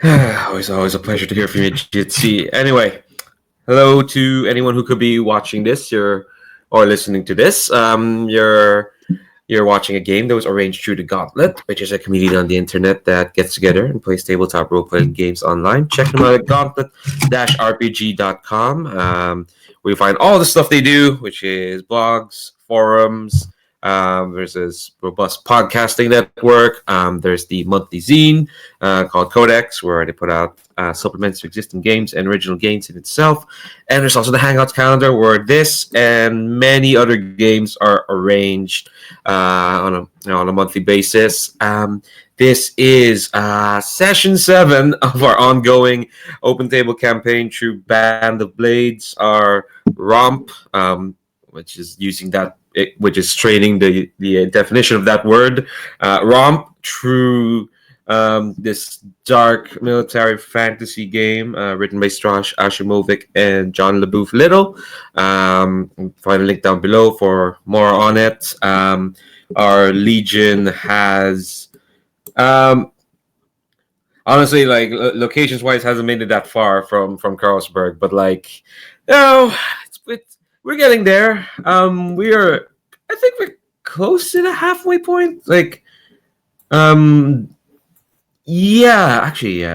Always a pleasure to hear from you, Jitsi. Anyway, hello to anyone who could be watching this or listening to this. You're watching a game that was arranged through the Gauntlet, which is a community on the internet that gets together and plays tabletop role-playing games online. Check them out at gauntlet-rpg.com, where you find all the stuff they do, which is blogs, forums. There's this robust podcasting network. There's the monthly zine called Codex, where they put out supplements to existing games and original games in itself. And there's also the Hangouts calendar, where this and many other games are arranged on a monthly basis. This is session 7 of our ongoing open table campaign through Band of Blades, our romp, which is which is training the definition of that word, romp through this dark military fantasy game written by Strash Ashimovic and John LaBouffe Little. Find a link down below for more on it. Our Legion has honestly, like, locations wise, hasn't made it that far from Carlsberg, but we're getting there. I think we're close to the halfway point. I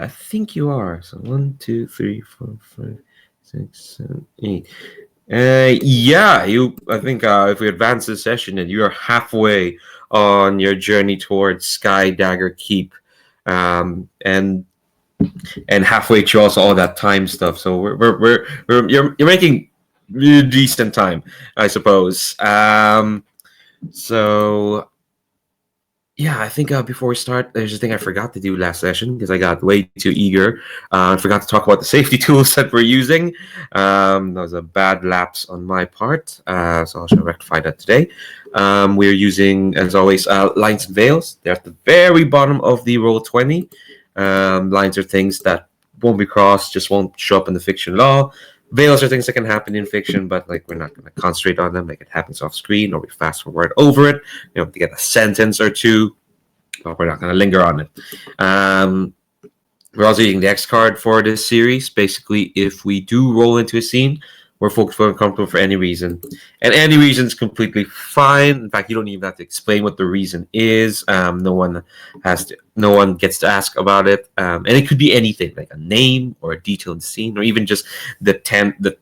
think you are. So 1, 2, 3, 4, 5, 6, 7, 8. I think if we advance this session, then you are halfway on your journey towards Sky Dagger Keep, and halfway through also all that time stuff. So you're making decent time, I suppose. I think before we start, there's a thing I forgot to do last session because I got way too eager. I forgot to talk about the safety tools that we're using. That was a bad lapse on my part, so I shall rectify that today. We're using, as always, lines and veils. They're at the very bottom of the Roll20. Lines are things that won't be crossed, just won't show up in the fiction law. Veils are things that can happen in fiction, but we're not going to concentrate on them. It happens off screen, or we fast forward over it. To get a sentence or two, but we're not going to linger on it. We're also using the X card for this series. Basically, if we do roll into a scene where folks feel uncomfortable for any reason, and any reason is completely fine. In fact, you don't even have to explain what the reason is. No one gets to ask about it, and it could be anything, like a name or a detail in the scene, or even just the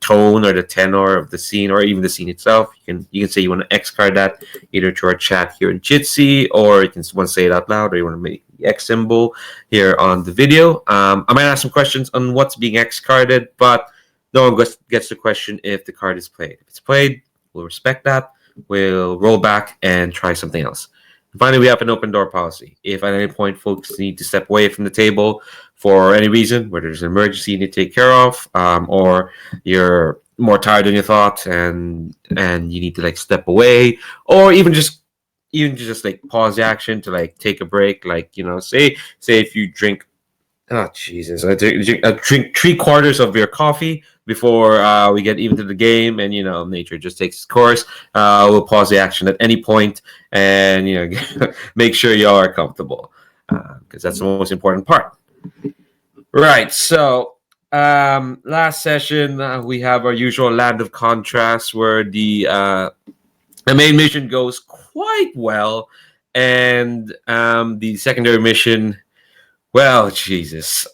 tone or the tenor of the scene, or even the scene itself. You can say you want to X card that either to our chat here in Jitsi, or you can want to say it out loud, or you want to make the X symbol here on the video. I might ask some questions on what's being X carded, but no one gets the question if the card is played. If it's played, we'll respect that. We'll roll back and try something else. And finally, we have an open door policy. If at any point folks need to step away from the table for any reason, whether there's an emergency you need to take care of, or you're more tired than you thought and you need to step away, or even just pause the action to take a break, say if you drink, oh Jesus, I drink 3/4 of your coffee before we get even to the game, and nature just takes its course. We'll pause the action at any point and make sure you all are comfortable, because that's the most important part. Right. So last session we have our usual land of contrast, where the main mission goes quite well, and the secondary mission, well, Jesus.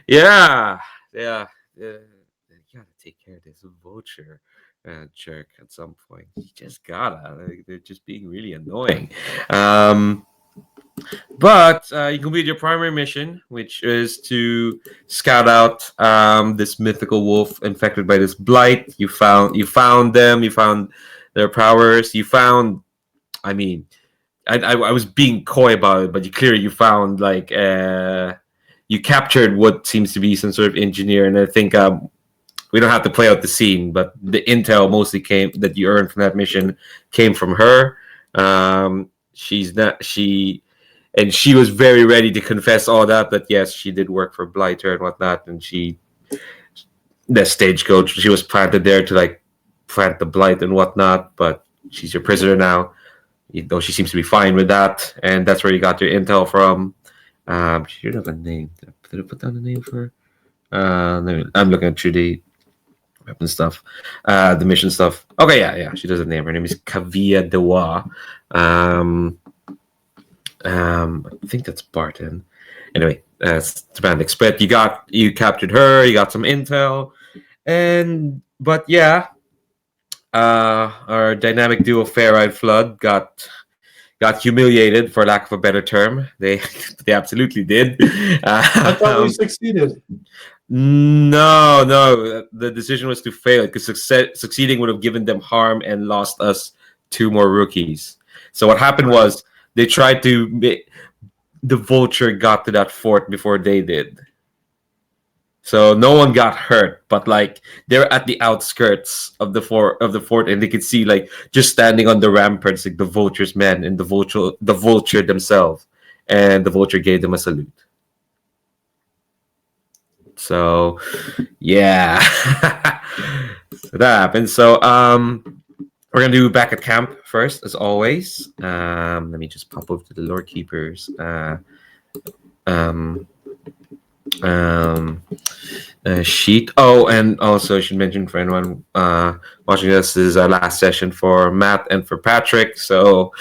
Yeah. You gotta take care of this Vulture jerk at some point. You just gotta. They're just being really annoying. But you complete your primary mission, which is to scout out this mythical wolf infected by this blight. You found them. You found their powers. You found. I mean, I was being coy about it, but you found you captured what seems to be some sort of engineer, and I think we don't have to play out the scene, but the intel mostly that you earned from that mission came from her. She was very ready to confess all that, but yes, she did work for Blighter and whatnot, and the stagecoach, she was planted there to plant the blight and whatnot, but she's your prisoner now. Though she seems to be fine with that, and that's where you got your intel from. She should have a name. Did I put down a name for her? I'm looking through the weapon stuff, the mission stuff. Okay, yeah. She does a name. Her name is Kavia Dewa. I think that's Barton. Anyway, that's the bandit. But you captured her. You got some intel, but yeah, our dynamic duo Fair-Eyed Flood got humiliated, for lack of a better term. They absolutely did. I thought we succeeded. No. The decision was to fail because succeeding would have given them harm and lost us 2 more rookies. So what happened was they tried to. The Vulture got to that fort before they did. So no one got hurt, but like they're at the outskirts of the fort, and they could see like just standing on the ramparts, like the Vulture's men and the Vulture themselves, and the Vulture gave them a salute. So, yeah, so that happened. So, we're gonna do back at camp first, as always. Let me just pop over to the lore keepers. Sheet. Oh, and also I should mention for anyone watching this is our last session for Matt and for Patrick. So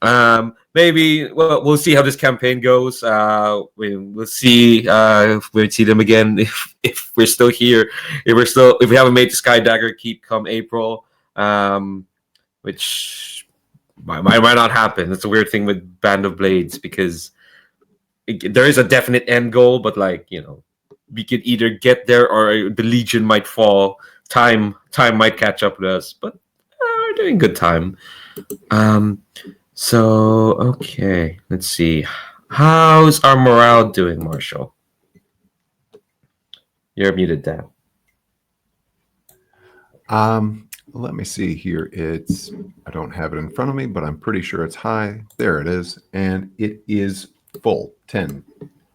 maybe we'll see how this campaign goes. We'll see if we see them again if we're still here. If we haven't made the Sky Dagger keep come April, which might not happen. It's a weird thing with Band of Blades because there is a definite end goal, but like we could either get there or the Legion might fall. Time might catch up with us, but we're doing good time. So okay, let's see. How's our morale doing, Marshall? You're muted, Dan. Let me see here. I don't have it in front of me, but I'm pretty sure it's high. There it is, and it is full. 10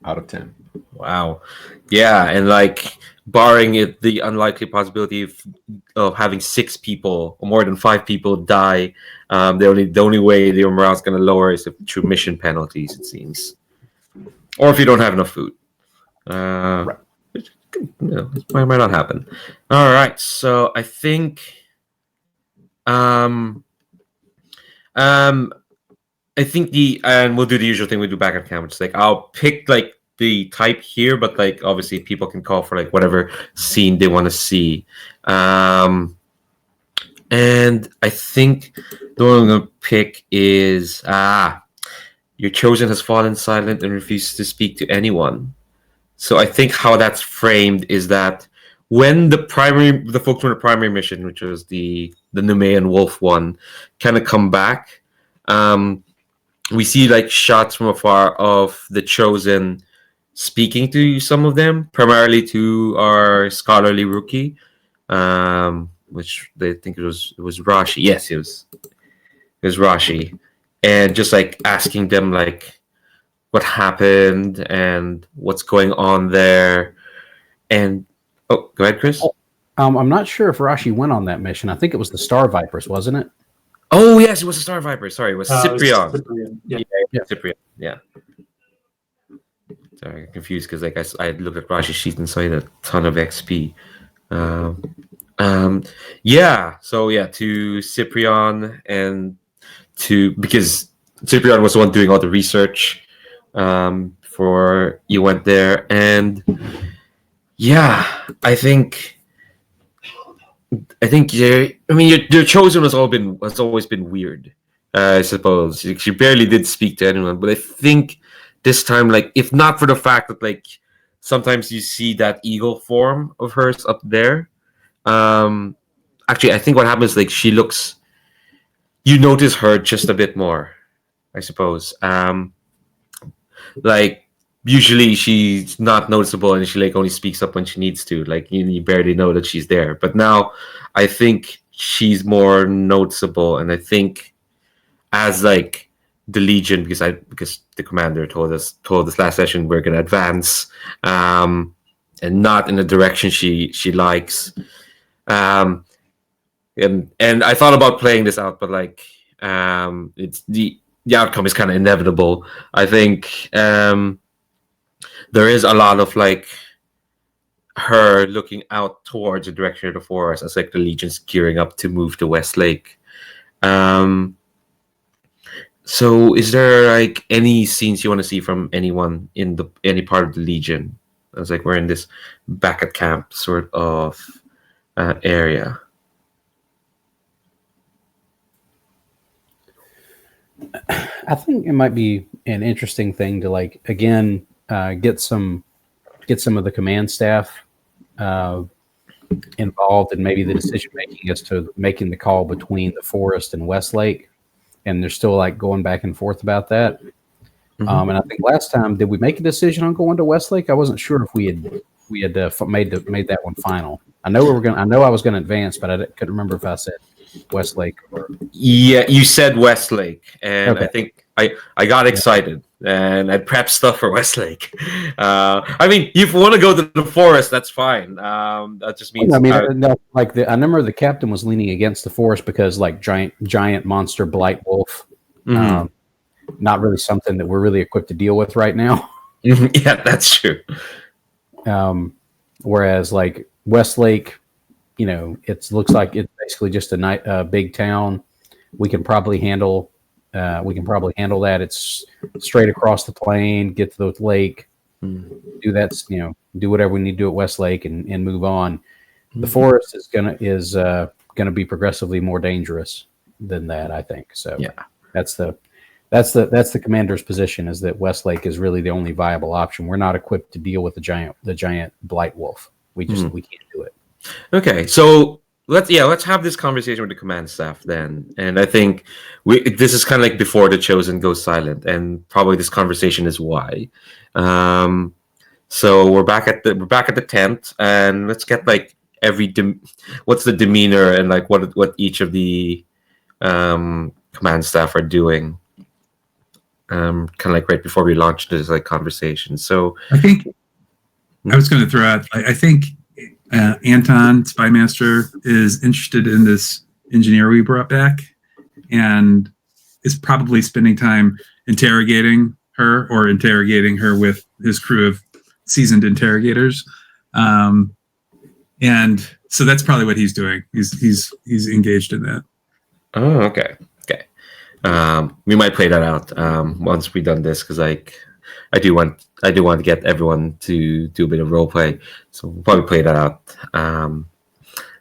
out of 10. Wow. Yeah, and like barring the unlikely possibility of having 6 people or more than 5 people die, the only way your morale is going to lower is through mission penalties, it seems, or if you don't have enough food. Right. Which, might not happen. All right, so I think and we'll do the usual thing we do back at camp, which is like I'll pick like the type here, but like obviously people can call for like whatever scene they want to see. And I think the one I'm gonna pick is your chosen has fallen silent and refuses to speak to anyone. So I think how that's framed is that when the folks from the primary mission, which was the Nemean Wolf one, kind of come back, we see like shots from afar of the chosen speaking to some of them, primarily to our scholarly rookie, which they think it was Rashi. Yes, it was Rashi, and just like asking them like what happened and what's going on there. And go ahead, Chris. I'm not sure if Rashi went on that mission. I think it was the Star Vipers, wasn't it? Oh yes, it was the Star Viper. Sorry, it was Cyprian. Yeah, Cyprian. Yeah. Sorry, I got confused because like I looked at Rashi's sheet and saw a ton of XP. Yeah. So yeah, to Cyprian and because Cyprian was the one doing all the research before you went there, and yeah, I think your chosen has always been weird. I suppose she barely did speak to anyone, but I think this time, like, if not for the fact that like sometimes you see that eagle form of hers up there, actually, I think what happens like you notice her just a bit more, I suppose. Like usually she's not noticeable and she like only speaks up when she needs to. Like you barely know that she's there. But now I think she's more noticeable, and I think as like the Legion, because the commander told us last session we're gonna advance, and not in the direction she likes. And I thought about playing this out, but like it's the outcome is kind of inevitable. I think there is a lot of like her looking out towards the direction of the forest as like the Legion's gearing up to move to Westlake. So is there like any scenes you want to see from anyone in any part of the Legion? It's like we're in this back at camp sort of area. I think it might be an interesting thing to like again get some of the command staff involved in maybe the decision making as to making the call between the forest and Westlake, and they're still like going back and forth about that. And I think last time, did we make a decision on going to Westlake? I wasn't sure if we had made that one final. I know I was gonna advance, but I couldn't remember if I said Westlake or... Yeah, you said Westlake, and Okay. I think I got excited and I prepped stuff for Westlake. I mean, if you want to go to the forest, that's fine. That just means I remember the captain was leaning against the forest because like giant monster blight wolf. Not really something that we're really equipped to deal with right now. yeah, that's true. Whereas like Westlake, it looks like it's basically just a big town. We can probably handle that. It's straight across the plain, get to the lake, do that, do whatever we need to do at Westlake and move on. The forest is gonna be progressively more dangerous than that, I think. So yeah, that's the commander's position, is that Westlake is really the only viable option. We're not equipped to deal with the giant blight wolf. We can't do it. Okay, so let's have this conversation with the command staff then. And I think this is kind of like before the Chosen goes silent, and probably this conversation is why. So we're back at the tent, and let's get like what's the demeanor and like what each of the command staff are doing. Kind of like right before we launch this like conversation. So I think I was going to throw out. I think Anton Spymaster is interested in this engineer we brought back, and is probably spending time interrogating her with his crew of seasoned interrogators. And so that's probably what he's doing. He's engaged in that. Oh, okay. We might play that out once we've done this, because like I do want to get everyone to do a bit of role play, so we'll probably play that out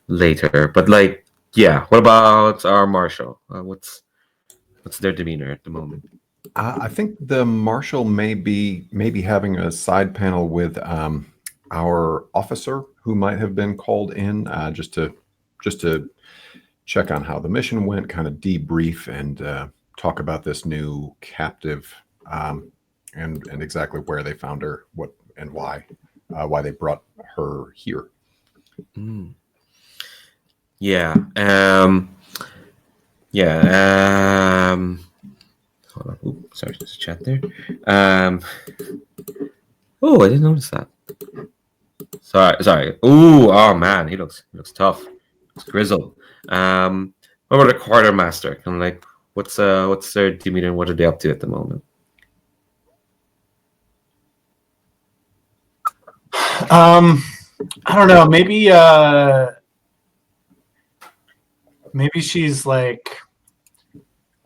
later. But like, yeah, what about our marshal? What's their demeanor at the moment? I think the marshal may be having a side panel with our officer who might have been called in just to check on how the mission went, kind of debrief and talk about this new captive and exactly where they found her, what and why they brought her here. Yeah. Hold on. Ooh, sorry, there's a chat there. Oh, I didn't notice that. Sorry. Ooh, oh man, he looks tough. He's grizzled. What about the quartermaster? Kind of like, what's their demeanor and what are they up to at the moment? I don't know. Maybe she's like,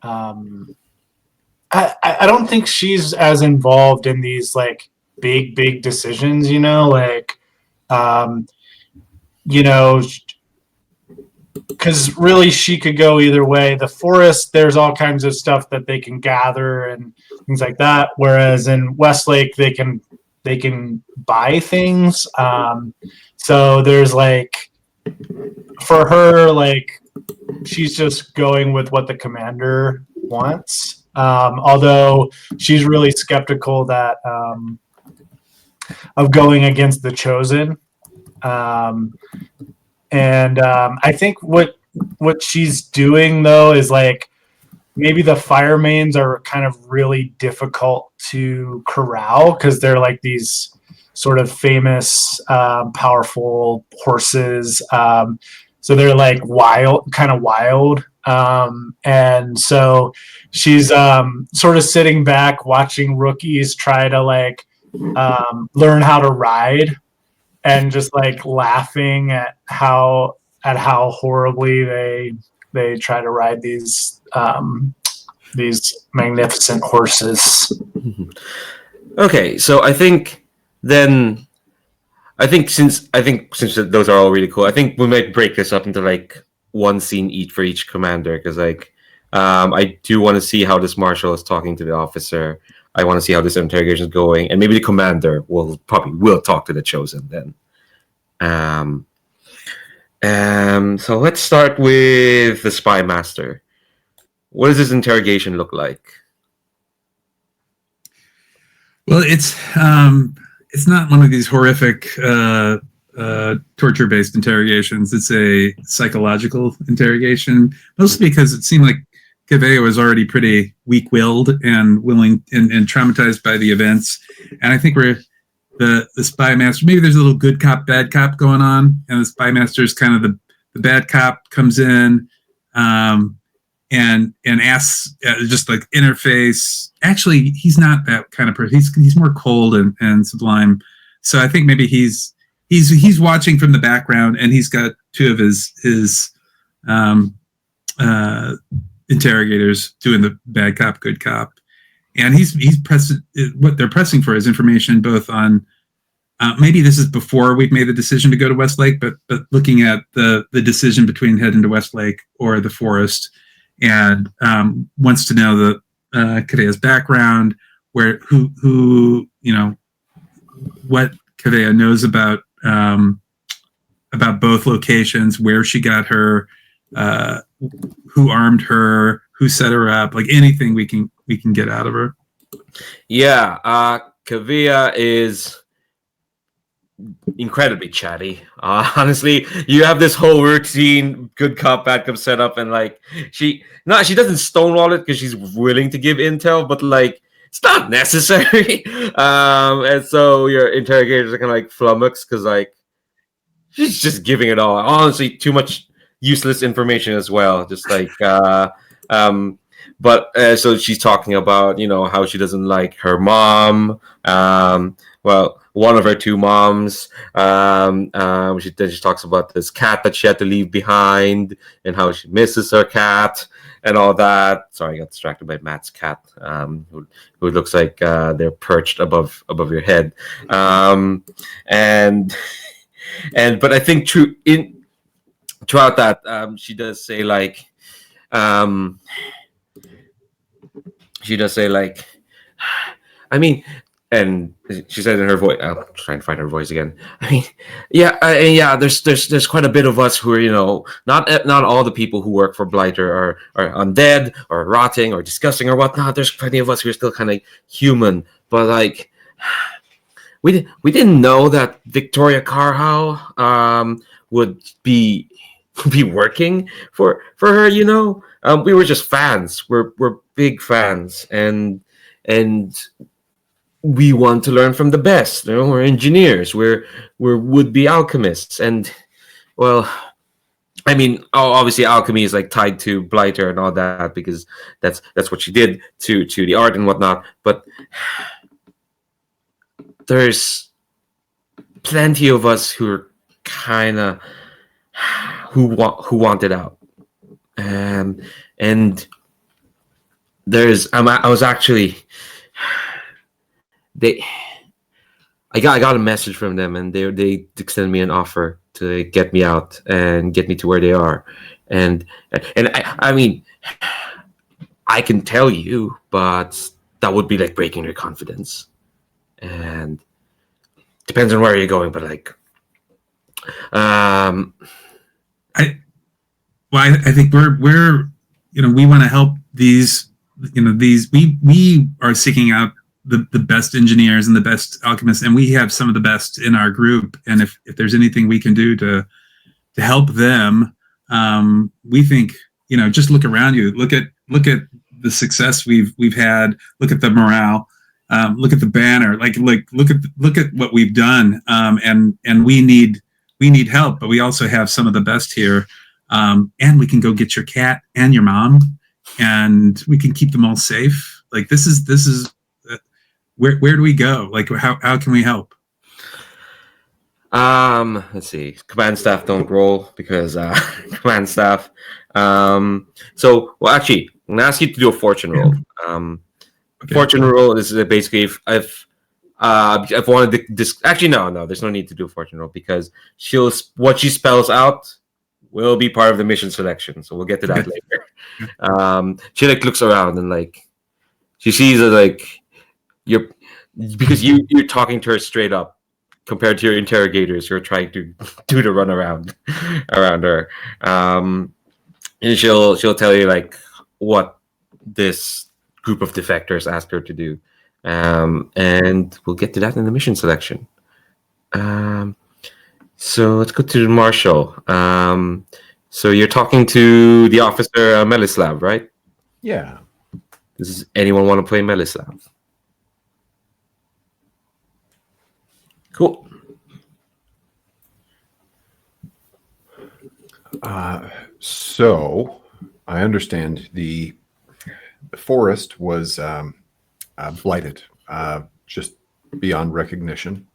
I don't think she's as involved in these like big decisions, because really she could go either way. The forest, there's all kinds of stuff that they can gather and things like that. Whereas in Westlake, they can buy things. So there's like, for her, like, she's just going with what the commander wants. Although she's really skeptical that of going against the Chosen. I think what she's doing though is like, maybe the fire mains are kind of really difficult to corral because they're like these sort of famous, powerful horses. So they're like wild. And so she's sort of sitting back watching rookies try to like learn how to ride, and just like laughing at how horribly they try to ride these magnificent horses. Okay, so I think since those are all really cool, I think we might break this up into like one scene each for each commander, because like I do want to see how this marshal is talking to the officer. I want to see how this interrogation is going, and maybe the commander will talk to the chosen then. So let's start with the spy master. What does this interrogation look like? Well, it's not one of these horrific torture-based interrogations. It's a psychological interrogation, mostly because it seemed like Kavea was already pretty weak-willed and willing and traumatized by the events. And I think the spy master, maybe there's a little good cop, bad cop going on, and the spy master is kind of the bad cop, comes in and asks just like interface. Actually, he's not that kind of person. He's more cold and sublime. So I think maybe he's watching from the background, and he's got two of his interrogators doing the bad cop, good cop, and he's pressing what they're pressing for is information both on maybe this is before we've made the decision to go to Westlake, but looking at the decision between heading to Westlake or the forest, and wants to know the Kavea's background, who what Kavea knows about both locations, where she got her, who armed her, who set her up, like anything we can get out of her. Yeah, Kavea is incredibly chatty. Honestly, you have this whole routine, good cop, bad cop setup, and like she doesn't stonewall it because she's willing to give intel, but like it's not necessary. And so your interrogators are kind of like flummoxed because like she's just giving it all. Honestly, too much useless information as well. Just like so she's talking about how she doesn't like her mom. One of her two moms. She talks about this cat that she had to leave behind and how she misses her cat and all that. Sorry, I got distracted by Matt's cat, who looks like they're perched above your head. But I think throughout that, she does say like, I mean. And she said in her voice, I'm trying to find her voice again. I mean, there's quite a bit of us who are, not all the people who work for Blighter are undead or rotting or disgusting or whatnot. There's plenty of us who are still kind of human. But like, we didn't know that Victoria Carhow would be working for her. We were just fans. We're big fans, and we want to learn from the best. We're engineers. We're would-be alchemists, and well, I mean, obviously, alchemy is like tied to Blighter and all that because that's what she did to the art and whatnot. But there's plenty of us who are kind of who wanted out, and there's I was actually. I got a message from them, and they extended me an offer to get me out and get me to where they are, and I mean, I can tell you, but that would be like breaking their confidence, and depends on where you're going, but like, I think we're we want to help these we are seeking out the best engineers and the best alchemists, and we have some of the best in our group, and if there's anything we can do to help them, we think just look around you, look at the success we've had, look at the morale, look at the banner, like look at what we've done, and we need help, but we also have some of the best here, And we can go get your cat and your mom, and we can keep them all safe. Like this is where do we go? Like how can we help? Let's see. Command staff don't roll because command staff. So, well, actually, I'm gonna ask you to do a fortune roll. Okay. Fortune roll is basically if I've wanted to actually no, there's no need to do a fortune roll because what she spells out will be part of the mission selection. So we'll get to that later. She like looks around and like she sees like you're talking to her straight up compared to your interrogators who are trying to do the run around her. And she'll tell you like what this group of defectors asked her to do. And we'll get to that in the mission selection. So let's go to the marshal. So you're talking to the officer Melislav, right? Yeah. Does anyone want to play Melislav? Cool. So I understand the forest was blighted, just beyond recognition.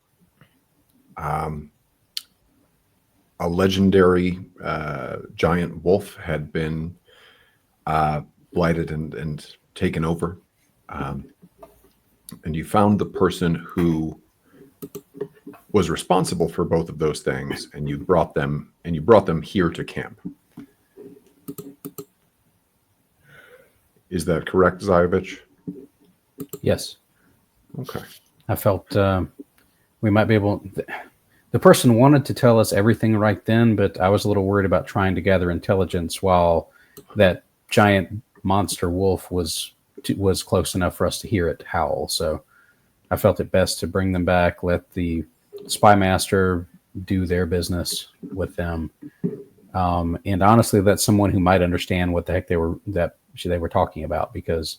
A legendary giant wolf had been blighted and taken over. And you found the person who was responsible for both of those things, and you brought them here to camp. Is that correct, Zayevich? Yes. Okay. I felt we might be able. The person wanted to tell us everything right then, but I was a little worried about trying to gather intelligence while that giant monster wolf was close enough for us to hear it howl. So I felt it best to bring them back, let the spy master do their business with them, and honestly, that's someone who might understand what the heck they were talking about, because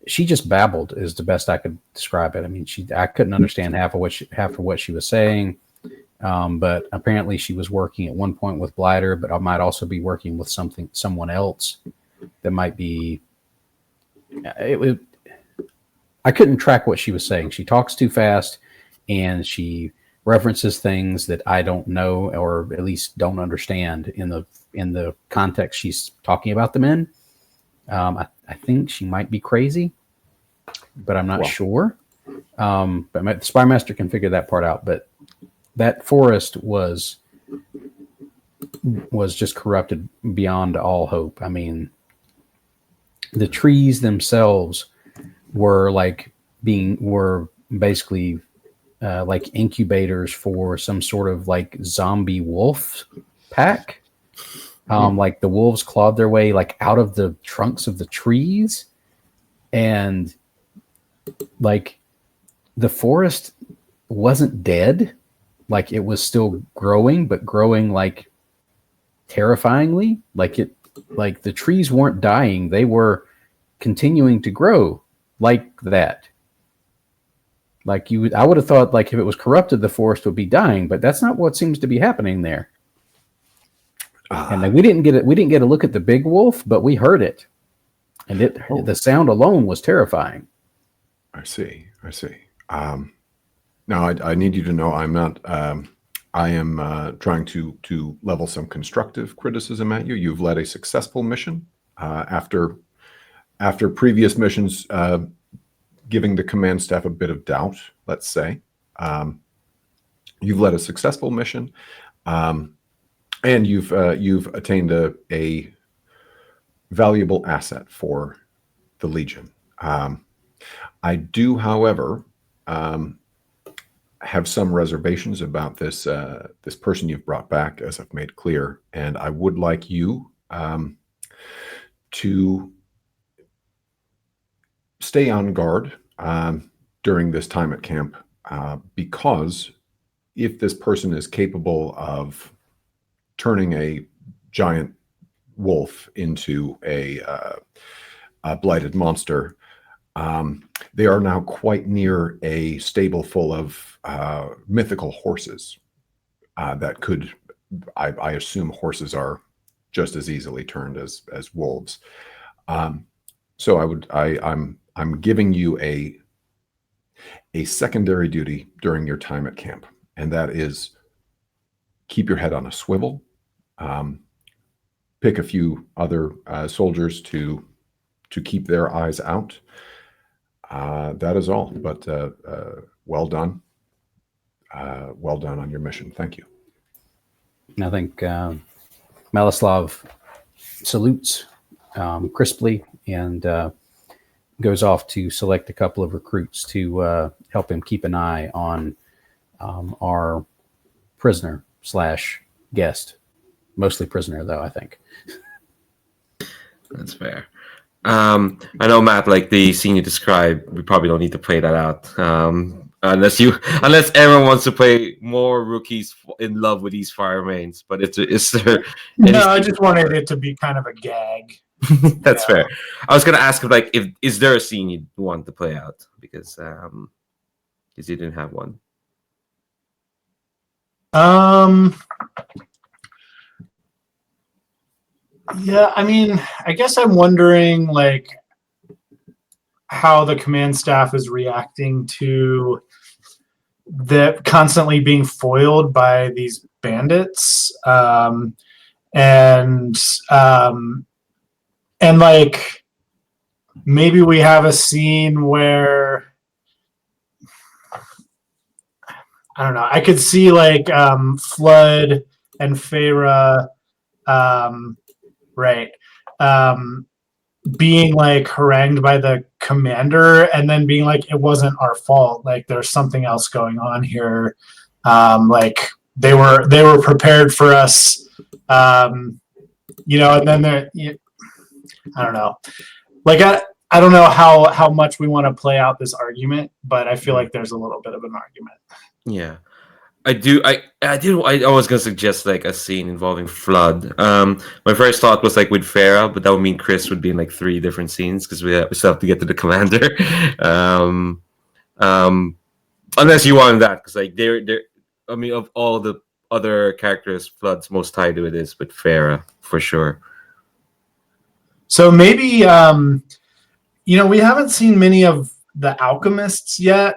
she just babbled is the best I could describe it. I mean, I couldn't understand half of what she was saying, but apparently she was working at one point with Blighter, but I might also be working with someone else that might be. I couldn't track what she was saying. She talks too fast, and she references things that I don't know, or at least don't understand in the context she's talking about them in. I think she might be crazy, but I'm not sure. But the spy master can figure that part out. But that forest was just corrupted beyond all hope. I mean, the trees themselves were basically like incubators for some sort of like zombie wolf pack. Like the wolves clawed their way like out of the trunks of the trees, and like the forest wasn't dead. Like it was still growing, but growing like terrifyingly. Like the trees weren't dying. They were continuing to grow like that. Like I would have thought like if it was corrupted, the forest would be dying, but that's not what seems to be happening there. And then we didn't get a look at the big wolf, but we heard it, and the sound alone was terrifying. I see. Now I need you to know I'm not. I am trying to level some constructive criticism at you. You've led a successful mission after previous missions giving the command staff a bit of doubt. Let's say you've led a successful mission. And you've attained a valuable asset for the Legion. I do, however, have some reservations about this person you've brought back, as I've made clear, and I would like you to stay on guard during this time at camp, because if this person is capable of turning a giant wolf into a blighted monster, they are now quite near a stable full of mythical horses that could, I assume horses are just as easily turned as wolves. So I'm giving you a secondary duty during your time at camp, and that is keep your head on a swivel. Pick a few other soldiers to keep their eyes out. That is all. But well done. Well done on your mission. Thank you. I think Malislav salutes crisply and goes off to select a couple of recruits to help him keep an eye on our prisoner / guest. Mostly prisoner, though, I think. That's fair. I know, Matt, like the scene you described, we probably don't need to play that out. Unless everyone wants to play more rookies in love with these fire mains. But is there No, I just wanted it to be kind of a gag. That's fair. I was gonna ask if is there a scene you'd want to play out because you didn't have one. Yeah, I mean, I guess I'm wondering like how the command staff is reacting to the constantly being foiled by these bandits, and like maybe we have a scene where I don't know. I could see like Flood and Feyre, right, being like harangued by the commander, and then being like, "It wasn't our fault. Like there's something else going on here. Like they were prepared for us, and then they're." I don't know. Like I don't know how much we want to play out this argument, but I feel like there's a little bit of an argument. Yeah, I do. I was gonna suggest like a scene involving Flood. My first thought was like with Farah, but that would mean Chris would be in like 3 different scenes because we still have to get to the commander. Unless you wanted that, because like they're. I mean, of all the other characters, Flood's most tied to it is with Farah for sure. So maybe, we haven't seen many of the alchemists yet.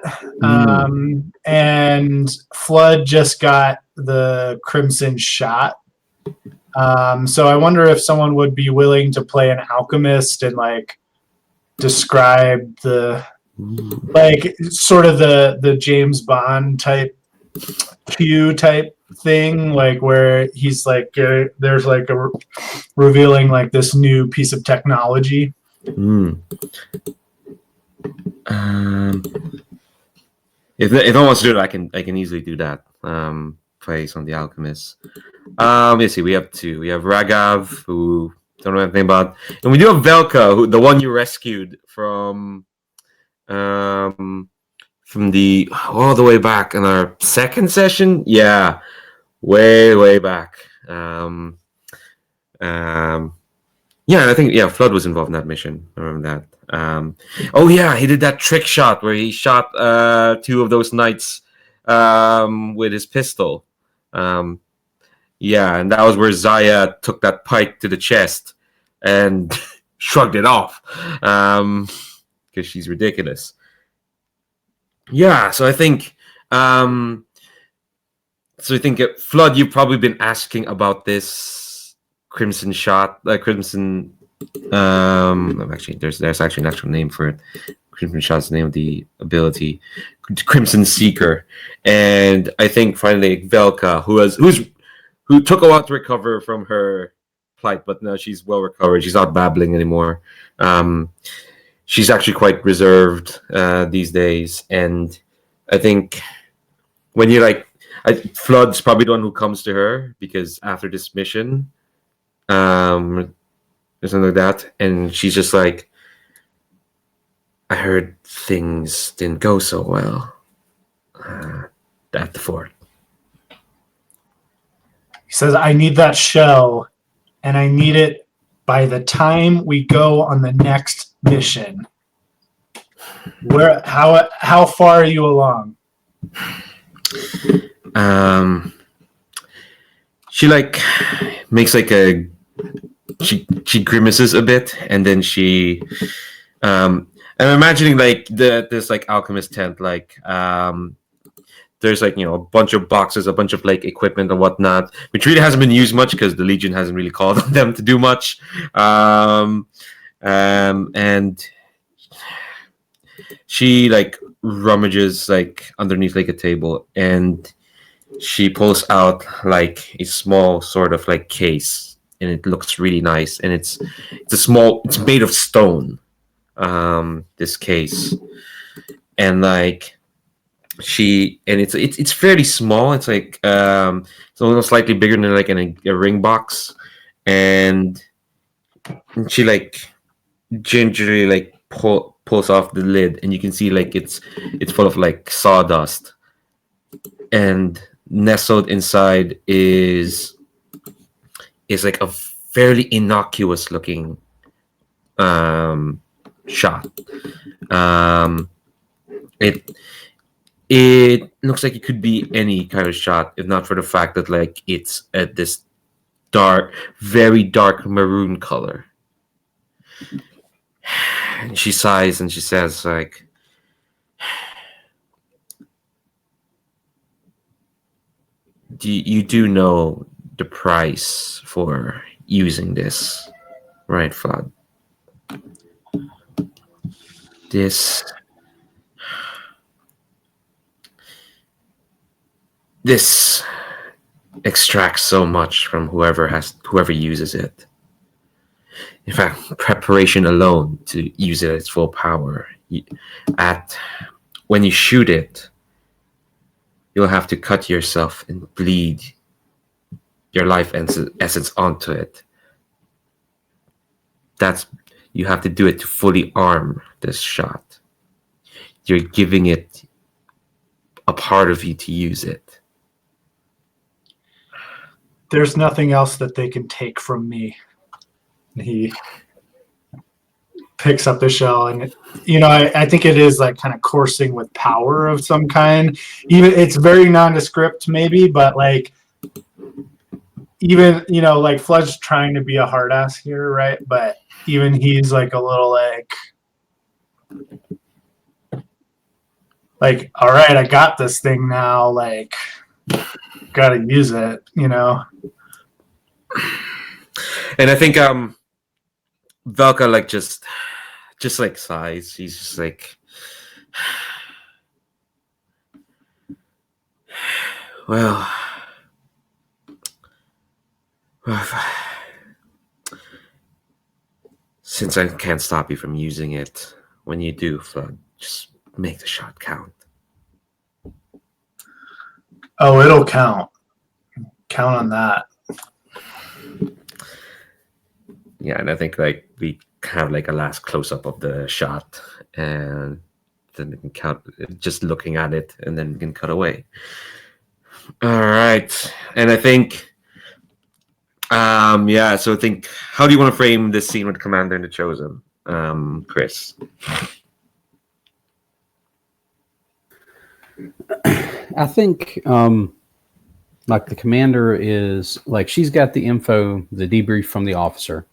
And Flood just got the Crimson Shot. So I wonder if someone would be willing to play an alchemist and like describe like sort of the James Bond type Q type thing, like where he's like there's like a revealing like this new piece of technology. If no one wants to do it, I can easily do that. Play some of the alchemists. Let's see, we have 2. We have Ragav, who don't know anything about, and we do have Velka, who the one you rescued from the all the way back in our second session. Yeah. Way back. Yeah, I think Flood was involved in that mission. I remember that. Oh yeah, he did that trick shot where he shot 2 of those knights with his pistol. Yeah, and that was where Zaya took that pike to the chest and shrugged it off because she's ridiculous. Yeah, so I think. So I think, Flood, you've probably been asking about this Crimson Shot, Crimson. Actually, there's actually an actual name for it. Crimson Shot's the name of the ability, Crimson Seeker, and I think finally Velka, who took a while to recover from her plight, but now she's well recovered. She's not babbling anymore. She's actually quite reserved these days, and I think when you like. Flood's probably the one who comes to her because after this mission, or something like that, and she's just like, I heard things didn't go so well at the fort. He says, I need that shell, and I need it by the time we go on the next mission. How far are you along? She like makes like a she grimaces a bit, and then I'm imagining like this like alchemist tent, like there's like a bunch of boxes, a bunch of like equipment and whatnot, which really hasn't been used much because the Legion hasn't really called on them to do much. And she like rummages like underneath like a table, and she pulls out like a small sort of like case, and it looks really nice, and it's made of stone, this case, and like it's fairly small. It's like it's almost slightly bigger than like a ring box, and she like gingerly like pulls off the lid, and you can see like it's full of like sawdust, and nestled inside is like a fairly innocuous looking shot. It looks like it could be any kind of shot, if not for the fact that like it's at this very dark maroon color. And she sighs and she says like, you do know the price for using this, right, Flood? This extracts so much from whoever uses it. In fact, preparation alone to use it at its full power. When you shoot it, you'll have to cut yourself and bleed your life essence onto it. You have to do it to fully arm this shot. You're giving it a part of you to use it. There's nothing else that they can take from me. He picks up the shell, and I think it is like kind of coursing with power of some kind. Even it's very nondescript maybe, but like even like Flood's trying to be a hard ass here, right? But even he's like a little like all right, I got this thing now, like gotta use it. And I think Velka like just like sighs. She's just like, well, since I can't stop you from using it, when you do, Flood, just make the shot count. Oh, it'll count. Count on that. Yeah, and I think like we have like a last close up of the shot, and then we can count, just looking at it, and then we can cut away. All right, and I think, yeah. So I think, how do you want to frame this scene with Commander and the Chosen, Chris? I think like the commander is like, she's got the info, the debrief from the officer,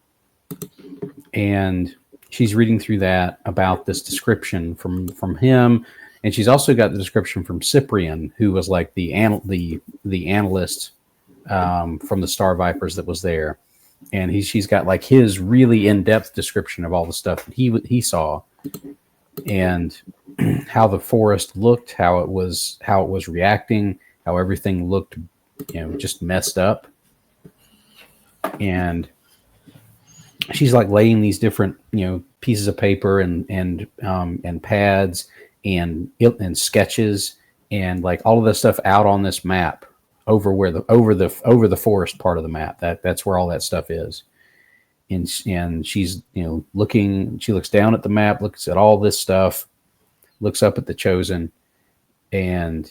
and she's reading through that about this description from him, and she's also got the description from Cyprian, who was like the analyst from the Star Vipers that was there, and she's got like his really in-depth description of all the stuff that he saw, and how the forest looked, how it was reacting, how everything looked, just messed up. And she's like laying these different, pieces of paper and pads and sketches and like all of this stuff out on this map over the forest part of the map. That's where all that stuff is. And she's, looking, she looks down at the map, looks at all this stuff, looks up at the Chosen, and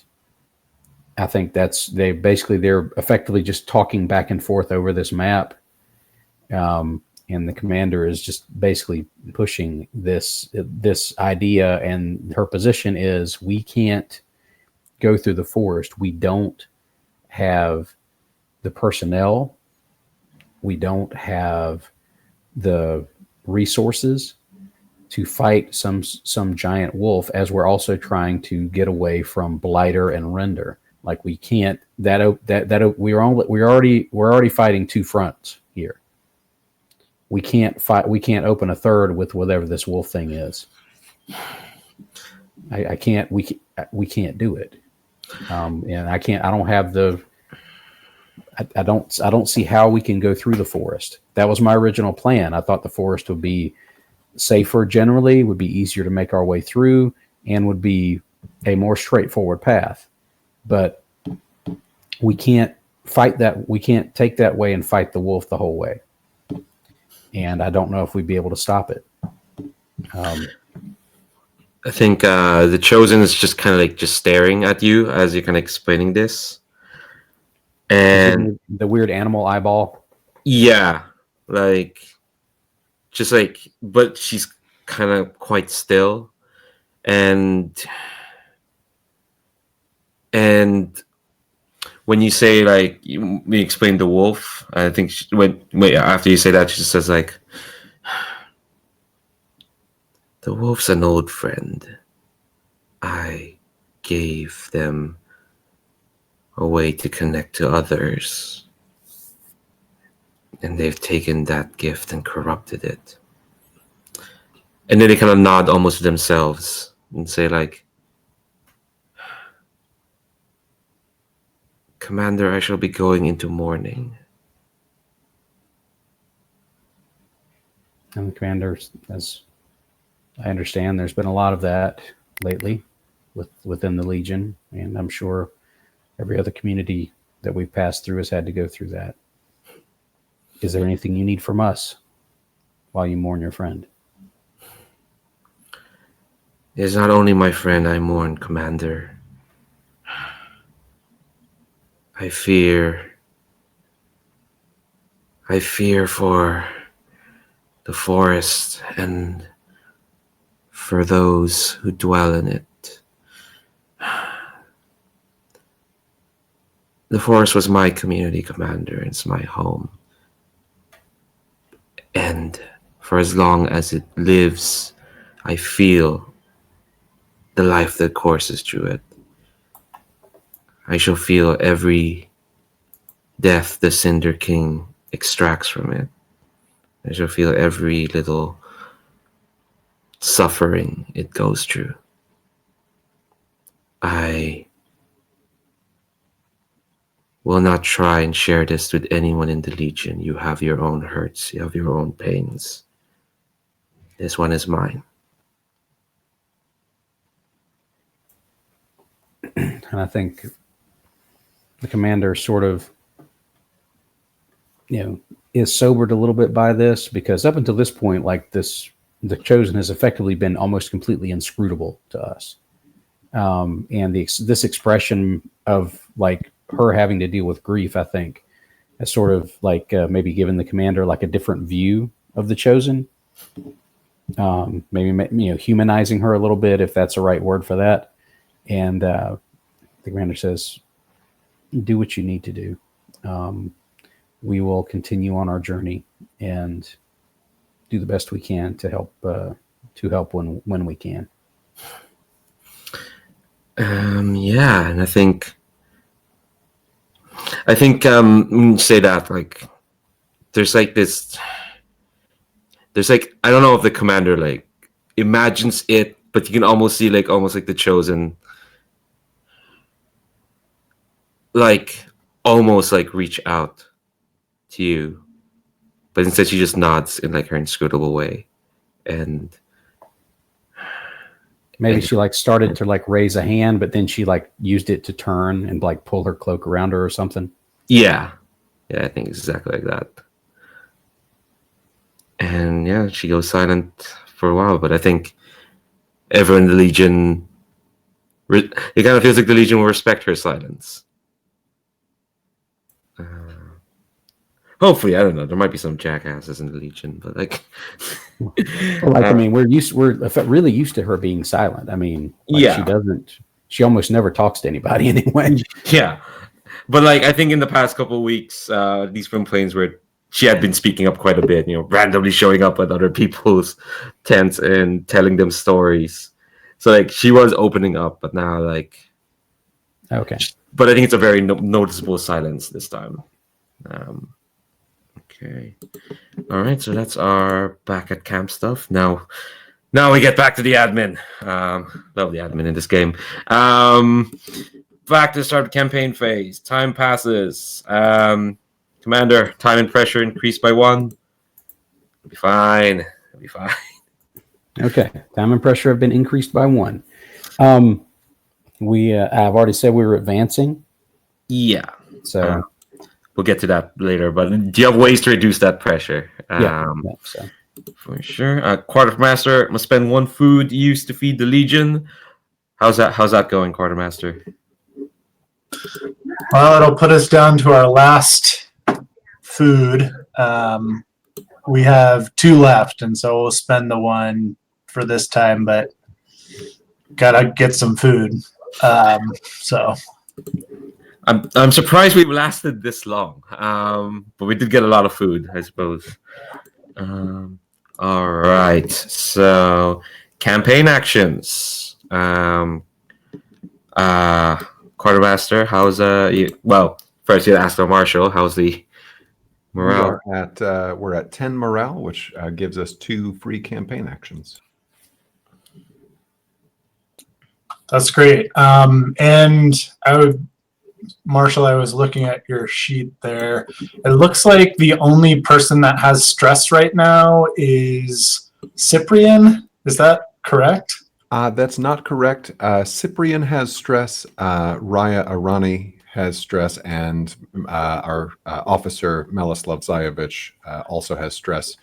I think they're effectively just talking back and forth over this map. And the commander is just basically pushing this idea, and her position is, we can't go through the forest. We don't have the personnel have the resources to fight some giant wolf, as we're also trying to get away from Blighter and Render. Like we can't we're already fighting two fronts here. We can't open a third with whatever this wolf thing is. We can't do it. And I don't see how we can go through the forest. That was my original plan. I thought the forest would be safer generally, would be easier to make our way through, and would be a more straightforward path. But we can't fight that. We can't take that way and fight the wolf the whole way. And I don't know if we'd be able to stop it. I think the Chosen is just kind of like just staring at you as you're kind of explaining this. And the weird animal eyeball. Yeah, like just like, but she's kind of quite still, and when you say like you explain the wolf, I think after you say that, she just says like, the wolf's an old friend. I gave them a way to connect to others, and they've taken that gift and corrupted it. And then they kind of nod almost to themselves and say like, Commander, I shall be going into mourning. And the commander, as I understand, there's been a lot of that lately within the Legion, and I'm sure every other community that we've passed through has had to go through that. Is there anything you need from us while you mourn your friend? It is not only my friend I mourn, Commander. I fear for the forest and for those who dwell in it. The forest was my community, Commander. It's my home. And for as long as it lives, I feel the life that courses through it. I shall feel every death the Cinder King extracts from it. I shall feel every little suffering it goes through. I will not try and share this with anyone in the Legion. You have your own hurts, you have your own pains. This one is mine. And I think the commander sort of, is sobered a little bit by this, because up until this point, like the Chosen has effectively been almost completely inscrutable to us. And this expression of like her having to deal with grief, I think, has sort of like maybe given the commander like a different view of the Chosen. Maybe humanizing her a little bit, if that's the right word for that. And the commander says, "Do what you need to do. We will continue on our journey and do the best we can to help when we can." Yeah, and I think when you say that, like, there's like I don't know if the commander like imagines it, but you can almost see like almost like the Chosen like almost like reach out to you, but instead she just nods in like her inscrutable way, and maybe she like started to like raise a hand, but then she like used it to turn and like pull her cloak around her or something. Yeah, I think it's exactly like that. And yeah, she goes silent for a while, but I think everyone in the Legion, it kind of feels like the Legion will respect her silence. Hopefully, I don't know. There might be some jackasses in the Legion, but like, we're really used to her being silent. I mean, she almost never talks to anybody anyway. Yeah, but like, I think in the past couple of weeks, these complaints were she had been speaking up quite a bit, randomly showing up at other people's tents and telling them stories. So like she was opening up, but now like Okay. But I think it's a very noticeable silence this time. Okay. All right, so that's our back at camp stuff. Now we get back to the admin. Love the admin in this game. Back to the start of the campaign phase. Time passes. Commander, time and pressure increased by 1. It'll be fine. It'll be fine. Okay. Time and pressure have been increased by 1. I've already said we were advancing. Yeah. So we'll get to that later. But do you have ways to reduce that pressure? So. For sure. Quartermaster must spend 1 food used to feed the Legion. How's that going, Quartermaster? Well, it'll put us down to our last food. We have 2 left, and so we'll spend the 1 for this time, but gotta get some food. So I'm surprised we've lasted this long. But we did get a lot of food, I suppose. All right. So campaign actions. Quartermaster, how's first you ask the Marshal, how's the morale? We're at 10 morale, which gives us 2 free campaign actions. that's great. And Marshall, I was looking at your sheet there. It looks like the only person that has stress right now is Cyprian. Is that correct? That's not correct. Cyprian has stress. Raya Arani has stress, and our officer Malislav Zayevich also has stress.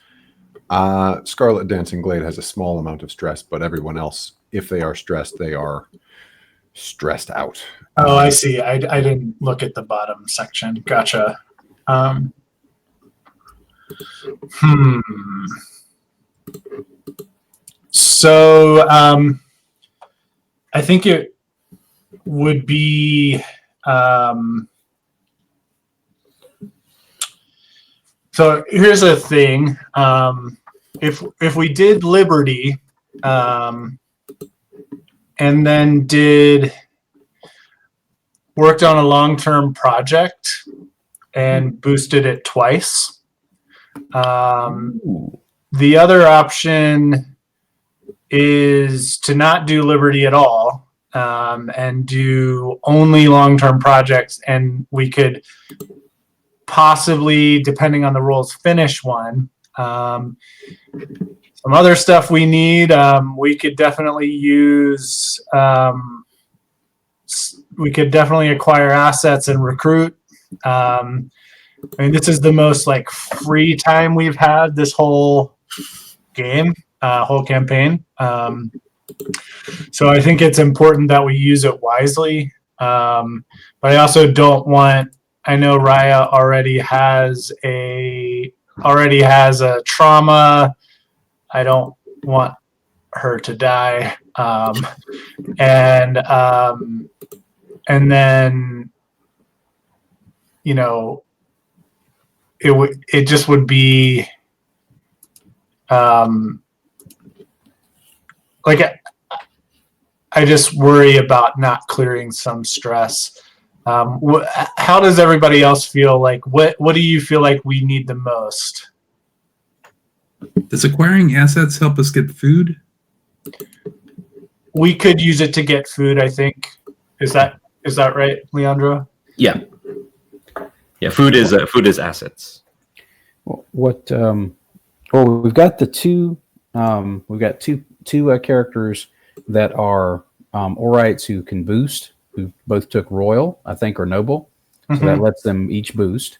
Scarlet Dancing Glade has a small amount of stress, but everyone else, if they are stressed, they are stressed out. Oh, I see. I didn't look at the bottom section. Gotcha. So I think it would be so here's a thing. If we did Liberty and then worked on a long-term project and boosted it twice. The other option is to not do Liberty at all and do only long-term projects, and we could possibly, depending on the rules, finish one. Some other stuff we need, we could definitely use. We could definitely acquire assets and recruit. I mean, this is the most free time we've had this whole game, whole campaign. So I think it's important that we use it wisely. But I also don't want. I know Raya already has a trauma. I don't want her to die. And then, it just would be I just worry about not clearing some stress. How does everybody else feel? What do you feel like we need the most? Does acquiring assets help us get food? We could use it to get food, I think. Is that right, Leandro? Yeah. Yeah, food is assets. We've got the two characters that are Orites who can boost, who both took Royal, I think, or Noble. So that lets them each boost.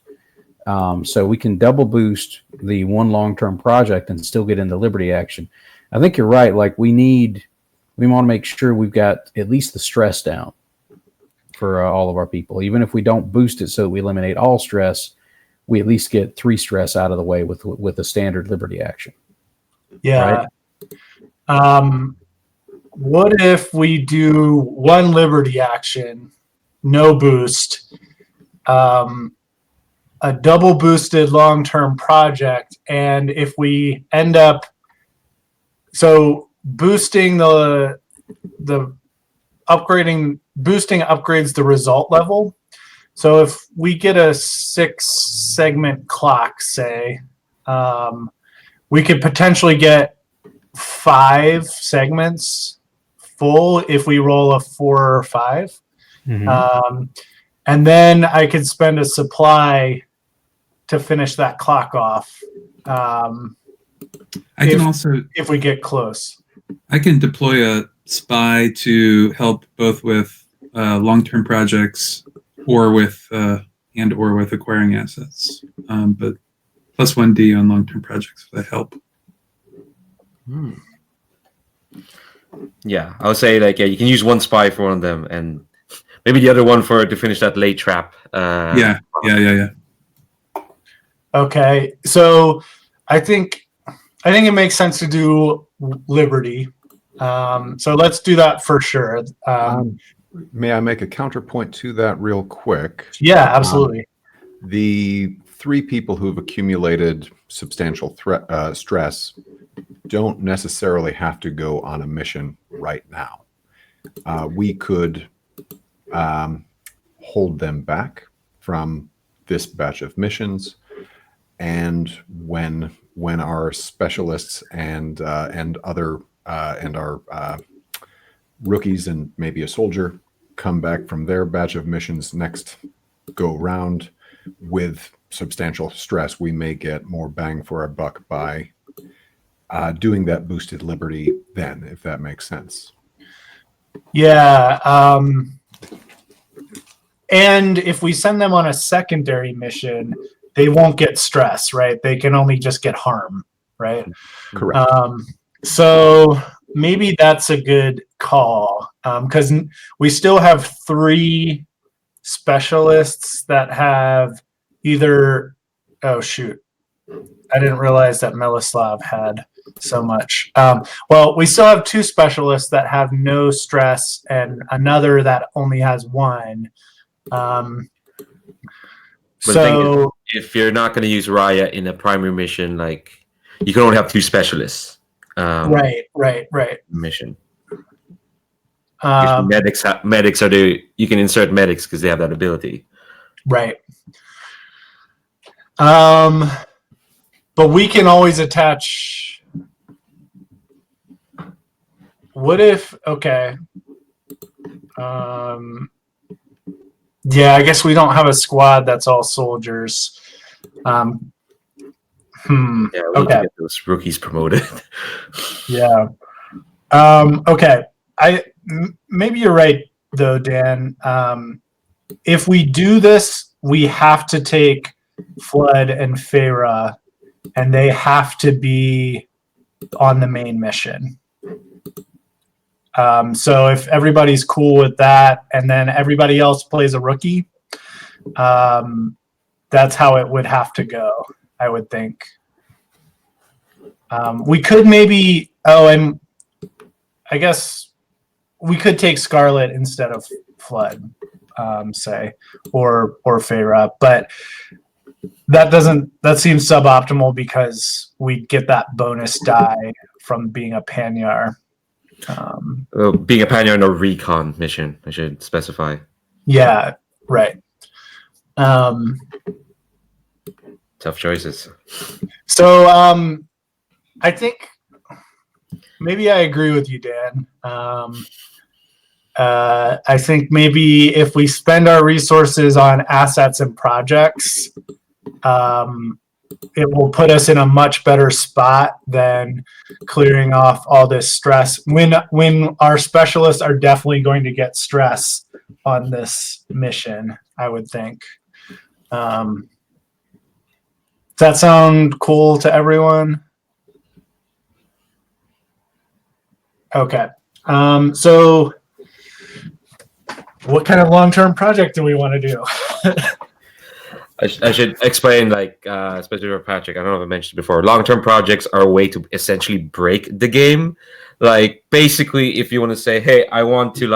So we can double boost the one long-term project and still get into Liberty action. I think you're right. We want to make sure we've got at least the stress down for all of our people. Even if we don't boost it so we eliminate all stress, we at least get 3 stress out of the way with a standard Liberty action. Yeah. Right? What if we do 1 Liberty action, no boost, a double boosted long-term project, and if we end up boosting the boosting upgrades the result level. So if we get a 6-segment clock, say, we could potentially get 5 segments full if we roll a 4 or 5. And then I could spend a supply to finish that clock off. If we get close. I can deploy a spy to help both with long-term projects or with acquiring assets. But plus 1D on long-term projects if that help. Yeah, I would say like you can use one spy for one of them, and maybe the other one to finish that late trap. Yeah. Okay, so I think it makes sense to do Liberty. So let's do that for sure. May I make a counterpoint to that real quick? Yeah, absolutely. The 3 people who've accumulated substantial stress don't necessarily have to go on a mission right now. We could hold them back from this batch of missions, and when our specialists and our rookies and maybe a soldier come back from their batch of missions next go round with substantial stress, we may get more bang for our buck by doing that boosted liberty then, if that makes sense. Yeah. And if we send them on a secondary mission, they won't get stress, right? They can only just get harm, right? Correct. So maybe that's a good call, because we still have 3 specialists that have either. Oh shoot! I didn't realize that Miloslav had so much. Well, we still have 2 specialists that have no stress, and another that only has 1. So if you're not going to use Raya in a primary mission, like you can only have 2 specialists. Right. Mission. Medics are you can insert medics because they have that ability. Right. But we can always attach. What if? Okay. Yeah, I guess we don't have a squad that's all soldiers. Yeah, we need to get those rookies promoted. Yeah. Okay. Maybe you're right though, Dan. If we do this, we have to take Flood and Feyre, and they have to be on the main mission. So if everybody's cool with that, and then everybody else plays a rookie, that's how it would have to go, I would think. We could maybe, and I guess we could take Scarlet instead of Flood, say, or Feyre, but that seems suboptimal because we get that bonus die from being a Panyar. Being a Panyar in a recon mission, I should specify. Yeah, right. Tough choices. So I think maybe I agree with you, Dan. I think maybe if we spend our resources on assets and projects, it will put us in a much better spot than clearing off all this stress when our specialists are definitely going to get stress on this mission, I would think. Does that sound cool to everyone? Okay. So what kind of long-term project do we want to do? I should explain, especially for Patrick, I don't know if I mentioned before, long-term projects are a way to essentially break the game. Like, basically, if you want to say, hey, I want to,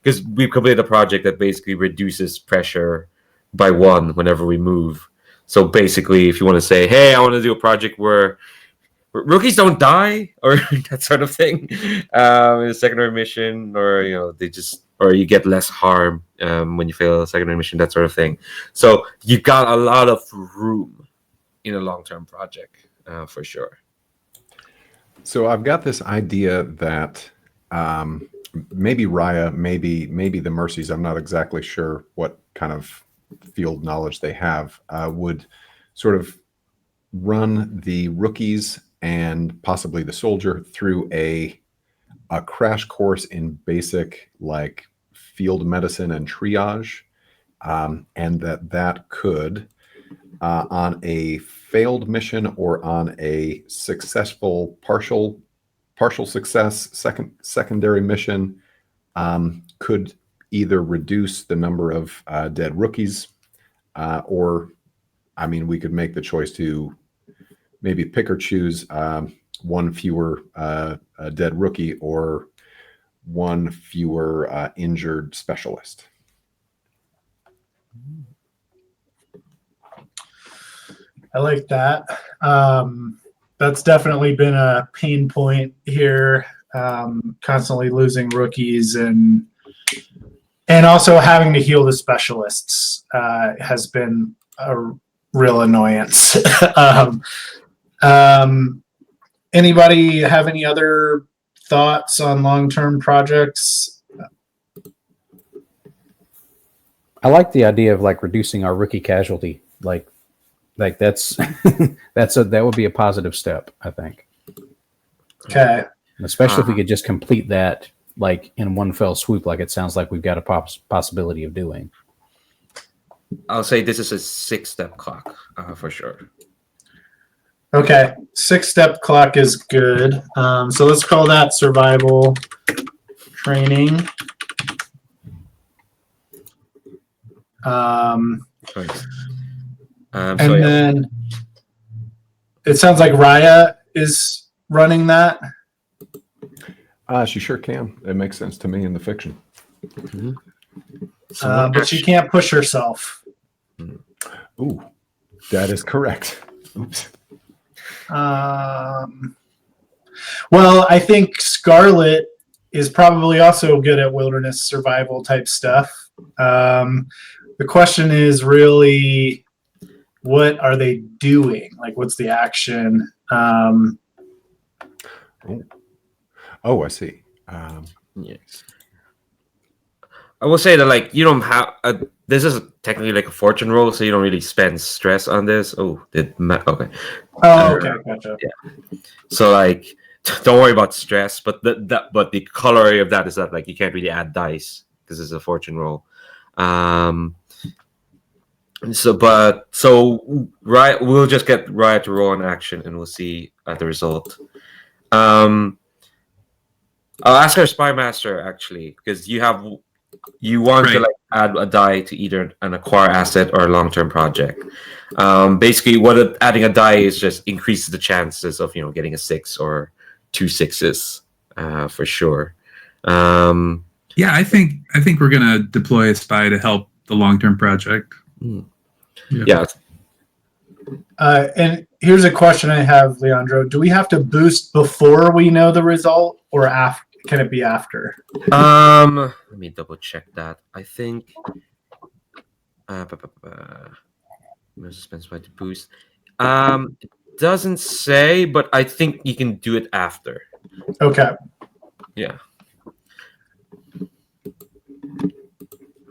because we've completed a project that basically reduces pressure by 1 whenever we move. So basically, if you want to say, hey, I want to do a project where rookies don't die or that sort of thing in a secondary mission, or they just, or you get less harm when you fail a secondary mission, that sort of thing. So you got a lot of room in a long-term project for sure. So I've got this idea that maybe Raya, maybe the Mercies, I'm not exactly sure what kind of field knowledge they have, would sort of run the rookies and possibly the soldier through a crash course in basic like field medicine and triage, and that could on a failed mission or on a successful partial success secondary mission, could either reduce the number of dead rookies, or I mean, we could make the choice to maybe pick or choose one fewer dead rookie or one fewer injured specialist. I like that. That's definitely been a pain point here. Constantly losing rookies and also having to heal the specialists has been a real annoyance. Anybody have any other thoughts on long-term projects? I like the idea of like reducing our rookie casualty. Like that's that would be a positive step, I think. Okay. Especially if we could just complete that like in one fell swoop, like it sounds like we've got a possibility of doing. I'll say this is a 6-step clock for sure. Okay, 6-step clock is good. So let's call that survival training. Then it sounds like Raya is running that. She sure can. It makes sense to me in the fiction. Mm-hmm. But she can't push herself. Ooh, that is correct. Oops. Well, I think Scarlet is probably also good at wilderness survival type stuff. The question is really, what are they doing? Like, what's the action? Oh, I see. Yes. I will say that, like, you don't have this is technically like a fortune roll, so you don't really spend stress on this. Okay. Oh, okay, gotcha. Yeah. So, like, don't worry about stress, but the corollary of that is that, like, you can't really add dice because it's a fortune roll. So we'll just get Riot to roll an action, and we'll see the result. I'll ask our spy master actually, because you want to like add a die to either an acquire asset or a long-term project. Basically, what adding a die is just increases the chances of getting a 6 or 2 6s for sure. Yeah, I think we're gonna deploy a spy to help the long-term project. Yeah. And here's a question I have, Leandro. Do we have to boost before we know the result, or after? Can it be after? Let me double check that. I think suspense by the boost. It doesn't say, but I think you can do it after. Okay. Yeah.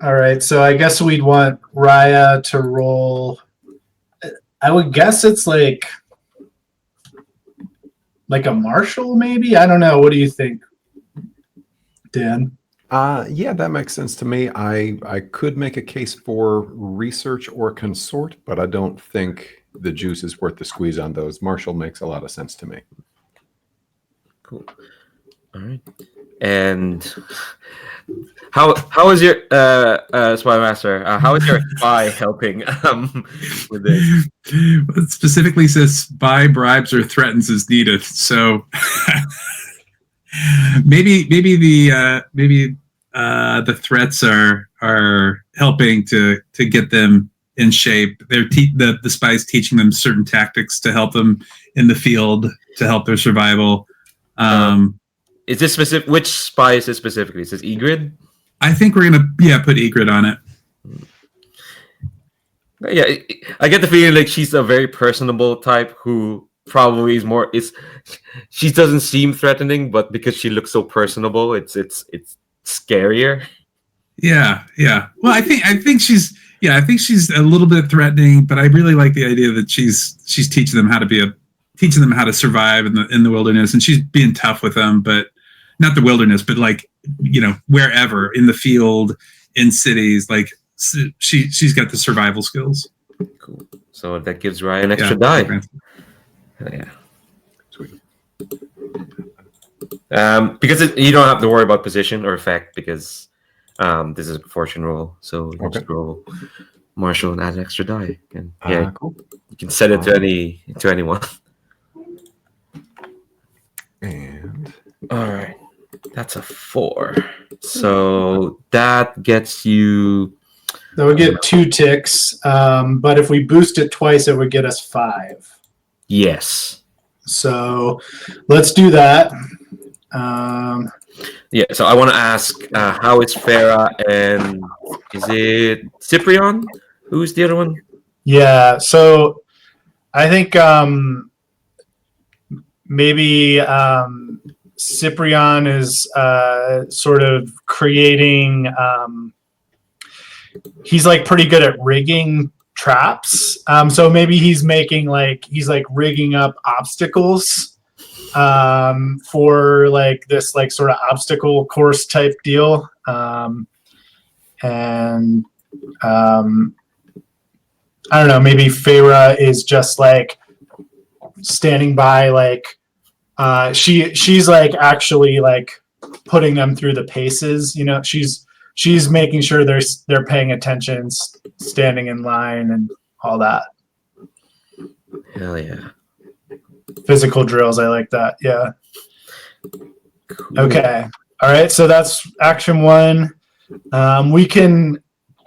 All right. So I guess we'd want Raya to roll. I would guess it's like a marshal, maybe. I don't know. What do you think, Dan? Yeah, that makes sense to me. I could make a case for research or consort, but I don't think the juice is worth the squeeze on those. Marshall makes a lot of sense to me. Cool. All right. And how is your spy master? How is your spy helping with this? It specifically says spy bribes or threatens as needed. So maybe the threats are helping to get them in shape. The spies teaching them certain tactics to help them in the field to help their survival. Is this specific? Which spy is this specifically? Is this Egrid? I think we're gonna put Egrid on it. Yeah, I get the feeling like she's a very personable type who probably is more. She doesn't seem threatening, but because she looks so personable, it's scarier. Yeah. Well, I think she's a little bit threatening, but I really like the idea that she's teaching them how to survive in the wilderness, and she's being tough with them, but not the wilderness, but like, wherever in the field, in cities, like she's got the survival skills. Cool. So that gives Ryan an extra die. Yeah. Sweet. Because you don't have to worry about position or effect because this is a fortune roll, so you just roll Marshall and add an extra die. And Cool. You can set it to anyone. And all right, that's a 4. So that gets you. That would get 2 ticks, but if we boost it twice, it would get us 5. Yes. So let's do that. Yeah. So I want to ask, how is Farah and is it Cyprian? Who's the other one? Yeah. So I think maybe Cyprian is sort of creating. He's like pretty good at rigging traps. So maybe he's rigging up obstacles for like this like sort of obstacle course type deal. And I don't know, maybe Farah is just like standing by, like she's like actually like putting them through the paces, she's making sure they're paying attention, standing in line and all that. Hell yeah. Physical drills, I like that. Yeah. Cool. Okay. All right. So that's action 1. We can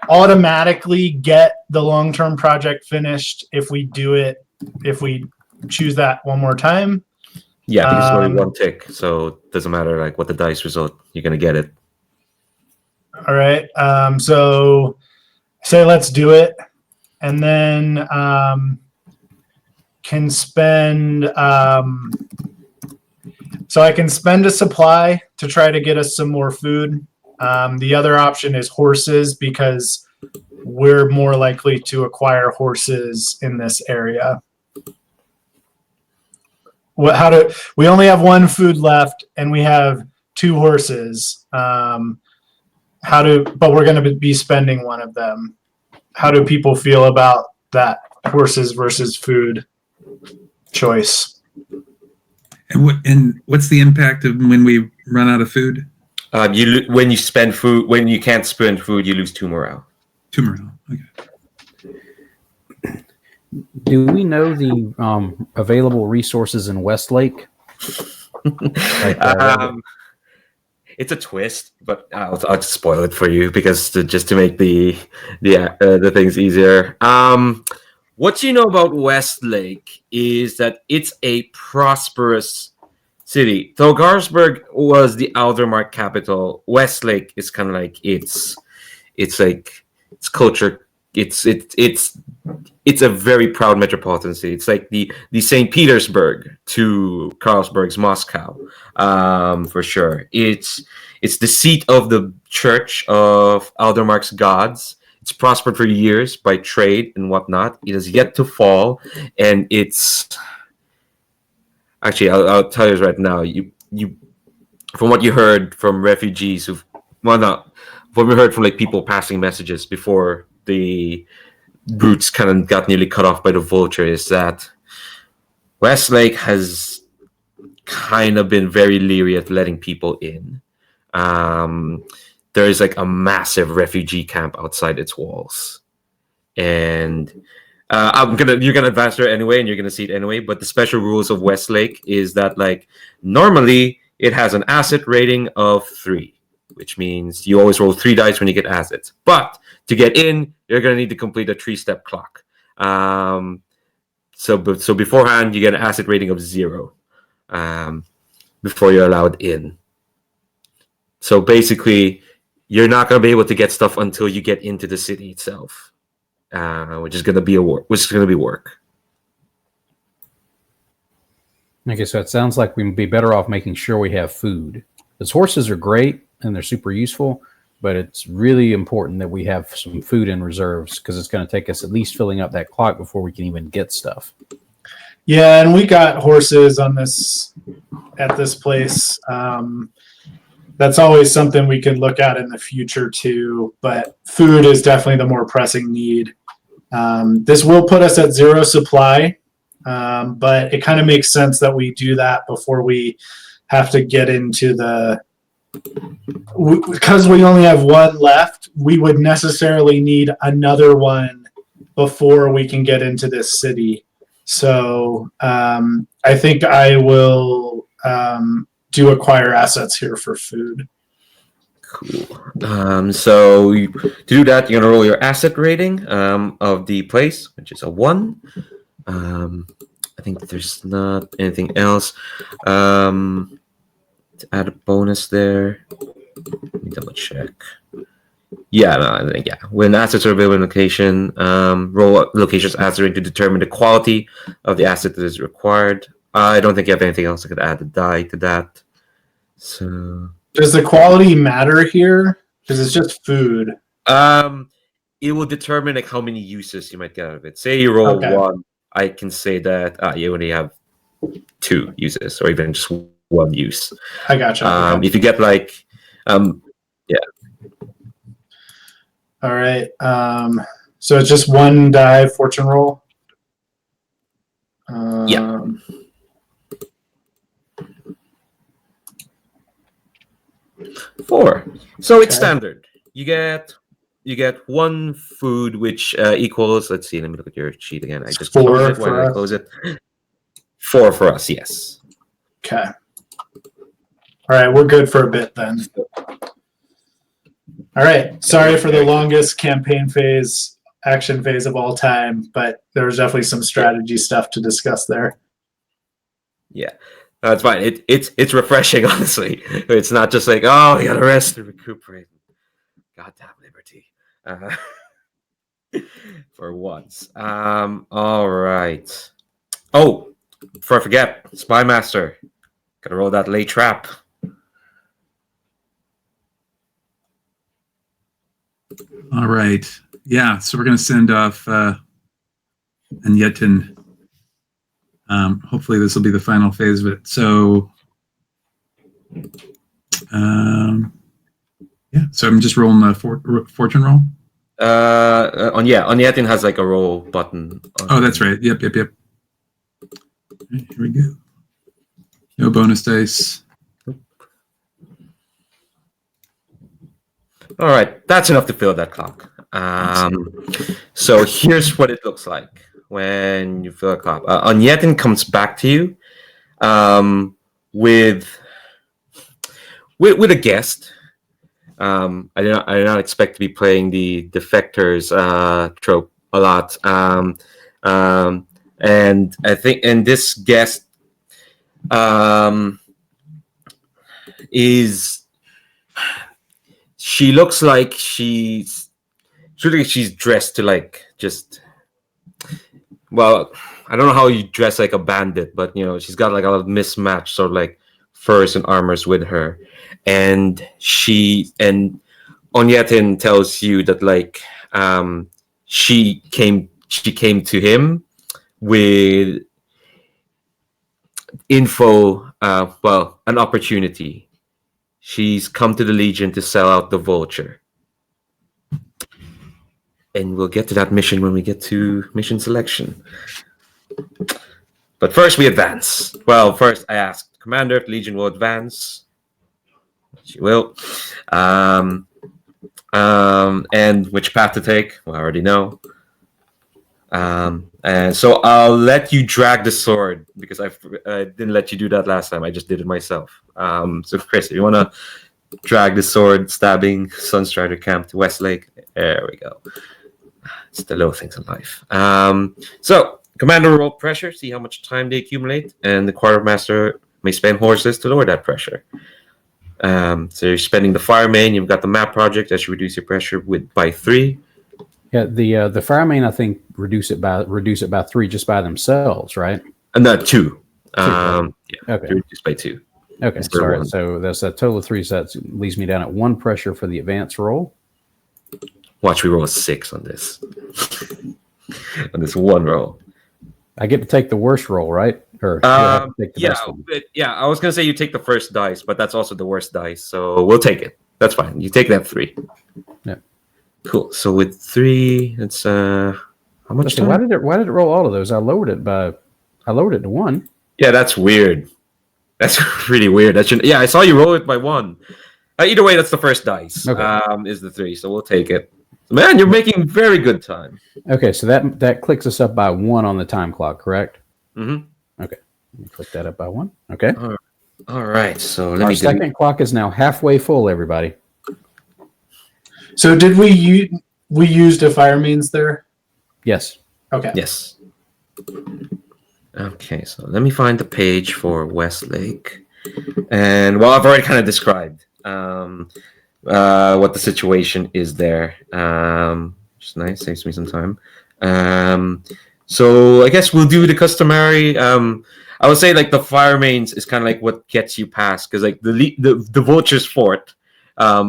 automatically get the long-term project finished if we choose that one more time. Yeah, because it's only 1 tick, so it doesn't matter like what the dice result, you're gonna get it. All right. So say let's do it, and then can spend. So I can spend a supply to try to get us some more food. The other option is horses because we're more likely to acquire horses in this area. We only have 1 food left and we have 2 horses. But we're going to be spending one of them. How do people feel about that horses versus food choice? And what's the impact of when we run out of food? When you spend food, when you can't spend food, you lose 2 morale. 2 morale. Okay. Do we know the available resources in Westlake? It's a twist, but I'll just spoil it for you because just to make the things easier. What you know about Westlake is that it's a prosperous city. Though Garsberg was the Aldermark capital, Westlake is kind of like it's like its culture. It's a very proud metropolitan city. It's like the St. Petersburg to Carlsberg's Moscow, for sure. It's the seat of the Church of Aldermark's gods. It's prospered for years by trade and whatnot. It has yet to fall, and it's actually I'll tell you right now. You from what you heard from refugees from like people passing messages before the routes kind of got nearly cut off by the Vulture, is that Westlake has kind of been very leery at letting people in. There is like a massive refugee camp outside its walls, and you're gonna advance there anyway, and you're gonna see it anyway. But the special rules of Westlake is that like normally it has an asset rating of 3. which means you always roll 3 dice when you get assets. But to get in, you're going to need to complete a 3-step clock. So beforehand, you get an asset rating of 0 before you're allowed in. So basically, you're not going to be able to get stuff until you get into the city itself, which is going to be work. Okay, so it sounds like we'd be better off making sure we have food. Because horses are great and they're super useful, but it's really important that we have some food in reserves because it's going to take us at least filling up that clock before we can even get stuff. Yeah, and we got horses at this place. That's always something we could look at in the future too, but food is definitely the more pressing need. This will put us at 0 supply, but it kind of makes sense that we do that before we have to get into because we only have 1 left, we would necessarily need another one before we can get into this city. So I think I will do acquire assets here for food. Cool. So to do that, you're going to roll your asset rating of the place, which is a 1. I think there's not anything else. To add a bonus there. Let me double check. Yeah, no, I think, yeah. When assets are available in location, roll location's asset rating to determine the quality of the asset that is required. I don't think you have anything else I could add a die to that. So does the quality matter here? Because it's just food. It will determine like how many uses you might get out of it. Say you roll 1, I can say that you only have 2 uses, or even just 1 use. I gotcha. If you get like, yeah. All right. So it's just 1 die fortune roll. Yeah. 4. So it's standard. You get 1 food, which equals. Let's see. Let me look at your sheet again. I just 4 closed it. Why for did I close it? 4 for us. Yes. Okay. All right, we're good for a bit then. All right. Sorry for the longest campaign phase, action phase of all time, but there was definitely some strategy stuff to discuss there. Yeah. No, it's fine. It's refreshing, honestly. It's not just like, oh, we got to rest and recuperate. Goddamn liberty. For once. All right. Oh, before I forget, Spy Master. Gotta roll that lay trap. All right. Yeah, so we're going to send off Anyetin. Hopefully this will be the final phase of it. So, yeah, so I'm just rolling the fortune roll. Anyetin has like a roll button. Oh, that's right. Yep. Right, here we go. No bonus dice. All right, that's enough to fill that clock. So here's what it looks like when you fill a clock. Anyetin comes back to you with a guest. I did not expect to be playing the defectors trope a lot. And I think, and this guest she looks like she's dressed to like just, well, I don't know how you dress like a bandit, but you know, she's got like a mismatched sort of like furs and armors with her, and Anyetin tells you that like she came to him with info, an opportunity. She's come to the Legion to sell out the Vulture. And we'll get to that mission when we get to mission selection. But first we advance. Well, first I asked Commander if Legion will advance. She will. And which path to take? Well, I already know. And so I'll let you drag the sword because I didn't let you do that last time. I just did it myself. So Chris, if you want to drag the sword stabbing Sunstrider camp to Westlake. There we go. It's the little things in life. So commander roll pressure, see how much time they accumulate, and the quartermaster may spend horses to lower that pressure. So you're spending the fire main. You've got the map project that should reduce your pressure by 3. Yeah, the fire main I think reduce it by 3 just by themselves, right? And not 2. Okay. Reduced by 2. Okay, Instead of sorry. 1. So that's a total of 3. So that leaves me down at 1 pressure for the advance roll. Watch me roll a 6 on this. On this one roll. I get to take the worst roll, right? Or do I have to take the best one? I was gonna say you take the first dice, but that's also the worst dice, so we'll take it. That's fine. You take that 3. Yeah. Cool. So with 3, it's how much time? Why did it roll all of those? I lowered it to 1. Yeah, that's weird. That's really weird. I saw you roll it by 1. Either way, that's the first dice. Okay. Is the 3, so we'll take it. Man, you're making very good time. Okay, so that clicks us up by 1 on the time clock, correct? Mm-hmm. Okay, let me click that up by 1. Okay. All right. So Our second clock is now halfway full, everybody. So did we used a fire mains there? Yes. Okay. Yes. Okay, so let me find the page for Westlake. And well, I've already kind of described what the situation is there. Which is nice, saves me some time. So I guess we'll do the customary. I would say like the fire mains is kind of like what gets you past, because like the Vulture's fort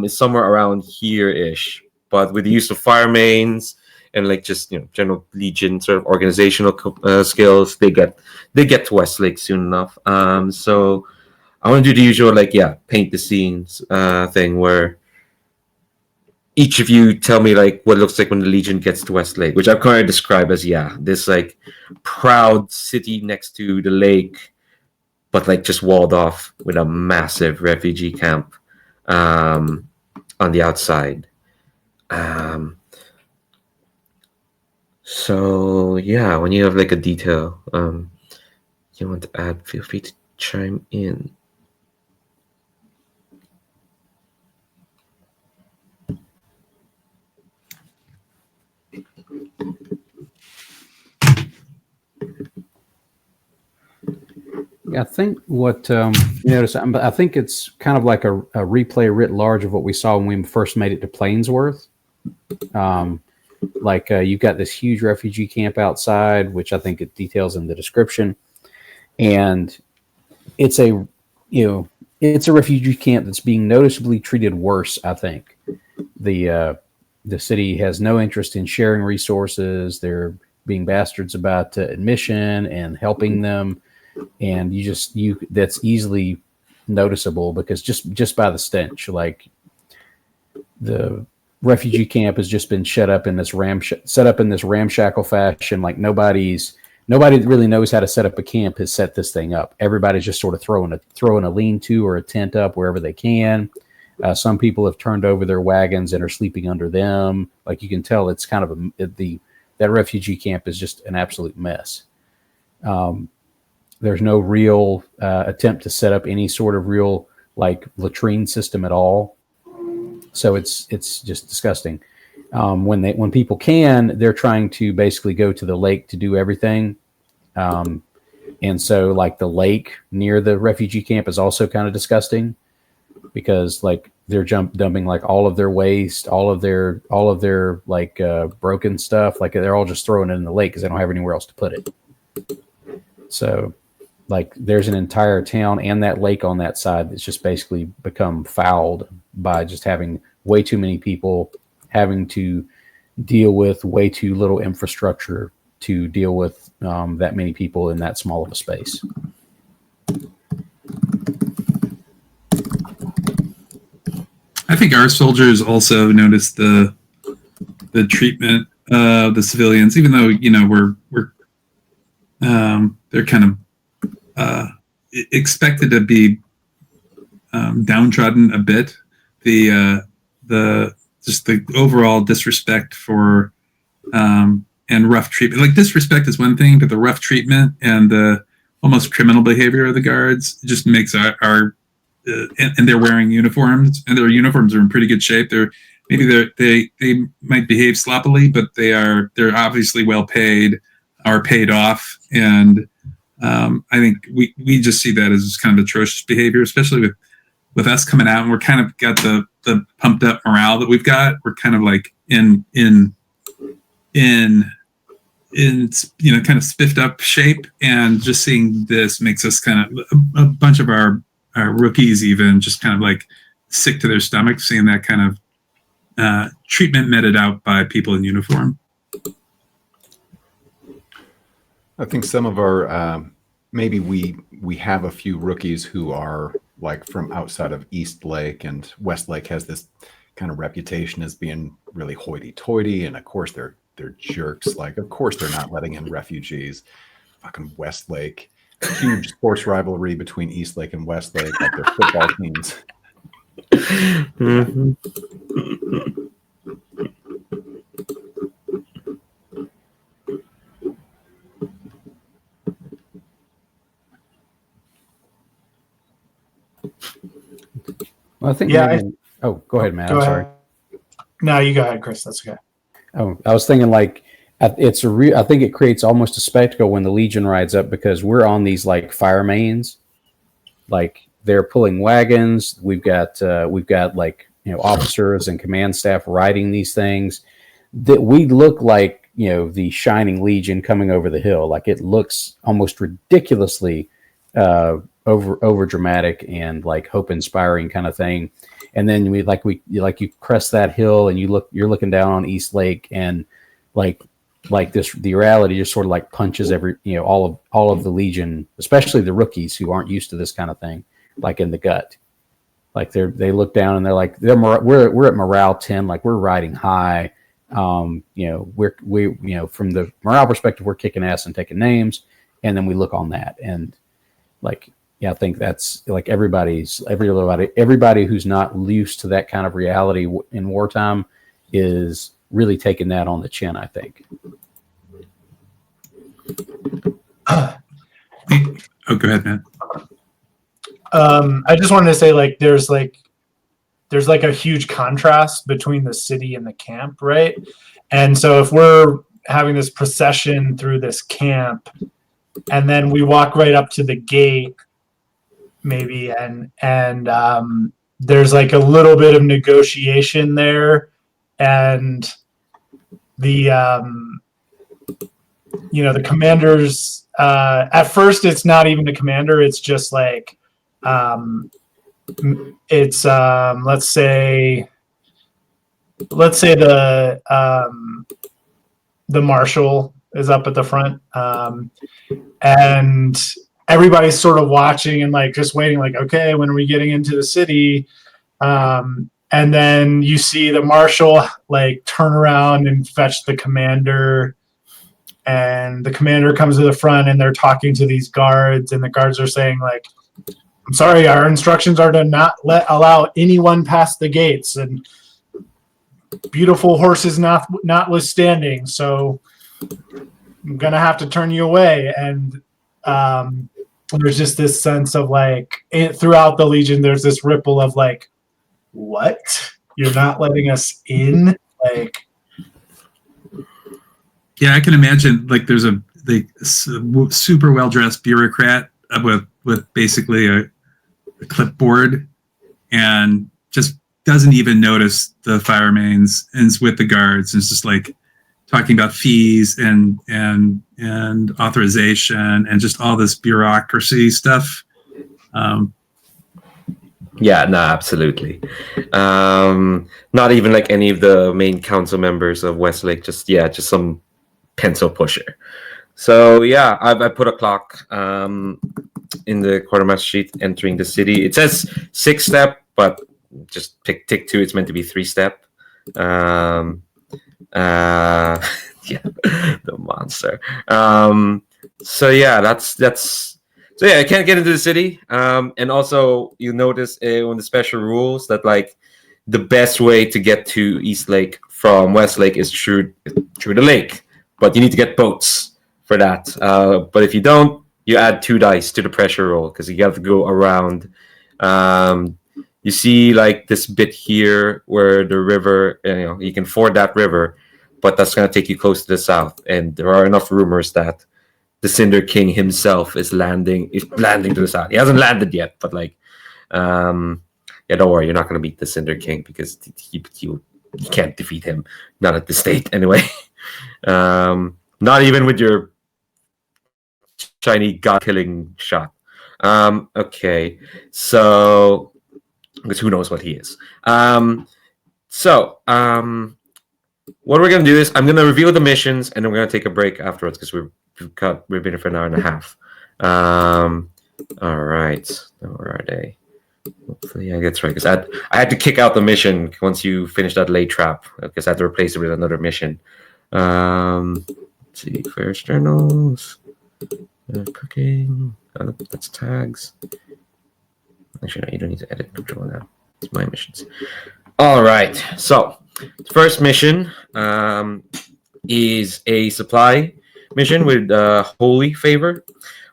is somewhere around here-ish, but with the use of fire mains and like just general Legion sort of organizational skills, they get to Westlake soon enough. So I want to do the usual paint the scenes thing where each of you tell me like what it looks like when the Legion gets to Westlake, which I've kind of described as this like proud city next to the lake, but like just walled off with a massive refugee camp on the outside. So yeah, when you have like a detail you want to add, feel free to chime in. Yeah, I think what you notice, I think it's kind of like a replay writ large of what we saw when we first made it to Plainsworth. You've got this huge refugee camp outside, which I think it details in the description, and it's a refugee camp that's being noticeably treated worse. I think the city has no interest in sharing resources. They're being bastards about admission and helping them. And that's easily noticeable because just by the stench, like the refugee camp has just been set up in this ramshackle fashion. Like nobody that really knows how to set up a camp has set this thing up. Everybody's just sort of throwing a lean-to or a tent up wherever they can. Some people have turned over their wagons and are sleeping under them. Like you can tell, it's kind of that refugee camp is just an absolute mess. There's no real attempt to set up any sort of real like latrine system at all. So it's just disgusting. When people can, they're trying to basically go to the lake to do everything. And so like the lake near the refugee camp is also kind of disgusting because like they're dumping like all of their waste, all of their like broken stuff. Like they're all just throwing it in the lake because they don't have anywhere else to put it. So like there's an entire town and that lake on that side that's just basically become fouled by just having way too many people having to deal with way too little infrastructure to deal with that many people in that small of a space. I think our soldiers also noticed the treatment of the civilians, even though we're they're kind of expected to be downtrodden a bit. The overall disrespect for and rough treatment. Like disrespect is one thing, but the rough treatment and the almost criminal behavior of the guards just makes our and they're wearing uniforms, and their uniforms are in pretty good shape. They might behave sloppily, but they're obviously well paid, are paid off, and I think we just see that as kind of atrocious behavior, especially with us coming out, and we're kind of got the pumped up morale that we've got. We're kind of like in kind of spiffed up shape, and just seeing this makes us kind of a bunch of our rookies even just kind of like sick to their stomachs, seeing that kind of treatment meted out by people in uniform. I think some of our maybe we have a few rookies who are like from outside of Eastlake, and Westlake has this kind of reputation as being really hoity-toity, and of course they're jerks. Like, of course they're not letting in refugees. Fucking Westlake, huge sports rivalry between Eastlake and Westlake, like their football teams. Mm-hmm. Well, I think. Yeah, oh, go ahead, Matt. Go I'm ahead. sorry. No, you go ahead, Chris. That's okay. Oh, I was thinking like I think it creates almost a spectacle when the Legion rides up, because we're on these like fire mains, like they're pulling wagons. We've got like, officers and command staff riding these things. That we look like, the Shining Legion coming over the hill. Like, it looks almost ridiculously over dramatic and like hope inspiring kind of thing. And then you crest that hill and you're looking down on Eastlake, and like the reality just sort of like punches all of the Legion, especially the rookies who aren't used to this kind of thing, like in the gut. Like they look down and they're like, we're at morale 10, like we're riding high. From the morale perspective, we're kicking ass and taking names, and then we look on that and like, yeah, I think that's like everybody who's not used to that kind of reality in wartime is really taking that on the chin, I think. Oh, go ahead, man. I just wanted to say, like, there's a huge contrast between the city and the camp, right? And so if we're having this procession through this camp, and then we walk right up to the gate, maybe, and there's like a little bit of negotiation there, and the the commanders, at first it's not even the commander, it's just like it's let's say the marshal is up at the front, and everybody's sort of watching and like just waiting, like, okay, when are we getting into the city? And then you see the marshal like turn around and fetch the commander, and the commander comes to the front, and they're talking to these guards, and the guards are saying like, I'm sorry, our instructions are to not allow anyone past the gates, and beautiful horses notwithstanding, so I'm gonna have to turn you away. And there's just this sense of like, throughout the Legion, there's this ripple of like, what? You're not letting us in? Like, yeah, I can imagine like there's a super well dressed bureaucrat with basically a clipboard, and just doesn't even notice the fire mains, and is with the guards, and it's just like talking about fees and authorization and just all this bureaucracy stuff. Yeah, no, absolutely. Not even like any of the main council members of Westlake, just some pencil pusher. So yeah, I put a clock in the quartermaster sheet entering the city. It says 6-step, but just pick tick 2. It's meant to be 3-step. Yeah, the monster. So yeah, that's. So yeah, I can't get into the city. And also, you notice on the special rules that like the best way to get to Eastlake from Westlake is through the lake, but you need to get boats for that. But if you don't, you add 2 dice to the pressure roll because you have to go around You see like this bit here where the river, you can ford that river, but that's going to take you close to the south. And there are enough rumors that the Cinder King himself is landing to the south. He hasn't landed yet, but like, don't worry, you're not going to beat the Cinder King because you can't defeat him. Not at this state, anyway. Not even with your shiny god-killing shot. Okay, so because who knows what he is. What we're gonna do is I'm gonna reveal the missions, and then we're gonna take a break afterwards because we've been here for an hour and a half. All right, where are they? Hopefully, I get right because I had to kick out the mission once you finish that lay trap because I had to replace it with another mission. Let's see, first journals, cooking. That's tags. Actually, no, you don't need to edit control now. It's my missions. All right. So, first mission is a supply mission with holy favor.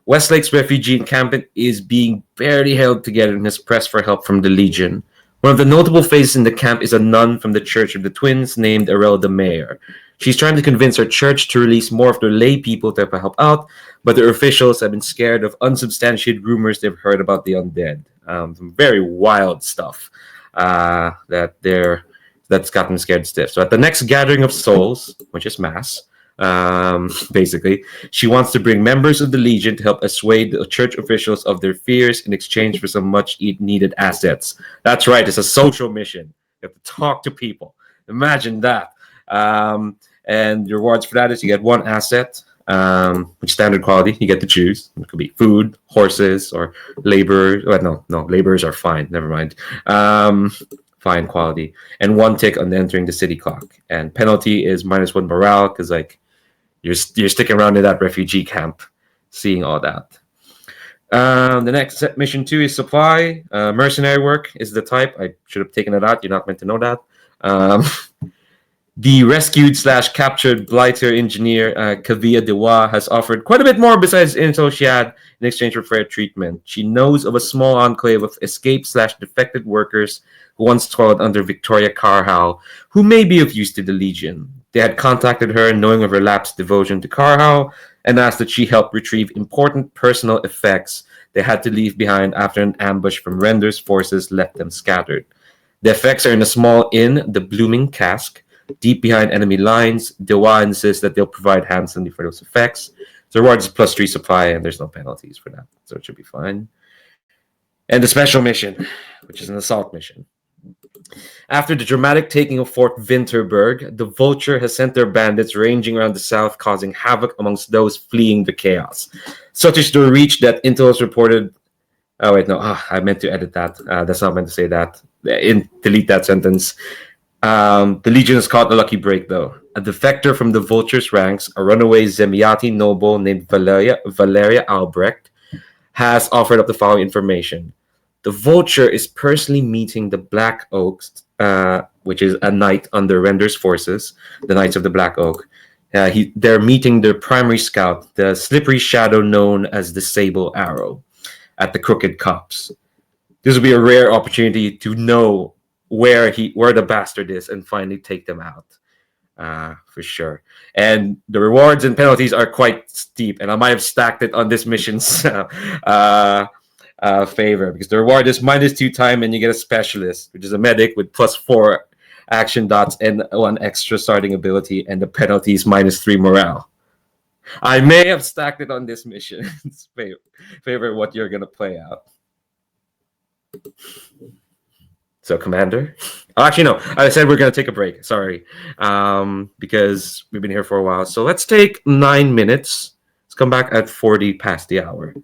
Westlake's refugee encampment is being barely held together in his press for help from the Legion. One of the notable faces in the camp is a nun from the Church of the Twins named Arella the Mayor. She's trying to convince her church to release more of their lay people to help out, but their officials have been scared of unsubstantiated rumors they've heard about the undead. Some very wild stuff that's gotten scared stiff. So at the next gathering of souls, which is mass, basically, she wants to bring members of the Legion to help assuage the church officials of their fears in exchange for some much needed assets. That's right, it's a social mission. You have to talk to people. Imagine that. And the rewards for that is you get one asset, which is standard quality. You get to choose. It could be food, horses, or laborers. Well, no, laborers are fine. Never mind. Fine quality. And one tick on entering the city clock. And penalty is -1 morale because like you're sticking around in that refugee camp, seeing all that. The next mission 2 is supply. Mercenary work is the type. I should have taken it out. You're not meant to know that. The rescued/captured blighter engineer Kavia Dewa has offered quite a bit more besides intel she had in exchange for fair treatment. She knows of a small enclave of escaped/defected workers who once toiled under Victoria Carhow, who may be of use to the Legion. They had contacted her knowing of her lapsed devotion to Carhow and asked that she help retrieve important personal effects they had to leave behind after an ambush from Render's forces left them scattered. The effects are in a small inn, the Blooming Cask, deep behind enemy lines. Dewa insists that they'll provide handsomely for those effects. The reward is +3 supply, and there's no penalties for that, so it should be fine. And the special mission, which is an assault mission. After the dramatic taking of Fort Winterberg, the Vulture has sent their bandits ranging around the south, causing havoc amongst those fleeing the chaos. Such is the reach that intel has reported. Oh wait, no, I meant to edit that. That's not meant to say that. Delete that sentence. The Legion has caught a lucky break, though. A defector from the Vulture's ranks, a runaway Zemiati noble named Valeria Albrecht, has offered up the following information. The Vulture is personally meeting the Black Oaks, which is a knight under Render's forces, the Knights of the Black Oak. They're meeting their primary scout, the slippery shadow known as the Sable Arrow, at the Crooked Copse. This will be a rare opportunity to know where the bastard is and finally take them out, for sure. And the rewards and penalties are quite steep, and I might have stacked it on this mission's favor because the reward is -2 time, and you get a specialist, which is a medic with +4 action dots and 1 extra starting ability, and the penalty is -3 morale. I may have stacked it on this mission's favor what you're gonna play out. So, Commander. Oh, actually, no. I said we're going to take a break. Sorry. Because we've been here for a while. So, let's take 9 minutes. Let's come back at 40 past the hour.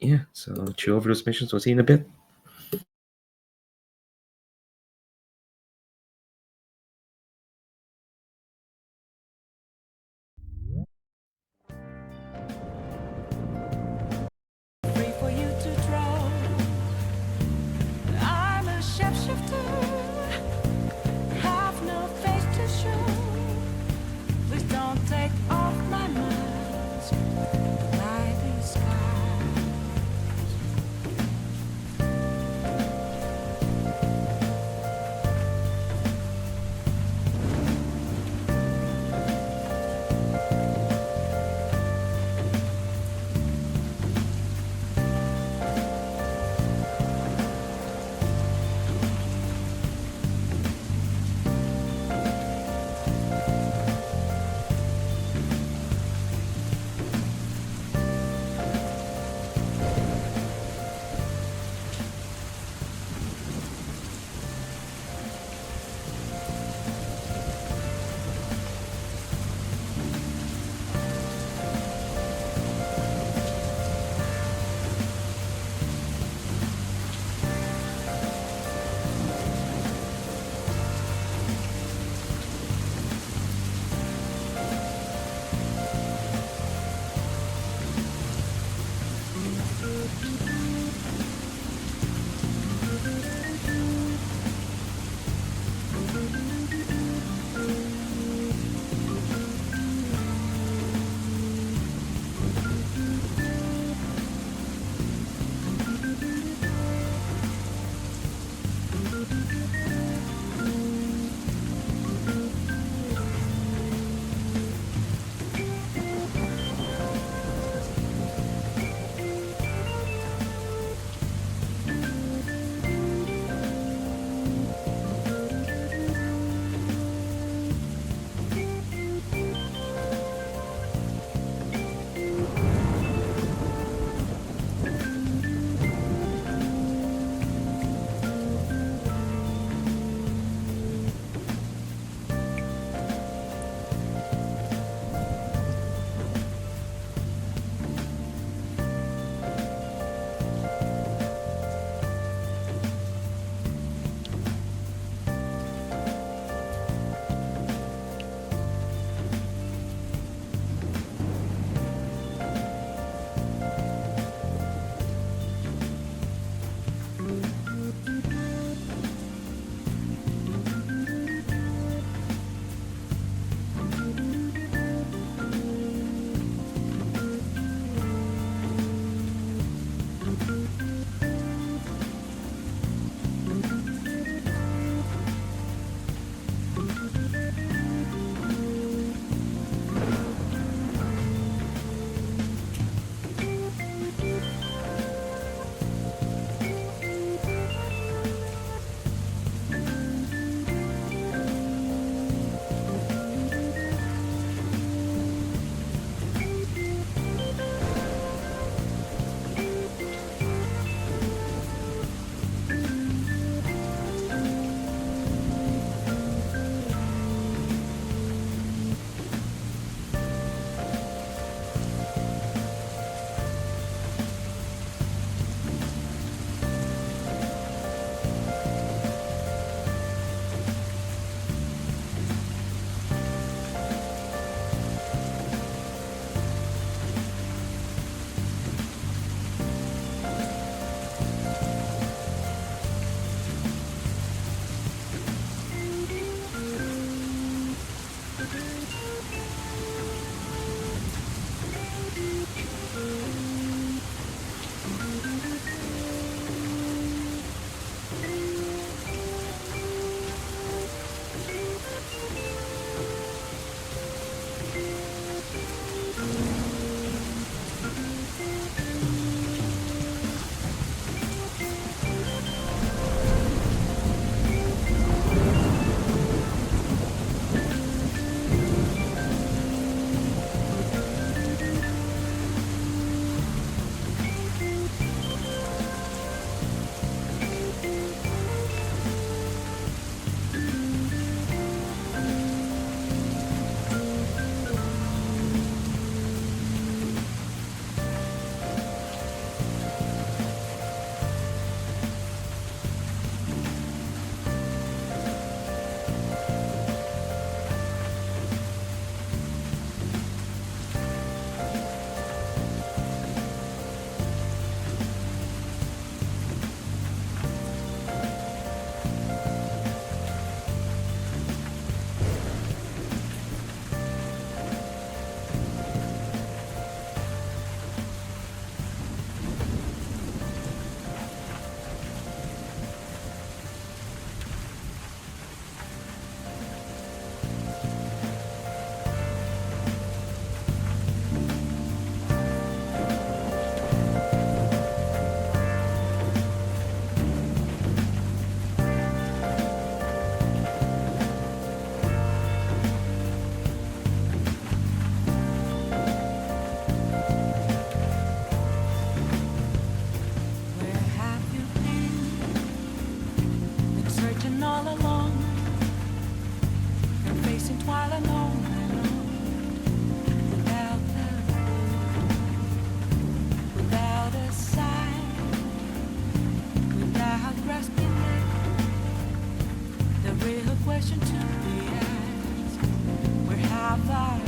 Yeah, so chill over those missions. We'll see you in a bit. question to be asked. Where have I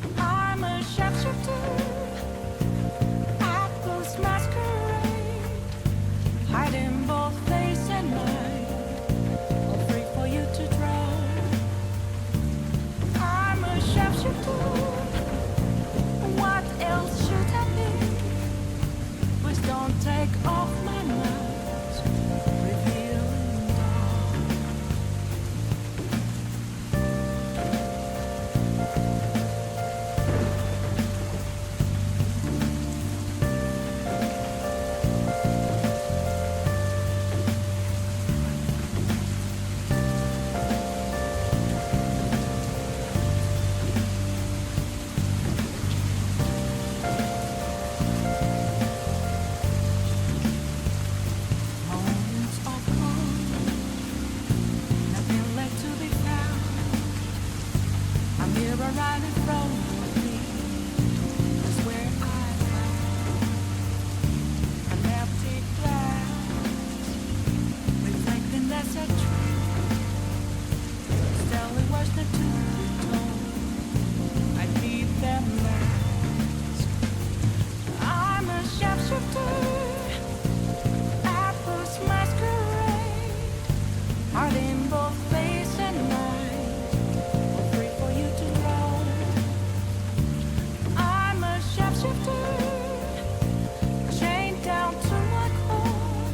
been? I'm a sharpshooter at this masquerade, hiding both face and mind, all free for you to draw. I'm a sharpshooter. What else should I be? Please don't take off my mask, revealing dawn. Moments are gone, nothing left to be found. A mirror right in front of me is where I found an empty glass, reflecting that's a truth. Still it was not to be told. I need them mask. I'm a sharpshooter at this masquerade, heart in both face and mind, all free for you to roam. I'm a sharpshooter, chained down to my core.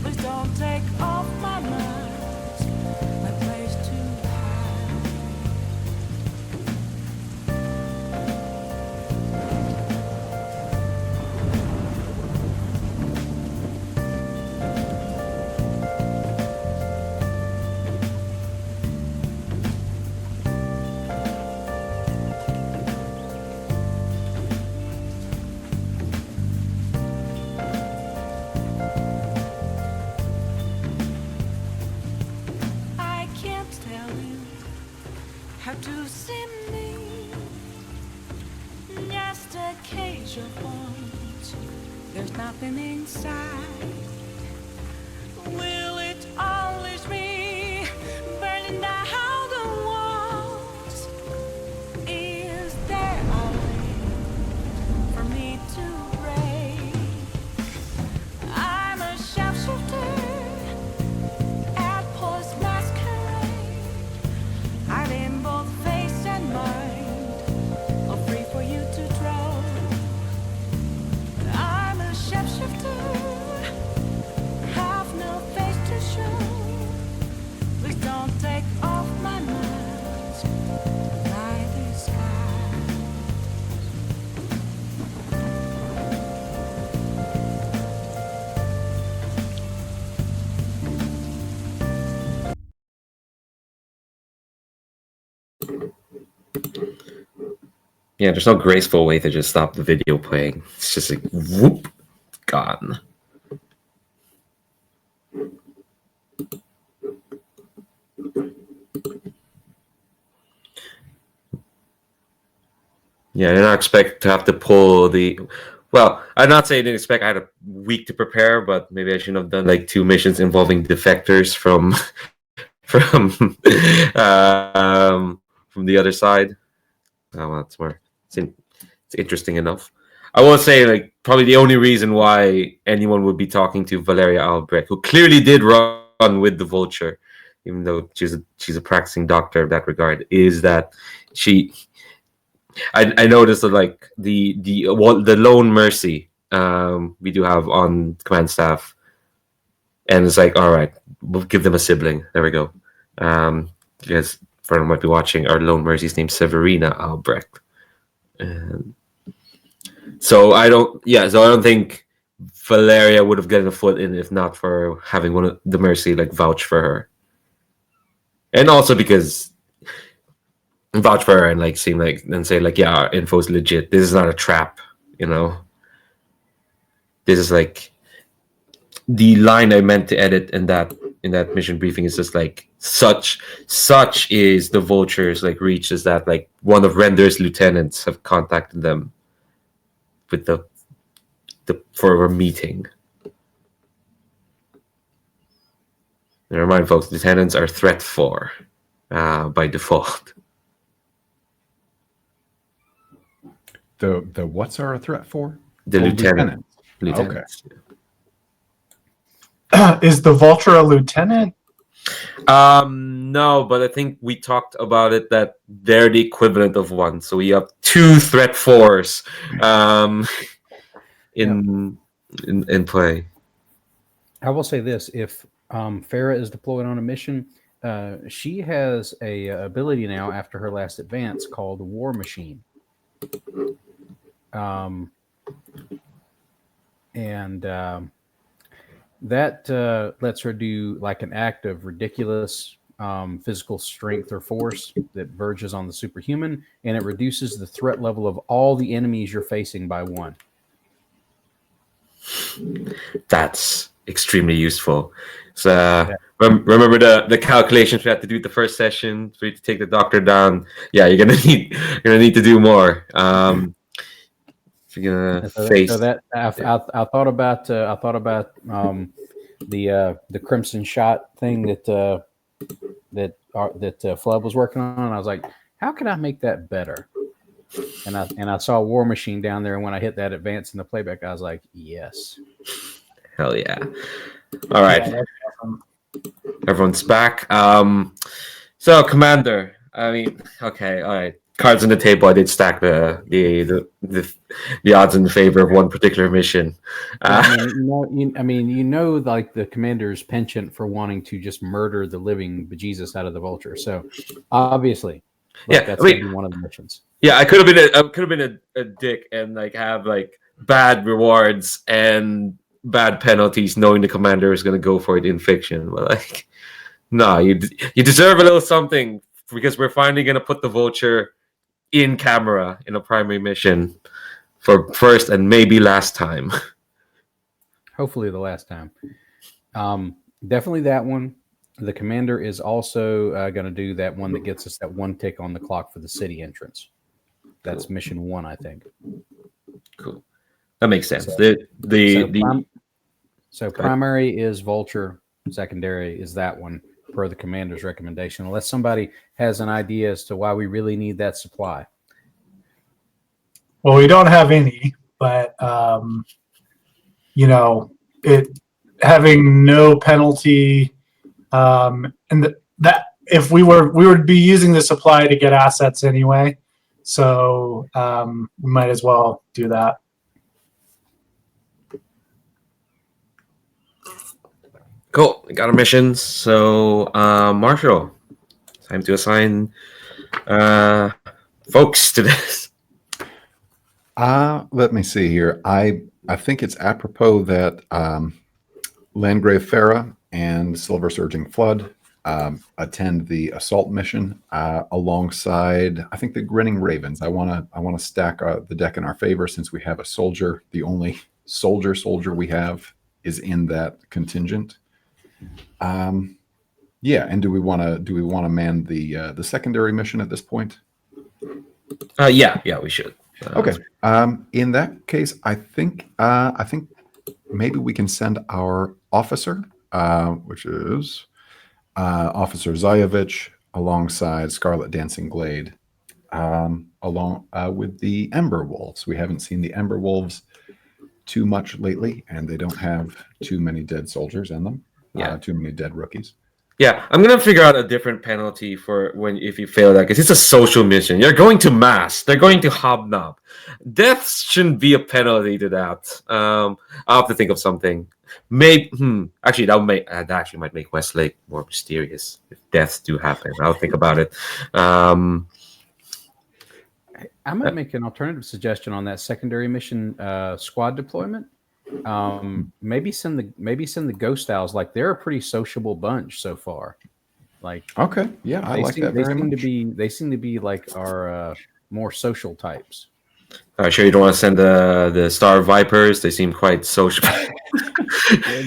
Please don't take off my mask, my place to hide. I can't tell you how to see me. Just a cage of bones. There's nothing inside. Will it always be burning down the walls? Is there a way for me to break? I'm a sharpshooter at post masquerade, hiding both face and mind, all free for you to draw. I'm a sharpshooter, have no face to show. Please don't take off my mask, my disguise. Yeah, there's no graceful way to just stop the video playing. It's just like whoop, gone. Yeah, I did not expect to have to pull the. Well, I'm not saying I didn't expect I had a week to prepare, but maybe I shouldn't have done like 2 missions involving defectors from from from the other side. Oh, well, that's more. It's interesting enough. I will say, like, probably the only reason why anyone would be talking to Valeria Albrecht, who clearly did run with the Vulture, even though she's a practicing doctor in that regard, is that she. I noticed that like the lone mercy we do have on command staff, and it's like, all right, we'll give them a sibling. There we go. You guys, for might be watching, our lone mercy's named Severina Albrecht. So I don't think Valeria would have gotten a foot in if not for having one of the mercy like vouch for her, and also because vouch for her and like seem like and say like, yeah, our info's legit. This is not a trap, you know. This is like the line I meant to edit in that mission briefing is just like such is the Vulture's like reach is that like one of Render's lieutenants have contacted them with the for a meeting. Never mind, folks. Lieutenants are threat 4 by default. The what's our threat for? The Oh, lieutenant. lieutenants. Is the Vulture a lieutenant? No, but I think we talked about it that they're the equivalent of one. So we have 2 threat 4s in play. I will say this: if Farah is deployed on a mission, she has a ability now after her last advance called War Machine. That lets her do like an act of ridiculous physical strength or force that verges on the superhuman, and it reduces the threat level of all the enemies you're facing by 1. That's extremely useful. So remember the calculations we had to do the first session for you to take the doctor down. Yeah, you're gonna need to do more. If you're gonna face so that I thought about the Crimson Shot thing that Flub was working on, and I was like, how can I make that better? And I saw War Machine down there, and when I hit that advance in the playback, I was like, yes. Hell yeah. All right. Yeah, that's awesome. Everyone's back. So Commander, I mean, okay, all right. Cards on the table. I did stack the odds in favor of one particular mission. Like the commander's penchant for wanting to just murder the living bejesus out of the Vulture. So obviously, that's gonna be one of the missions. Yeah, I could have been a dick and like have like bad rewards and bad penalties, knowing the commander is going to go for it in fiction. But like, no, you deserve a little something because we're finally going to put the Vulture in camera in a primary mission for first and maybe last time. Hopefully the last time. Definitely that one. The commander is also going to do that one that gets us that 1 tick on the clock for the city entrance. That's mission 1, I think. Cool. That makes sense. So primary is Vulture. Secondary is that one per the commander's recommendation. Unless somebody has an idea as to why we really need that supply. Well, we don't have any, but it having no penalty, and that if we would be using the supply to get assets anyway, so we might as well do that. Cool. We got our missions. So, Marshall, time to assign folks to this. Let me see here. I think it's apropos that Landgrave Farah and Silver Surging Flood attend the assault mission alongside, I think, the Grinning Ravens. I want to stack the deck in our favor since we have a soldier. The only soldier we have is in that contingent. Yeah, and do we want to man the secondary mission at this point? Yeah, we should. Okay. In that case, I think maybe we can send our officer, which is Officer Zayevich, alongside Scarlet Dancing Glade, along with the Ember Wolves. We haven't seen the Ember Wolves too much lately, and they don't have too many dead soldiers in them. Too many dead rookies. Yeah, I'm gonna figure out a different penalty for if you fail that, because it's a social mission. You're going to mass. They're going to hobnob. Death shouldn't be a penalty to that. I'll have to think of something. Maybe actually that actually might make Westlake more mysterious if deaths do happen. I'll think about it. I might make an alternative suggestion on that secondary mission squad deployment. Maybe send the Ghost Owls. Like, they're a pretty sociable bunch so far. Like, okay, yeah, I like that very much. They seem to be like our more social types. Sure, you don't want to send the Star Vipers. They seem quite sociable.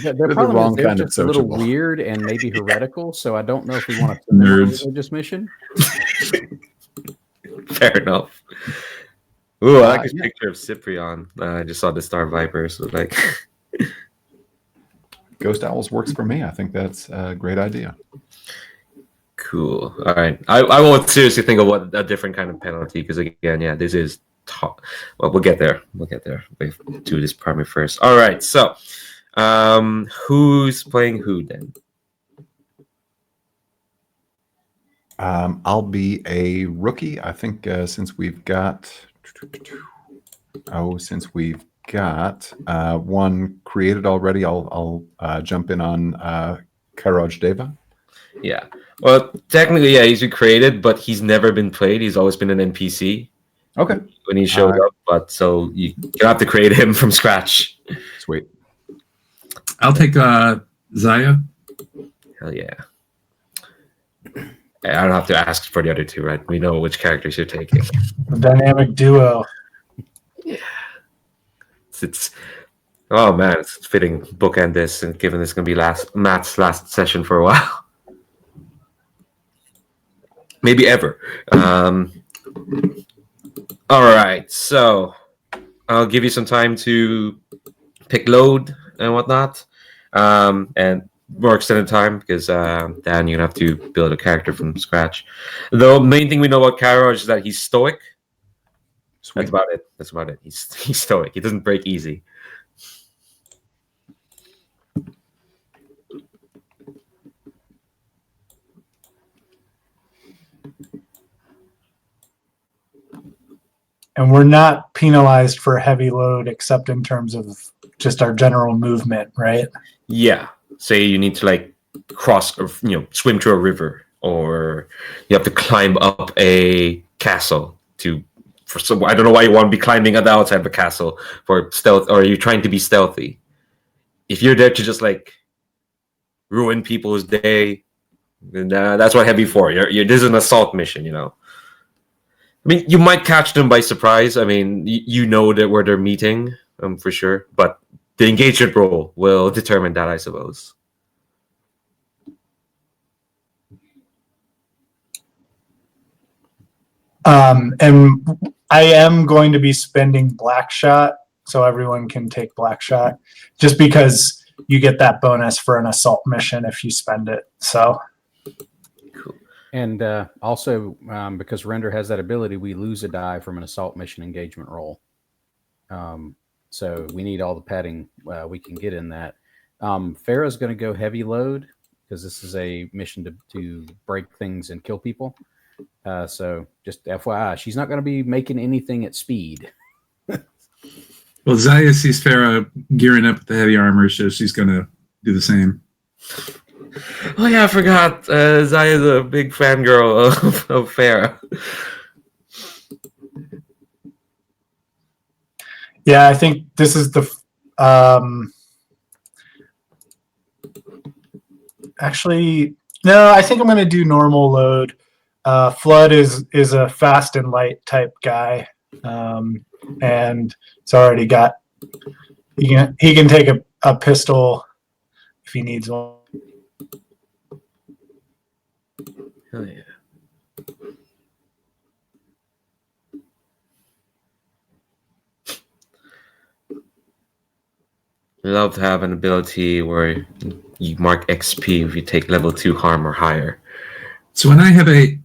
Their problem is they're just a little weird and maybe heretical. So I don't know if we want to send them on a religious mission. Fair enough. Ooh, I like this picture of Cyprian. I just saw the Star Vipers. So like, Ghost Owls works for me. I think that's a great idea. Cool. All right. I will seriously think of what a different kind of penalty, because again, yeah, this is top. Well, we'll get there. We'll do this primary first. All right. So, who's playing who then? I'll be a rookie. I think since we've got one created already, I'll jump in on Karaj Deva. Yeah. Well, technically, yeah, he's been created, but he's never been played. He's always been an NPC. Okay. When he showed up, but so you have to create him from scratch. Sweet. I'll take Zaya. Hell yeah. I don't have to ask for the other two, right? We know which characters you're taking. The dynamic duo. It's oh man, it's fitting bookend this, and given this is gonna be Matt's last session for a while. Maybe ever. All right, so I'll give you some time to pick load and whatnot, and more extended time because Dan, you're gonna have to build a character from scratch. The main thing we know about Karaj is that he's stoic. Sweet. That's about it. He's stoic. He doesn't break easy. And we're not penalized for heavy load except in terms of just our general movement, right? Yeah. Say you need to like cross or swim through a river, or you have to climb up a castle I don't know why you want to be climbing at the outside of a castle for stealth, or you're trying to be stealthy. If you're there to just like ruin people's day, then that's what heavy for. This is an assault mission, I mean, you might catch them by surprise. I mean, you know that where they're meeting, for sure. But the engagement roll will determine that, I suppose. And I am going to be spending Black Shot, so everyone can take Black Shot, just because you get that bonus for an assault mission if you spend it. So. And also, because Render has that ability, we lose a die from an assault mission engagement roll. So we need all the padding we can get in that. Farah's going to go heavy load because this is a mission to break things and kill people. So just FYI, she's not going to be making anything at speed. Well, Zaya sees Farah gearing up with the heavy armor, so she's going to do the same. Oh yeah, I forgot. Zaya's a big fangirl of Farah. Yeah, I think this is the. Actually, no. I think I'm going to do normal load. Flood is a fast and light type guy, and it's already got. He can take a pistol if he needs one. Hell yeah. Love to have an ability where you mark XP if you take level 2 harm or higher. So when I have a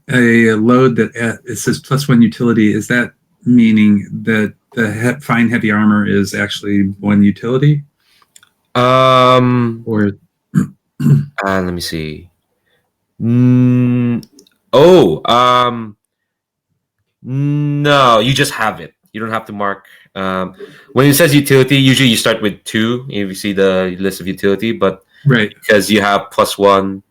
load that it says +1 utility, is that meaning that the fine heavy armor is actually 1 utility? Or let me see. No, you just have it. You don't have to mark. When it says utility, usually you start with 2 if you see the list of utility, but right, because you have +1,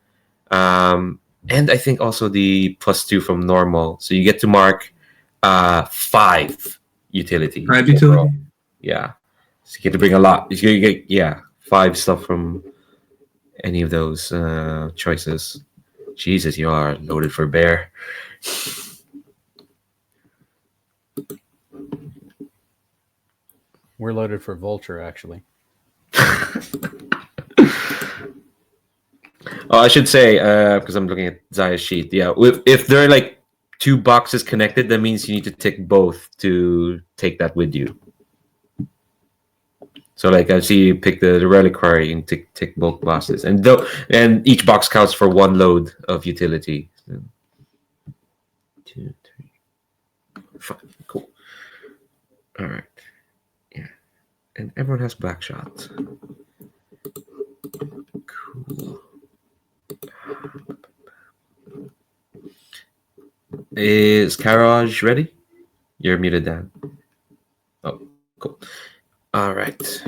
and I think also the +2 from normal, so you get to mark 5 utility. 5 utility. Overall. Yeah, so you get to bring a lot. You get 5 stuff from any of those choices. Jesus, you are loaded for bear. We're loaded for Vulture, actually. Oh, I should say, because I'm looking at Zaya's sheet. Yeah, if there are like 2 boxes connected, that means you need to tick both to take that with you. So like I see you pick the reliquary and tick both boxes, and each box counts for 1 load of utility. So, 2, 3, 5. Cool. All right. Yeah, and everyone has black shot. Cool. Is Karaj ready? You're muted, Dan. Oh, cool. All right.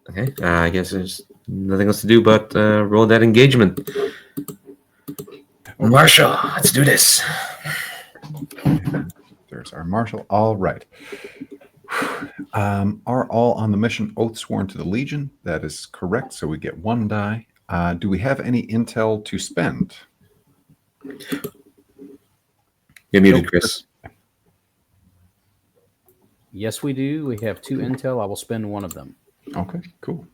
Okay. I guess there's nothing else to do but roll that engagement. Marshall, let's do this. There's our marshal. All right. Are all on the mission oath sworn to the Legion? That is correct. So we get 1 die. Do we have any intel to spend? You're muted, Chris. Yes, we do. We have 2 intel. I will spend 1 of them. Okay, cool.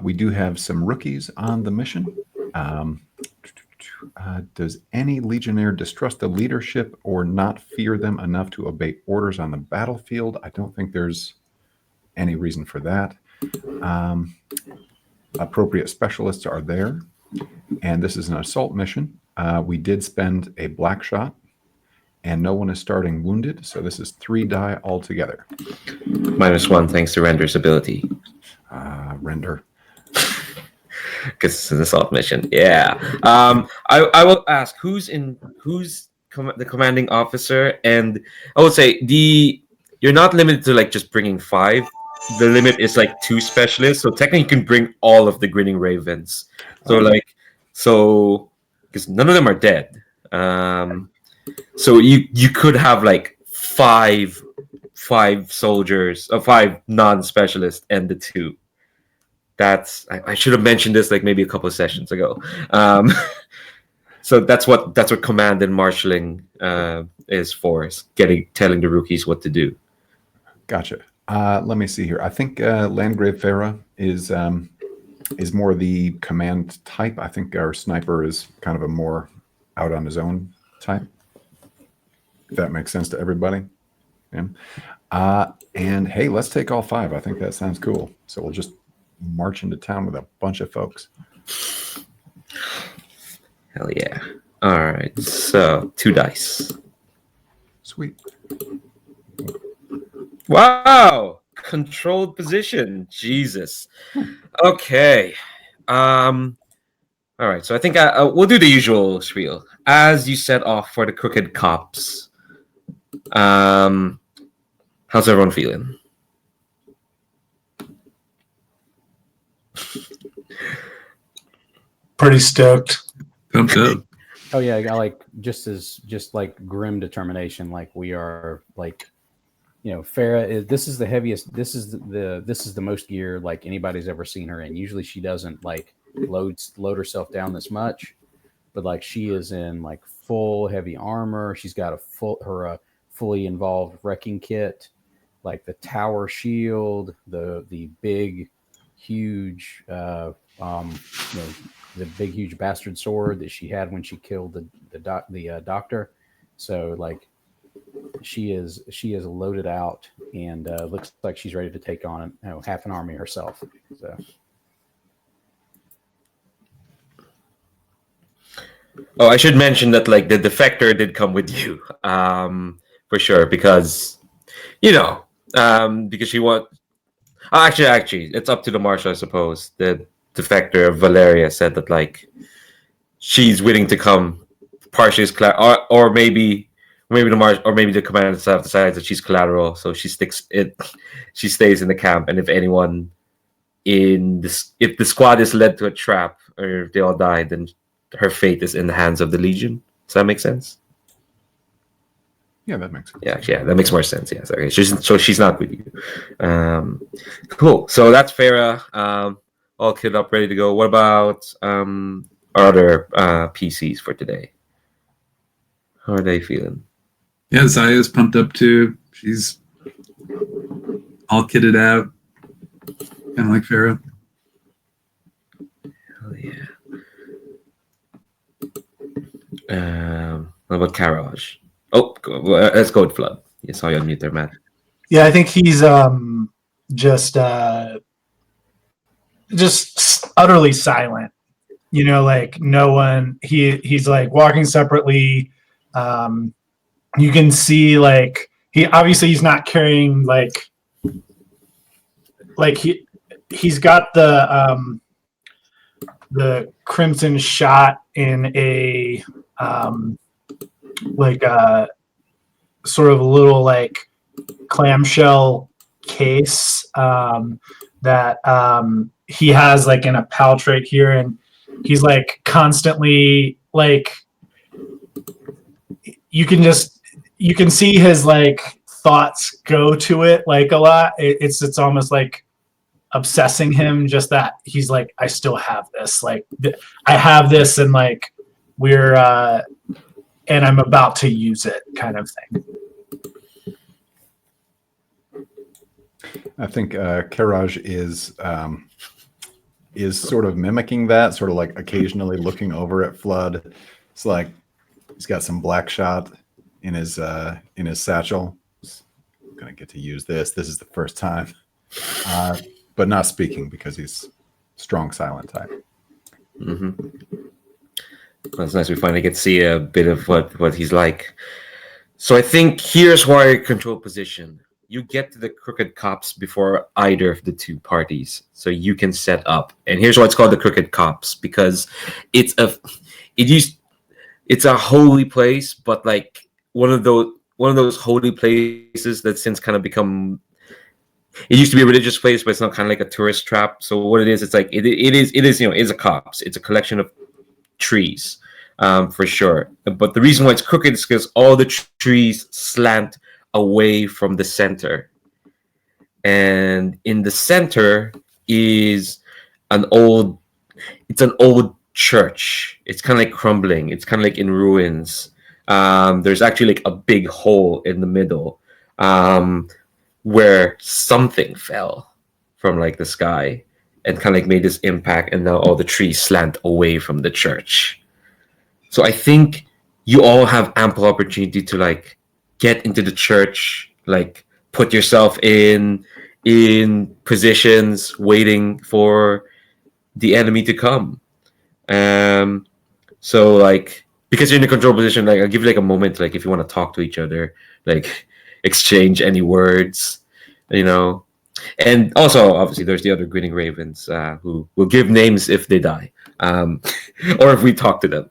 We do have some rookies on the mission. Does any Legionnaire distrust the leadership or not fear them enough to obey orders on the battlefield? I don't think there's any reason for that. Appropriate specialists are there, and this is an assault mission. We did spend a black shot, and no one is starting wounded, so this is 3 die altogether. -1 thanks to Render's ability. Render. Because it's an assault mission. Yeah. I will ask who's the commanding officer, and I would say you're not limited to like just bringing 5. The limit is like 2 specialists, so technically you can bring all of the Grinning Ravens. So because none of them are dead. So you could have like 5 soldiers, 5 non-specialists, and the 2. I should have mentioned this like maybe a couple of sessions ago. So that's what command and marshalling is for, is telling the rookies what to do. Gotcha. Let me see here. I think Landgrave Farah is more the command type. I think our sniper is kind of a more out on his own type. If that makes sense to everybody. Yeah. And hey, let's take all 5. I think that sounds cool. So we'll just march into town with a bunch of folks. Hell yeah. All right. So 2 dice. Sweet. Wow. Controlled position. Jesus. Okay. All right. So I think we'll do the usual spiel. As you set off for the crooked cops, how's everyone feeling? Pretty stoked. Pumped up. Oh yeah, I like just like grim determination. Like we are like, Farah is. This is the heaviest. This is the most gear like anybody's ever seen her in. Usually she doesn't like load herself down this much, but like she is in like full heavy armor. She's got a fully involved wrecking kit, like the tower shield, the big, huge, the big huge bastard sword that she had when she killed the doctor. So like she is loaded out and looks like she's ready to take on half an army herself. So I should mention that like the defector did come with you, for sure, because because she actually it's up to the marshal, I suppose. The defector Valeria said that like she's willing to come partially as or maybe the marshal, or maybe the commander itself decides that she's collateral, so she stays in the camp, and if anyone if the squad is led to a trap or if they all die, then her fate is in the hands of the Legion. Does that make sense? Yeah, that makes sense. Yeah, that makes more sense. Yes, okay. So she's not with you. Cool. So that's Farah. All kit up, ready to go. What about our other PCs for today? How are they feeling? Yeah, Zaya's pumped up too. She's all kitted out, kind of like Farah. Hell yeah. What about Karaj? Oh, let's go with Flood. You saw you unmute there, Matt. Yeah, I think he's just utterly silent. You know, like no one. He's like walking separately. You can see like he's not carrying like he's got the crimson shot in a like a sort of a little like clamshell case that he has like in a pouch right here, and he's like constantly like you can see his like thoughts go to it like a lot. It's almost like obsessing him, just that he's like, I still have this, like I have this, and like we're and I'm about to use it, kind of thing. I think Karaj is sort of mimicking that, sort of like occasionally looking over at Flood. It's like he's got some black shot in his satchel. He's gonna get to use this. This is the first time, but not speaking because he's strong silent type. Mm-hmm. Well, it's nice we finally get to see a bit of what he's like. So I think here's why control position. You get to the crooked cops before either of the two parties, so you can set up. And here's why it's called the crooked cops, because it's a holy place, but like one of those holy places that since kind of become. It used to be a religious place, but it's not kind of like a tourist trap. So what it is, it's like it is it's a cops. It's a collection of trees, for sure. But the reason why it's crooked is because all the trees slant away from the center, and in the center is an old church. It's kind of like crumbling. It's kind of like in ruins. There's actually like a big hole in the middle, where something fell from like the sky and kind of like made this impact, and now all the trees slant away from the church. So I think you all have ample opportunity to like get into the church, like put yourself in positions waiting for the enemy to come. So like because you're in a control position, like I'll give you like a moment, like if you want to talk to each other, like exchange any words, you know. And also obviously there's the other grinning ravens who will give names if they die, or if we talk to them.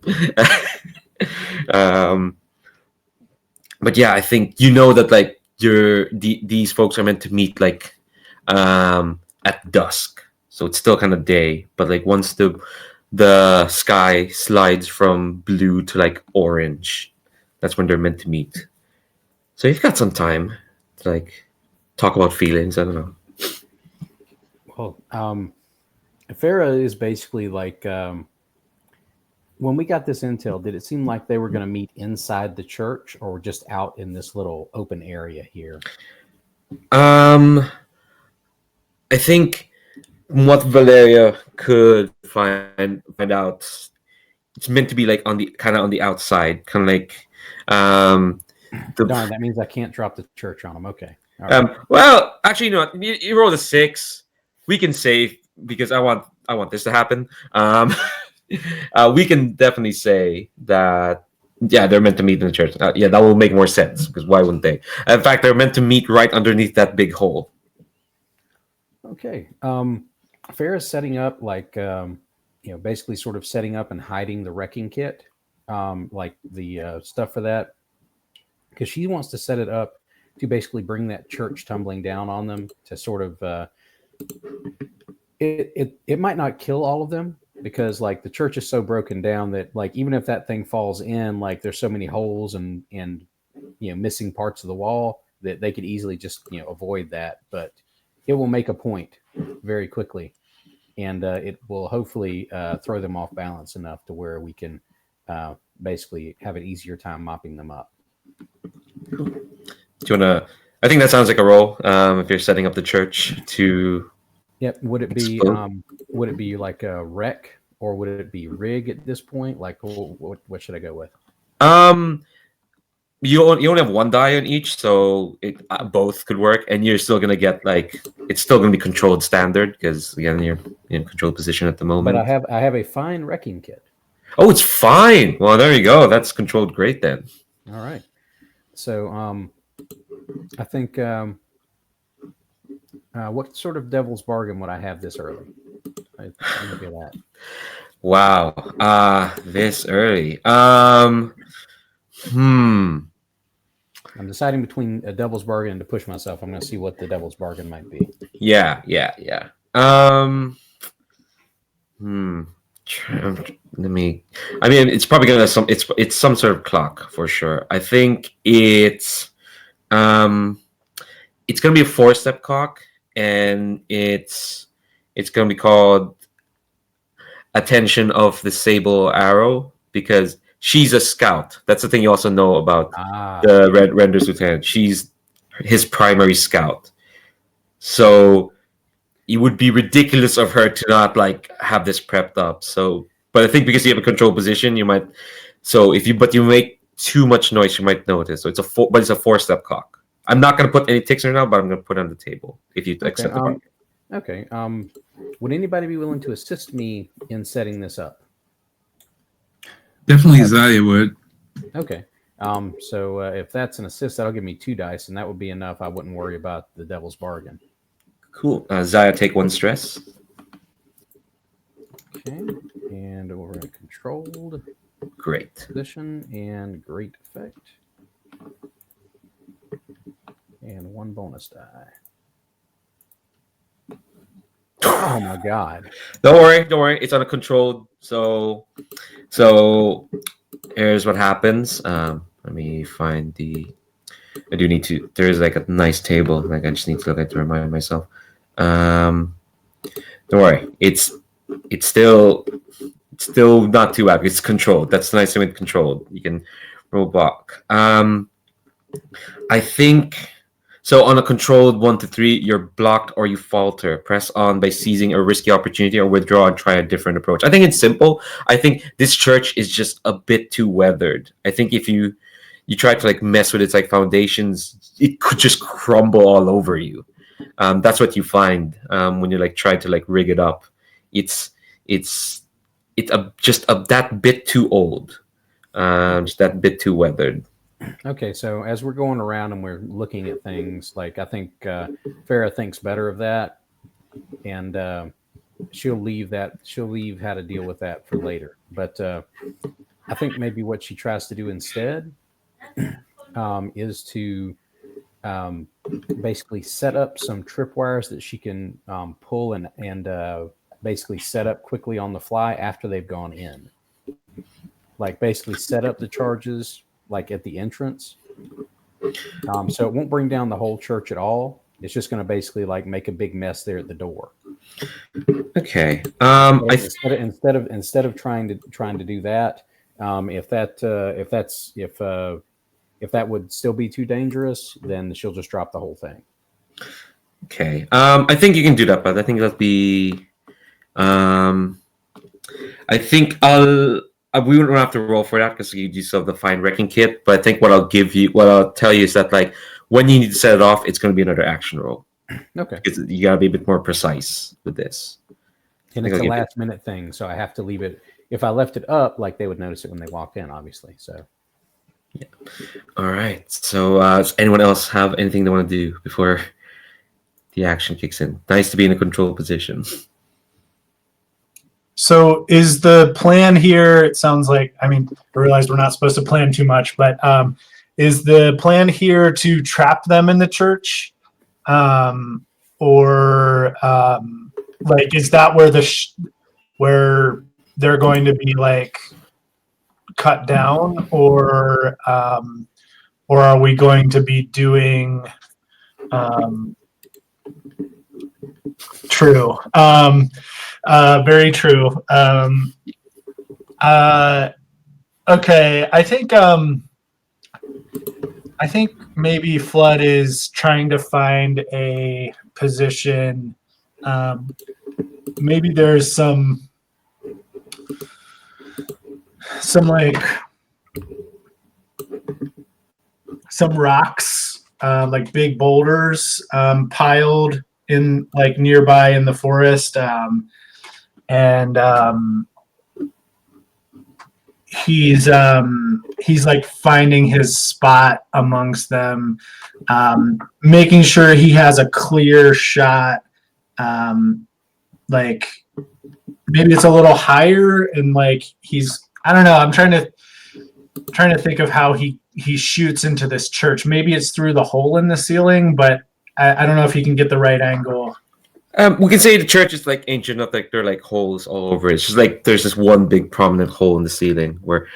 But yeah, I think you know that like these folks are meant to meet like at dusk, so it's still kind of day. But like once the sky slides from blue to like orange, that's when they're meant to meet. So you've got some time to like talk about feelings. I don't know. Well, Farah is basically like. When we got this intel, did it seem like they were going to meet inside the church or just out in this little open area here? I think what Valeria could find out, it's meant to be like on the outside, kind of like Darn, that means I can't drop the church on them. Okay. All right. Well, actually, you rolled a 6. We can save because I want this to happen. We can definitely say that, yeah, they're meant to meet in the church. Yeah, that will make more sense, because why wouldn't they? In fact, they're meant to meet right underneath that big hole. Okay. Farah's setting up like, basically sort of setting up and hiding the wrecking kit, like the stuff for that, because she wants to set it up to basically bring that church tumbling down on them to sort of, it might not kill all of them, because like the church is so broken down that like even if that thing falls in, like there's so many holes and missing parts of the wall that they could easily just avoid that. But it will make a point very quickly, and it will hopefully throw them off balance enough to where we can basically have an easier time mopping them up. Do you wanna? I think that sounds like a roll. If you're setting up the church to. Yep. Would it be explode. would it be like a wreck, or would it be rig at this point? Like what should I go with? you only have one die on each, so both could work, and you're still gonna get like it's still gonna be controlled standard because again you're in controlled position at the moment. But I have a fine wrecking kit. Oh, it's fine. Well, there you go. That's controlled great then. All right. So I think what sort of devil's bargain would I have this early? I'm gonna do that. Wow. This early. I'm deciding between a devil's bargain and to push myself. I'm going to see what the devil's bargain might be. Yeah. Let me. I mean, it's probably gonna it's some sort of clock for sure. I think it's gonna be a 4-step clock, and it's gonna be called Attention of the Sable Arrow because she's a scout. That's the thing you also know about the Render's lieutenant. She's his primary scout. So it would be ridiculous of her to not like have this prepped up. So, but I think because you have a control position, you might. So if you make too much noise, you might notice. So it's a 4-step clock. I'm not going to put any ticks right now, but I'm going to put it on the table if you accept the bargain. Okay. Would anybody be willing to assist me in setting this up? Definitely Zaya would. Okay. So if that's an assist, that'll give me 2 dice, and that would be enough. I wouldn't worry about the devil's bargain. Cool. Zaya, take 1 stress. Okay. And we're in a controlled Great. position and great effect. And 1 bonus die. Oh my god. Don't worry. It's on a controlled. So here's what happens. Let me find I do need to. There is like a nice table. Like I just need to look at to remind myself. Don't worry. It's still not too bad. It's controlled. That's the nice thing with controlled. You can roll block. I think. So on a controlled 1 to 3, you're blocked or you falter. Press on by seizing a risky opportunity or withdraw and try a different approach. I think it's simple. I think this church is just a bit too weathered. I think if you try to like mess with its like foundations, it could just crumble all over you. That's what you find when you like try to like rig it up. It's just that bit too old, just that bit too weathered. Okay, so as we're going around and we're looking at things, like I think Farah thinks better of that, and she'll leave how to deal with that for later. But I think maybe what she tries to do instead is to basically set up some tripwires that she can pull and basically set up quickly on the fly after they've gone in. Like basically set up the charges like at the entrance. So it won't bring down the whole church at all. It's just going to basically like make a big mess there at the door. Okay. Instead of trying to do that, if that would still be too dangerous, then she'll just drop the whole thing. Okay. I think you can do that, but I think that'll be. I think we wouldn't have to roll for that because you do still have the fine wrecking kit. But I think what I'll tell you is that like when you need to set it off, it's going to be another action roll. Okay. You got to be a bit more precise with this. And it's a last minute thing, so I have to leave it. If I left it up, like they would notice it when they walked in, obviously. So. Yeah. All right. So does anyone else have anything they want to do before the action kicks in? Nice to be in a control position. So is the plan here, it sounds like, I mean, I realize we're not supposed to plan too much, but is the plan here to trap them in the church? Or like, is that where where they're going to be like cut down, or are we going to be doing true? Very true. Okay, I think maybe Flood is trying to find a position. Maybe there's some like some rocks, like big boulders, piled in like nearby in the forest, and he's like finding his spot amongst them, making sure he has a clear shot, like maybe it's a little higher, and like I don't know, I'm trying to think of how he shoots into this church. Maybe it's through the hole in the ceiling, but I don't know if he can get the right angle. We can say the church is like ancient enough, like there are like holes all over it. It's just like there's this one big prominent hole in the ceiling where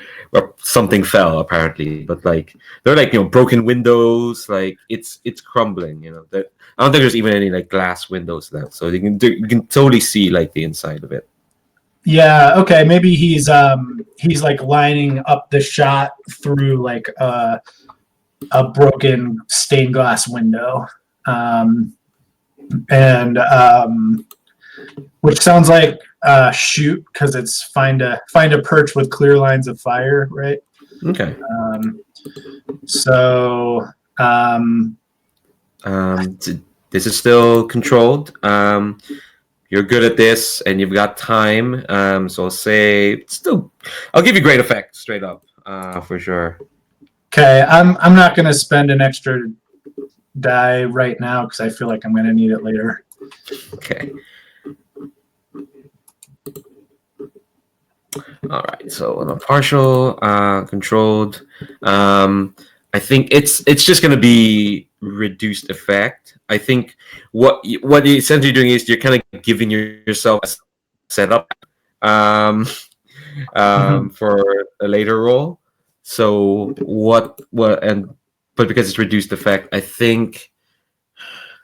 something fell apparently, but like there are like broken windows, like it's crumbling. I don't think there's even any like glass windows left, so you can totally see like the inside of it. Yeah. Okay. Maybe he's like lining up the shot through like a broken stained glass window. And which sounds like shoot, because it's find a perch with clear lines of fire, right? Okay. So this is still controlled. You're good at this, and you've got time. So I'll say I'll give you great effect straight up, for sure. okay, I'm not gonna spend an extra die right now because I feel like I'm gonna need it later. Okay. All right. So on a partial, controlled, I think it's just going to be reduced effect. I think what you're essentially doing is you're kind of giving yourself a setup for a later roll. So but because it's reduced effect, I think.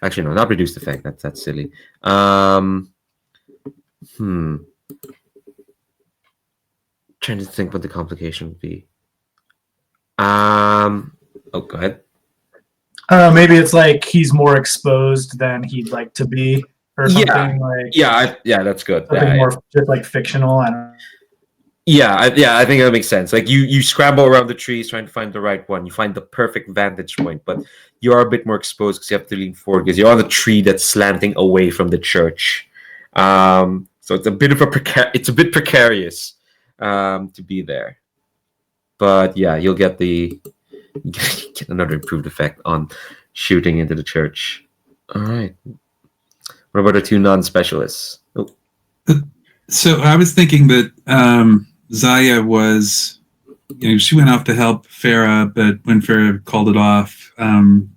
Actually, no, not reduced effect. That's silly. Trying to think what the complication would be. Oh, go ahead. I don't know. Maybe it's like he's more exposed than he'd like to be, or something like. Yeah, that's good. Something more just like fictional. I don't know. Yeah, I think that makes sense. Like you scramble around the trees trying to find the right one. You find the perfect vantage point, but you are a bit more exposed because you have to lean forward because you're on a tree that's slanting away from the church. So it's a bit precarious to be there. But yeah, you'll get another improved effect on shooting into the church. All right. What about the two non-specialists? Oh. So I was thinking that Zaya was, she went off to help Farah, but when Farah called it off,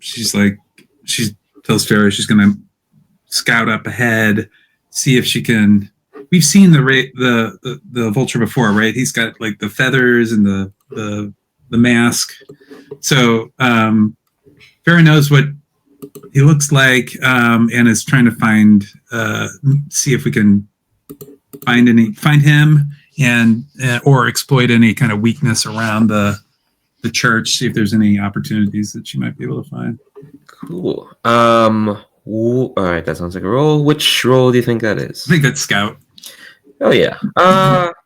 she tells Farah she's going to scout up ahead, see if she can. We've seen the Vulture before, right? He's got like the feathers and the mask. So Farah knows what he looks like, and is trying to see if we can find him and or exploit any kind of weakness around the church. See if there's any opportunities that she might be able to find. Cool. All right, that sounds like a roll. Which roll do you think that is? I think that's scout. Oh yeah.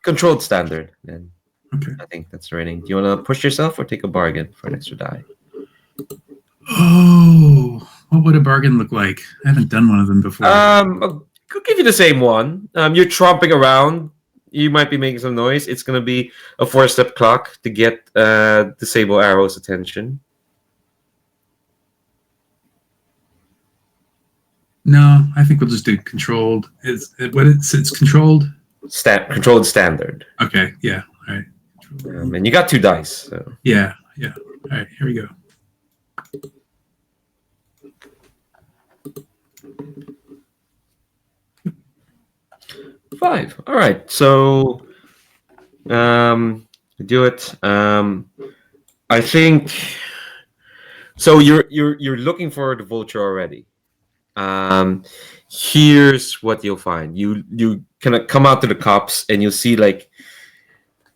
Controlled standard. Then Okay. I think that's the rating. Do you want to push yourself or take a bargain for an extra die? Oh, what would a bargain look like? I haven't done one of them before. I'll give you the same one. You're tromping around. You might be making some noise. It's going to be a 4-step clock to get the Sable Arrow's attention. No, I think we'll just do controlled. It's controlled? Controlled standard. Okay, yeah, all right. And you got 2 dice. So. Yeah. All right, here we go. Five. All right. So, do it. I think. So you're looking for the Vulture already. Here's what you'll find. You kind of come out to the cops and you see that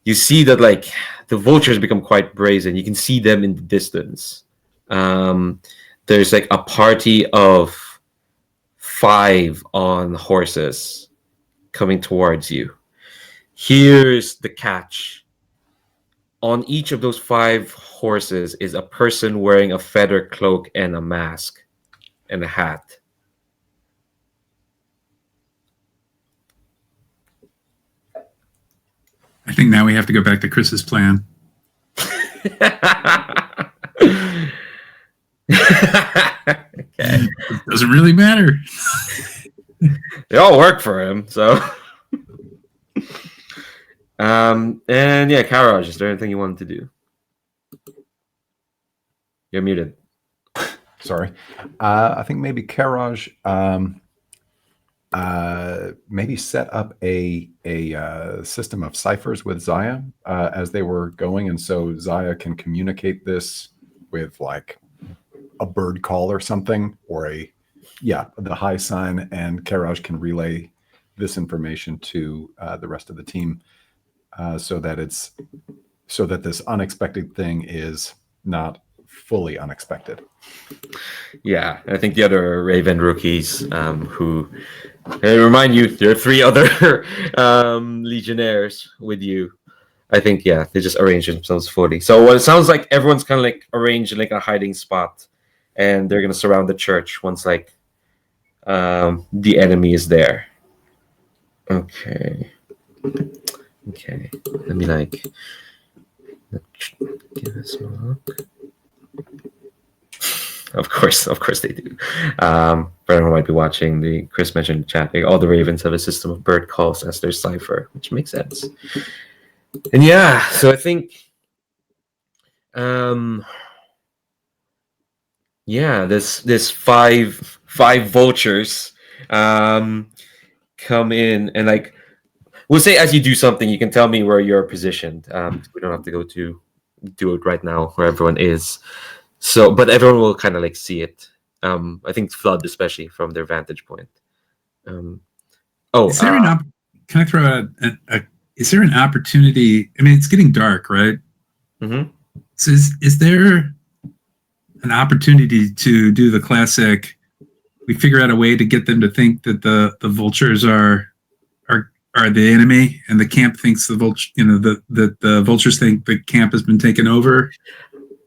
the Vulture has become quite brazen. You can see them in the distance. There's like a party of 5 on horses coming towards you. Here's the catch. on each of those 5 horses is a person wearing a feather cloak and a mask and a hat. I think now we have to go back to Chris's plan. Okay. It doesn't really matter. They all work for him, so. And yeah, Karaj, is there anything you wanted to do? You're muted. Sorry. I think maybe Karaj maybe set up a system of ciphers with Zaya as they were going, and so Zaya can communicate this with like a bird call or something, or the high sign, and Karaj can relay this information to the rest of the team, so that this unexpected thing is not fully unexpected. Yeah, I think the other Raven rookies who remind you there are 3 other legionnaires with you. I think, yeah, they just arranged themselves fully. So what it sounds like, everyone's kind of like arranged in like a hiding spot, and they're gonna surround the church once like the enemy is there. Okay. Let me like give this a look. Of course they do. For anyone who might be watching, Chris mentioned in the chat, all the ravens have a system of bird calls as their cipher, which makes sense. And yeah, so I think, this 5 vultures come in, and like, we'll say as you do something, you can tell me where you're positioned. We don't have to go to do it right now where everyone is. So, but everyone will kind of like see it. I think Flood, especially from their vantage point. Is there can I throw out is there an opportunity? I mean, it's getting dark, right? Mm-hmm. So is there an opportunity to do the classic? We figure out a way to get them to think that the vultures are the enemy, and the camp thinks the vultures think the camp has been taken over.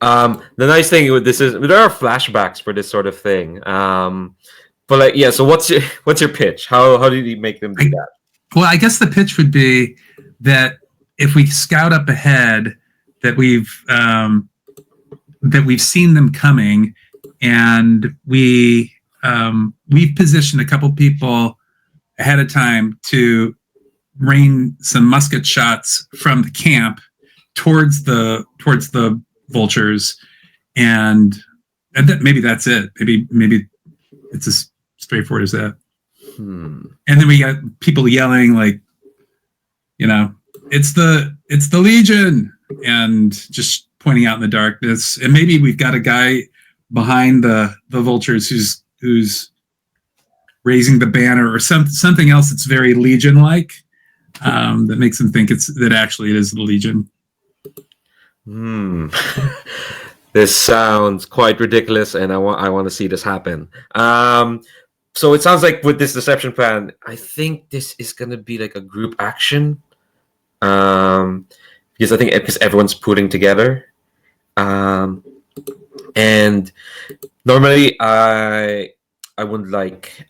The nice thing with this is there are flashbacks for this sort of thing. But like, yeah. So what's your pitch? How did you make them do that? Well, I guess the pitch would be that if we scout up ahead, that we've seen them coming, and we've positioned a couple people ahead of time to rain some musket shots from the camp towards the vultures, and maybe that's it. Maybe it's as straightforward as that. And then we got people yelling like, it's the Legion, and just pointing out in the darkness. And maybe we've got a guy behind the vultures who's raising the banner, or something else that's very Legion-like, that makes them think that actually it is the Legion. This sounds quite ridiculous, and I want to see this happen. So it sounds like with this deception plan, I think this is gonna be like a group action, because everyone's putting together, and normally I wouldn't like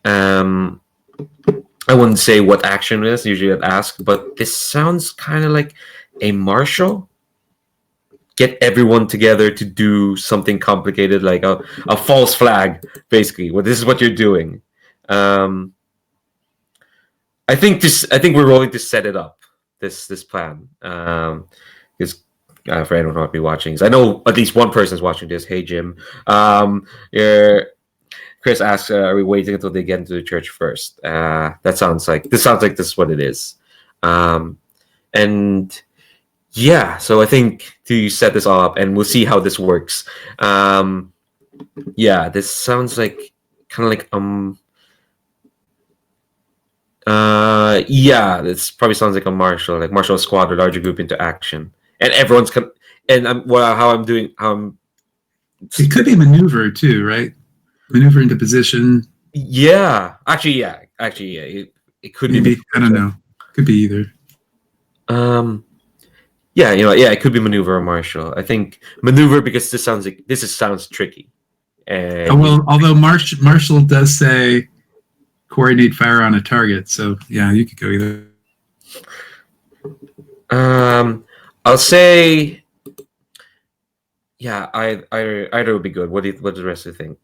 I wouldn't say what action it is. Usually I'd ask, but this sounds kind of like a marshal. Get everyone together to do something complicated, like a false flag, basically. Well, this is what you're doing. I think we're rolling to set it up. This plan. Because for anyone who might be watching, I know at least one person is watching this. Hey Jim, Chris asks, "Are we waiting until they get into the church first?" This sounds like this is what it is. And yeah, so I think to set this all up, and we'll see how this works. Yeah, this sounds like kind of like yeah, this probably sounds like a marshal squad or larger group into action, and everyone's and it could be maneuver too, right? Maneuver into position. Yeah, actually, yeah. It could maybe be. I don't know. Could be either. Yeah, yeah, it could be maneuver or martial. I think maneuver because sounds tricky. And Oh, well, although Marshall does say coordinate fire on a target, so yeah, you could go either. I'll say, yeah, either would be good. What does the rest of you think?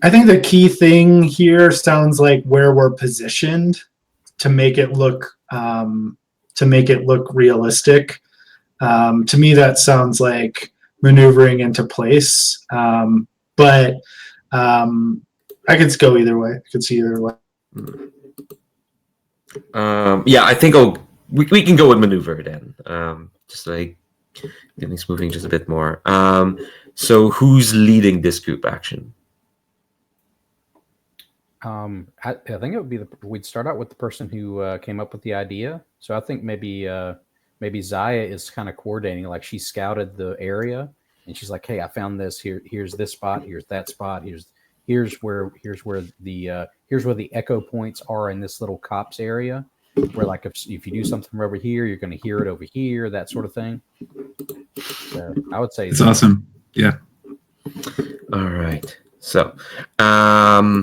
I think the key thing here sounds like where we're positioned to make it look realistic. To me, that sounds like maneuvering into place. But I could go either way. I could see either way. Yeah, I think we can go with maneuver then. Just like getting things moving just a bit more. So who's leading this group action? I think it would be we'd start out with the person who came up with the idea. So I think maybe Zaya is kind of coordinating, like she scouted the area and she's like, hey, I found this here. Here's this spot. Here's that spot. Here's where the echo points are in this little cops area, where like if you do something from over here, you're going to hear it over here, that sort of thing. So I would say it's awesome. Yeah. All right. So, all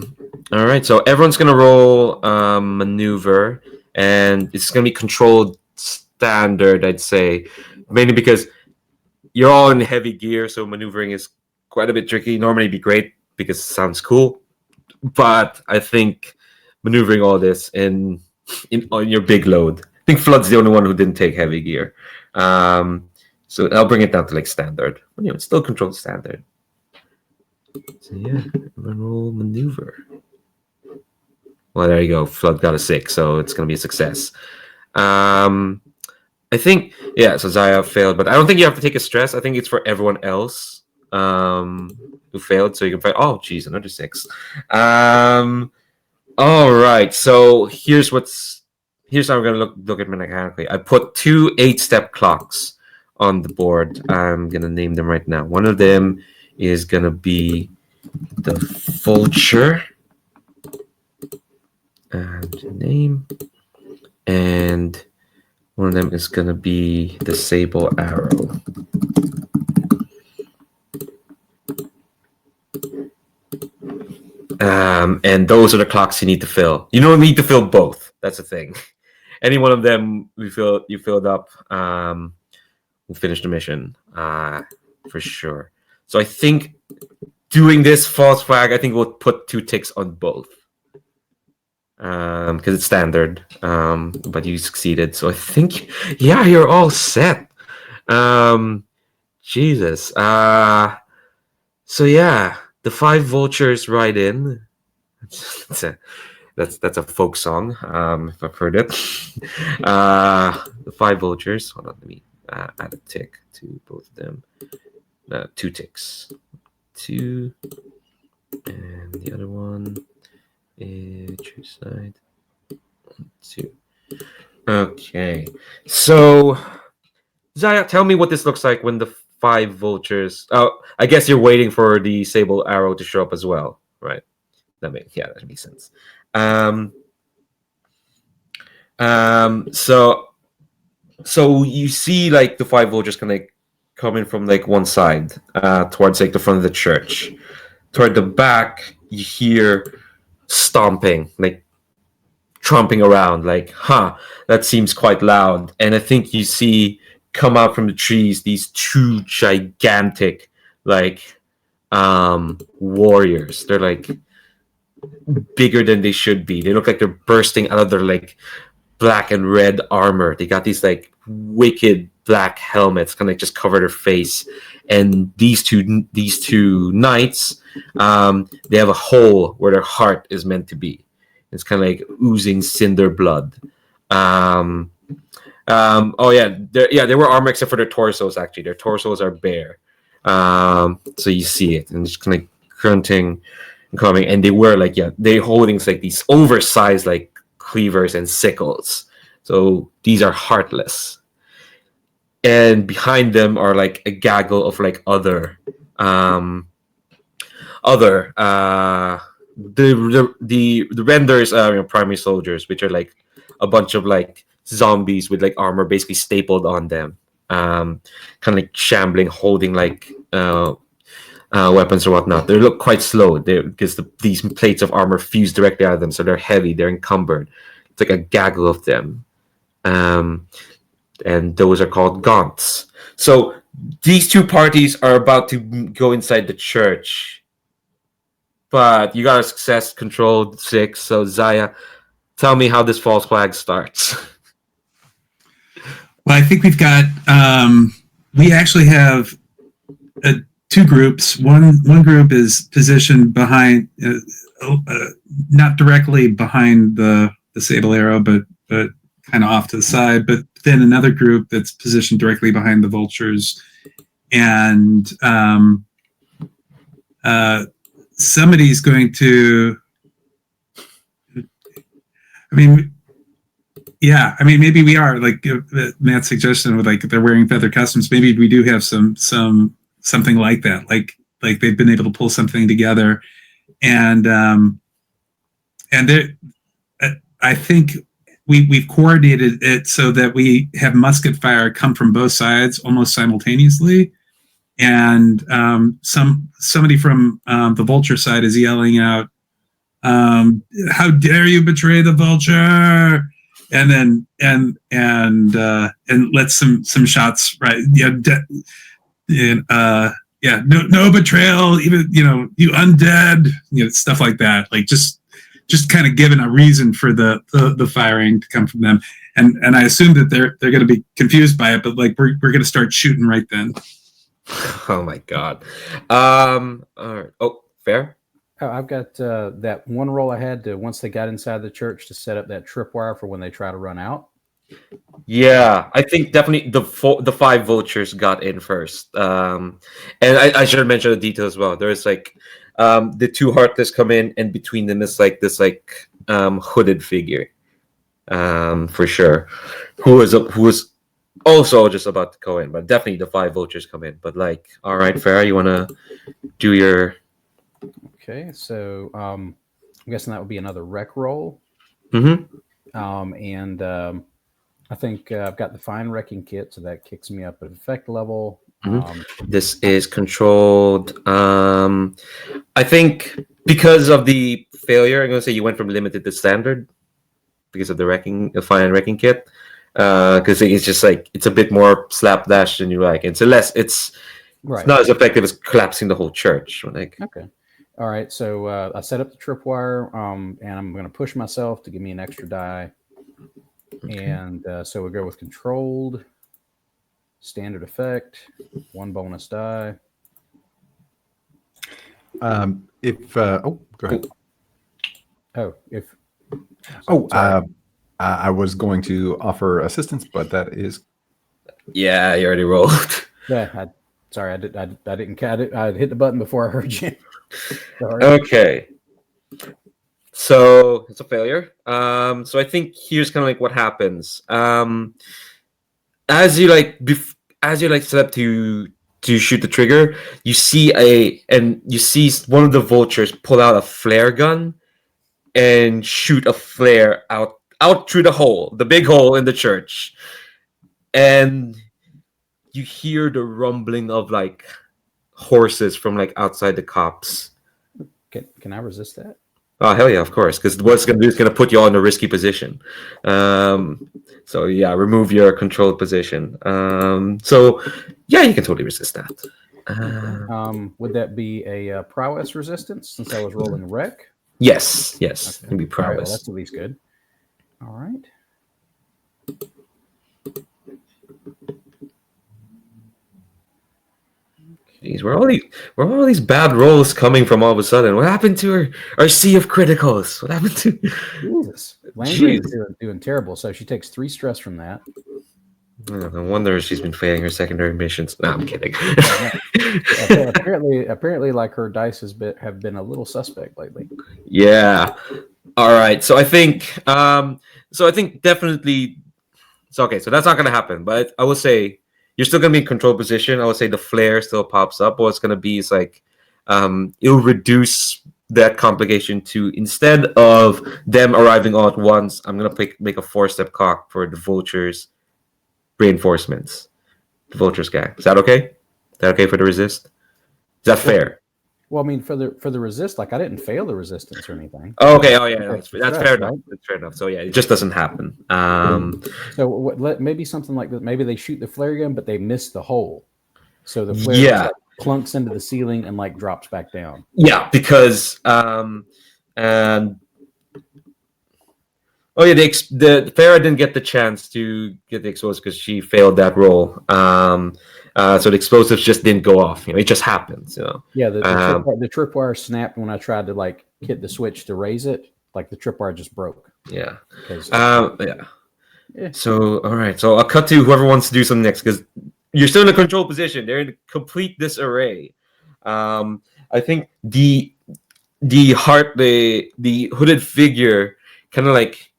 right. So everyone's gonna roll maneuver, and it's gonna be controlled standard, I'd say, mainly because you're all in heavy gear, so maneuvering is quite a bit tricky. Normally, it'd be great because it sounds cool, but I think maneuvering all this on your big load. I think Flood's the only one who didn't take heavy gear, so I'll bring it down to like standard. But, it's still controlled standard. So yeah, roll maneuver. Well, there you go. Flood got a 6, so it's gonna be a success. I think, yeah. So Zaya failed, but I don't think you have to take a stress. I think it's for everyone else who failed, so you can find. Oh, geez, another 6. All right. So here's how we're gonna look at it mechanically. I put 2 8-step clocks on the board. I'm gonna name them right now. One of them is gonna be the Vulture, and name, and one of them is gonna be the Sable Arrow. And those are the clocks you need to fill. You don't need to fill both. That's the thing. Any one of them you filled up, will finish the mission for sure. So I think doing this false flag, I think we'll put 2 ticks on both. Because it's standard, but you succeeded. So I think, yeah, you're all set. Jesus. So yeah, the 5 vultures ride in. That's a folk song, if I've heard it. The 5 vultures. Hold on, let me add a tick to both of them. 2 ticks. 2, and the other one. True side. 2. Okay. So, Zaya, tell me what this looks like when the 5 vultures. Oh, I guess you're waiting for the Sable Arrow to show up as well, right? That makes sense. So you see like the 5 vultures kind of coming from like one side, towards like the front of the church. Toward the back, you hear stomping, like tromping around, like, that seems quite loud. And I think you see come out from the trees these 2 gigantic, like, warriors. They're like bigger than they should be. They look like they're bursting out of their like black and red armor. They got these like wicked black helmets, kind of just cover their face. And these two knights, they have a hole where their heart is meant to be. It's kind of like oozing cinder blood. Oh yeah, they were armor except for their torsos. Actually, their torsos are bare. So you see it, and it's kind of like grunting and coming. And they were like, they're holding like these oversized like cleavers and sickles. So these are heartless. And behind them are like a gaggle of like other the renders, primary soldiers, which are like a bunch of like zombies with like armor basically stapled on them, kind of like shambling, holding like weapons or whatnot. They look quite slow because these plates of armor fuse directly out of them, so they're heavy, they're encumbered. It's like a gaggle of them, and those are called gaunts. So these two parties are about to go inside the church, but you got a success controlled 6. So Zaya, tell me how this false flag starts. Well, I think we've got. We actually have 2 groups. One group is positioned behind, not directly behind the Sable Arrow, but kind of off to the side. But then another group that's positioned directly behind the Vultures, and somebody's going to. I mean, yeah. I mean, maybe we are like Matt's suggestion with like they're wearing feather customs. Maybe we do have something like that. Like they've been able to pull something together, and I think we've coordinated it so that we have musket fire come from both sides almost simultaneously, and somebody from the Vulture side is yelling out, "How dare you betray the Vulture!" And then and let some shots, right? No betrayal, even you undead, stuff like that. Like just kind of given a reason for the firing to come from them, and I assume that they're going to be confused by it, but like we're going to start shooting right then. Oh my god. All right. Oh, fair. Oh, I've got that one roll I had to once they got inside the church to set up that tripwire for when they try to run out. Yeah, I think definitely the 5 vultures got in first. And I should mention the detail as well. There's like the 2 heartless come in, and between them is like this hooded figure, for sure, who was also just about to go in, but definitely the 5 vultures come in. But like, all right, Farah, you want to do your? Okay, so I'm guessing that would be another rec roll. Mm-hmm. And I think I've got the fine wrecking kit, so that kicks me up at effect level. Mm-hmm. This is controlled. I think because of the failure, I'm going to say you went from limited to standard because of the fine wrecking kit. Because it's just like it's a bit more slapdash than you like. It's not as effective as collapsing the whole church. Like, okay. All right, so I set up the tripwire, and I'm going to push myself to give me an extra die. Okay. And so we go with controlled, standard effect, 1 bonus die. Go ahead. I was going to offer assistance, but that is. Yeah, you already rolled. Yeah, sorry, I didn't cut it. I hit the button before I heard you. Sorry. Okay. So it's a failure. So I think here's kind of like what happens. As you set up to shoot the trigger, you see one of the vultures pull out a flare gun and shoot a flare out through the big hole in the church, and you hear the rumbling of like horses from like outside the copse. Can I resist that? Oh hell yeah, of course! Because what it's gonna do is gonna put you all in a risky position. So yeah, remove your controlled position. So yeah, you can totally resist that. Would that be a prowess resistance since I was rolling wreck? Yes, okay. It'd be prowess. All right, well, that's at least good. All right. Jeez, where are all these bad rolls coming from all of a sudden? What happened to our sea of criticals? What happened to Jesus? Landry's doing terrible, so she takes 3 stress from that. No wonder she's been failing her secondary missions. No, I'm kidding. apparently, like her dice have been a little suspect lately. Yeah. All right. So I think definitely. So okay. So that's not going to happen. But I will say you're still going to be in control position. I would say the flare still pops up. What it's going to be is like it'll reduce that complication to, instead of them arriving all at once, I'm gonna make a 4-step clock for the Vulture's reinforcements. The Vulture's gang. Is that okay? Is that okay for the resist? Is that fair? Well, I mean, for the resist, like I didn't fail the resistance or anything. Okay. Oh yeah, that's Stress, fair enough. right? That's fair enough. So yeah, it just doesn't happen. So maybe something like that. Maybe they shoot the flare gun, but they miss the hole. So the flare Yeah. gun like clunks into the ceiling and like drops back down. Yeah, because and oh yeah, the Farah didn't get the chance to get the explosives because she failed that roll. So the explosives just didn't go off. It just happens. Yeah, the tripwire snapped when I tried to like hit the switch to raise it. Like the tripwire just broke. Yeah. 'Cause- Yeah. So all right. So I'll cut to whoever wants to do something next because you're still in a control position. They're in complete disarray. I think the hooded figure kind of like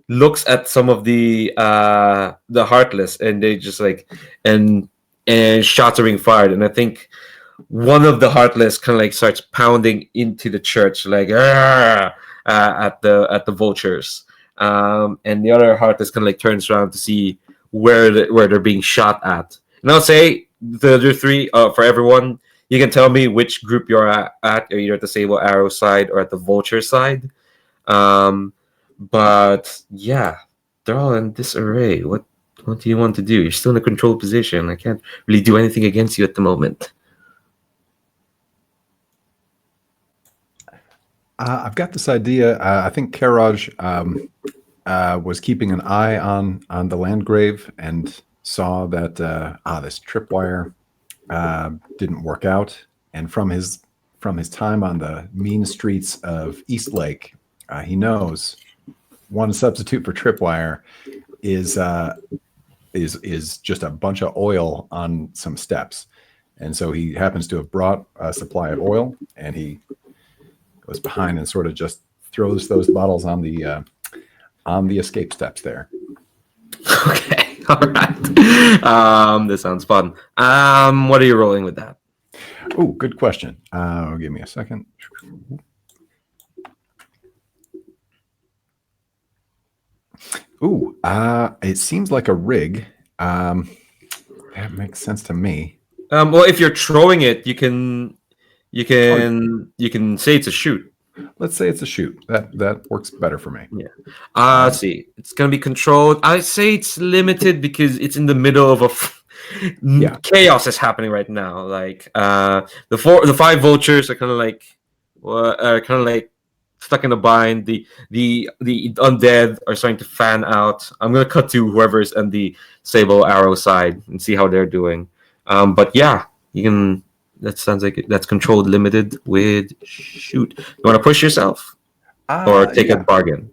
looks at some of the heartless, and they just like and shots are being fired, and I think one of the heartless kind of like starts pounding into the church like at the vultures, and the other heartless kind of like turns around to see where they're being shot at. And I'll say the other three for everyone. You can tell me which group you're at, either at the Sable Arrow side or at the Vulture side. But yeah, they're all in disarray. What do you want to do? You're still in a control position. I can't really do anything against you at the moment. I've got this idea. I think Karaj was keeping an eye on the Landgrave and saw that this tripwire didn't work out, and from his time on the mean streets of Eastlake, he knows one substitute for tripwire is just a bunch of oil on some steps, and so he happens to have brought a supply of oil, and he goes behind and sort of just throws those bottles on the escape steps there. Okay, all right. This sounds fun. What are you rolling with that? Oh, good question. Give me a second. Ooh, it seems like a rig. That makes sense to me. Well, if you're throwing it, you can say it's a shoot. Let's say it's a shoot. That works better for me. Yeah. Let's see. It's gonna be controlled. I say it's limited because it's in the middle of chaos is happening right now. Like the 5 vultures are kind of like stuck in a bind. The undead are starting to fan out. I'm gonna cut to whoever's on the Sable Arrow side and see how they're doing. But yeah, you can. That sounds like that's controlled limited with shoot. You want to push yourself or take a bargain?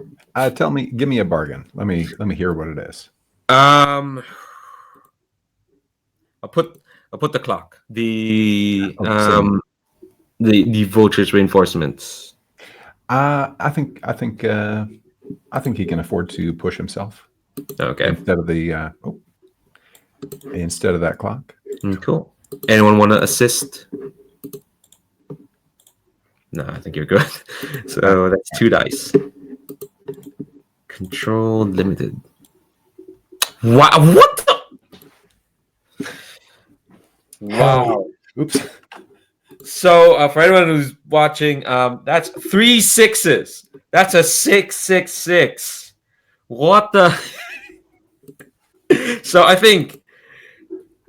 Give me a bargain. Let me hear what it is. I'll put the clock. The vulture's reinforcements. I think he can afford to push himself. Okay. Instead of that clock. Cool. Anyone want to assist? No, I think you're good. So that's 2 dice. Control limited. Wow! What the? Wow! Oops. So for anyone who's watching, that's 3 6s. That's a 666. What the? So I think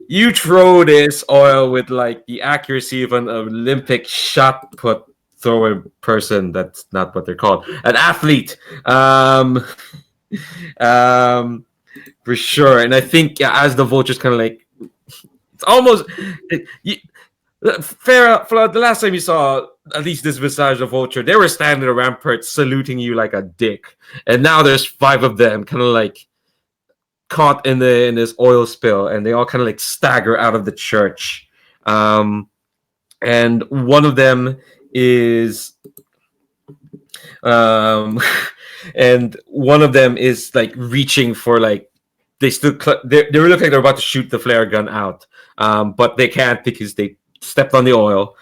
you throw this oil with like the accuracy of an Olympic shot put throwing person. That's not what they're called. An athlete. For sure. And I think as the vultures kind of like, it's almost Farah, the last time you saw at least this visage of vulture, they were standing at rampart saluting you like a dick. And now there's 5 of them kind of like caught in this oil spill, and they all kind of like stagger out of the church, and one of them is like reaching for like they look like they're about to shoot the flare gun out, but they can't because they stepped on the oil,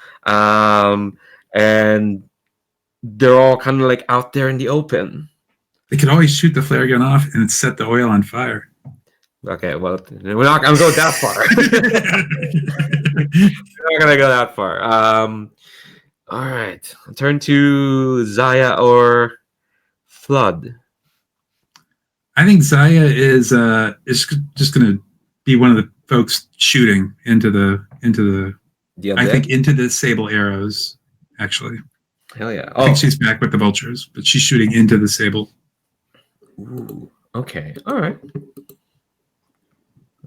and they're all kind of like out there in the open. They could always shoot the flare gun off and set the oil on fire. Okay, well, we're not gonna go that far. We're not gonna go that far. All right, turn to Zaya or Flood. I think Zaya is just going to be one of the folks shooting into the I think into the sable arrows. Actually, hell yeah! I think she's back with the vultures, but she's shooting into the sable. Ooh, okay, all right.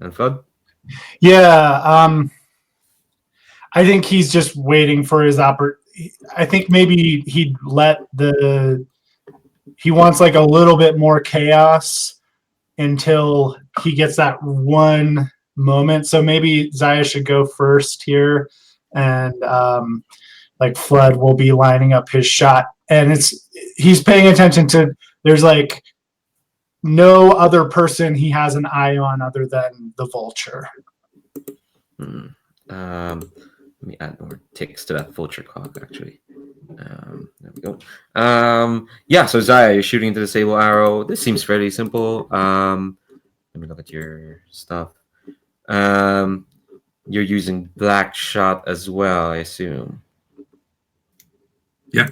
And Flood? Yeah, I think he's just waiting for his I think maybe he wants like a little bit more chaos until he gets that one moment. So maybe Zaya should go first here, and like Flood will be lining up his shot, and he's paying attention to. There's like no other person he has an eye on other than the vulture. Let me add more ticks to that vulture clock, actually. There we go. Yeah, so Zaya, you're shooting into the sable arrow. This seems fairly simple. Let me look at your stuff. You're using black shot as well, I assume. Yeah.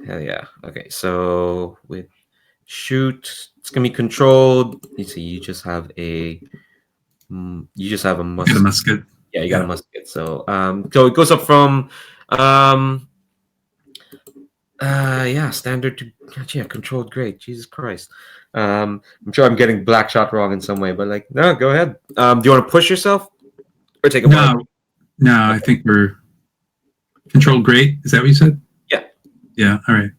Hell yeah. Okay, so with shoot, it's gonna be controlled. You see, you just have a musket. The musket. Yeah, you got a musket. So so it goes up from standard to controlled. Great, Jesus Christ. I'm sure I'm getting black shot wrong in some way, but like, no, go ahead. Do you want to push yourself or take a No, I think we're controlled great. Is that what you said? Yeah. Yeah. All right.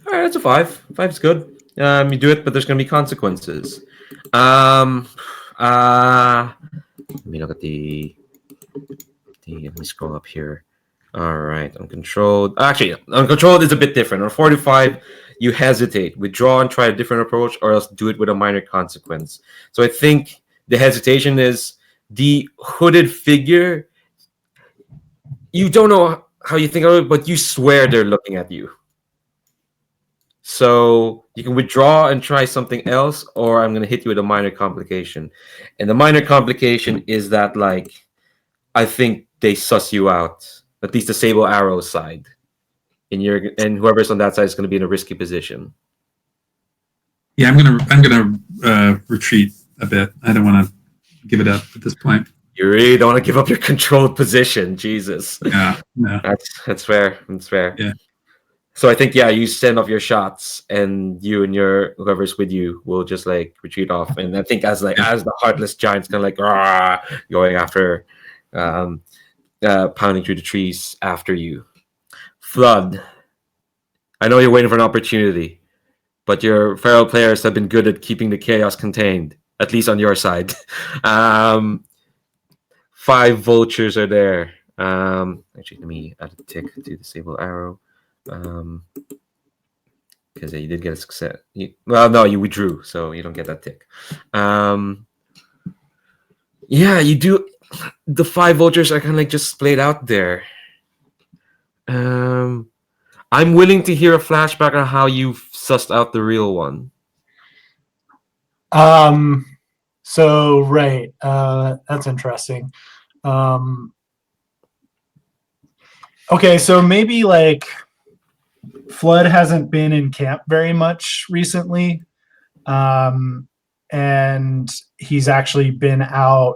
All right, that's a 5. 5's good. You do it, but there's going to be consequences. Let me look at let me scroll up here. All right, uncontrolled. Actually, uncontrolled is a bit different. On 45, you hesitate, withdraw, and try a different approach, or else do it with a minor consequence. So I think the hesitation is the hooded figure. You don't know how you think of it, but you swear they're looking at you. So you can withdraw and try something else, or I'm going to hit you with a minor complication. And the minor complication is that, like, I think they suss you out, at least the sable arrow side. And whoever's on that side is going to be in a risky position. Yeah, I'm gonna retreat a bit. I don't want to give it up at this point. You really don't want to give up your controlled position, Jesus. Yeah, no. That's fair. That's fair. Yeah. So I think you send off your shots, and you and whoever's with you will just like retreat off. And I think as the heartless giant's kind of like going after, pounding through the trees after you. Flood. I know you're waiting for an opportunity, but your feral players have been good at keeping the chaos contained, at least on your side. 5 vultures are there. Actually, let me add a tick to the sable arrow. Because you did get a success. You withdrew, so you don't get that tick. You do. The 5 vultures are kind of like just splayed out there. I'm willing to hear a flashback on how you sussed out the real one. So right, that's interesting. Okay, so maybe like Flood hasn't been in camp very much recently, and he's actually been out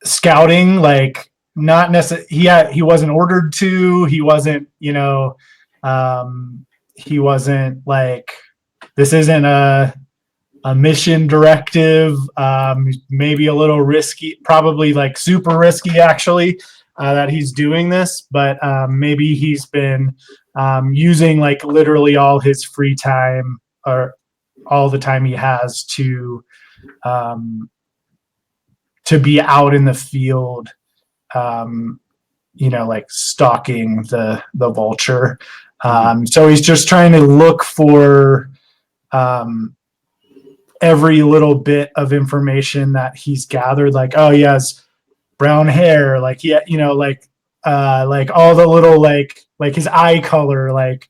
scouting. Like, not necessarily, he wasn't ordered to. He wasn't, he wasn't like, this isn't a mission directive. Maybe a little risky, probably like super risky actually. That he's doing this, but maybe he's been using like literally all his free time or all the time he has to be out in the field, like stalking the vulture. So he's just trying to look for every little bit of information that he's gathered, like, oh yes, brown hair, like like all the little like his eye color, like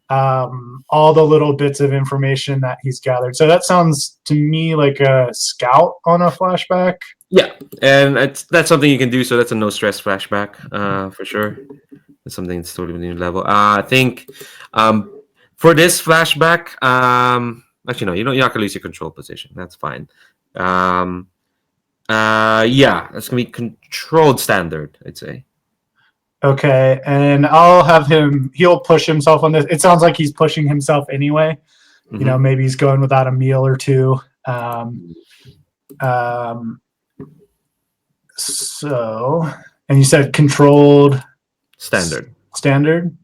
all the little bits of information that he's gathered. So that sounds to me like a scout on a flashback. Yeah, and that's something you can do. So that's a no stress flashback, for sure. That's something that's totally new level. I think for this flashback, actually no, you're not gonna lose your control position. That's fine. Yeah, that's gonna be controlled standard, I'd say. Okay, and I'll have him. He'll push himself on this. It sounds like he's pushing himself anyway. Mhm. Maybe he's going without a meal or two. So, and you said controlled Standard. standard.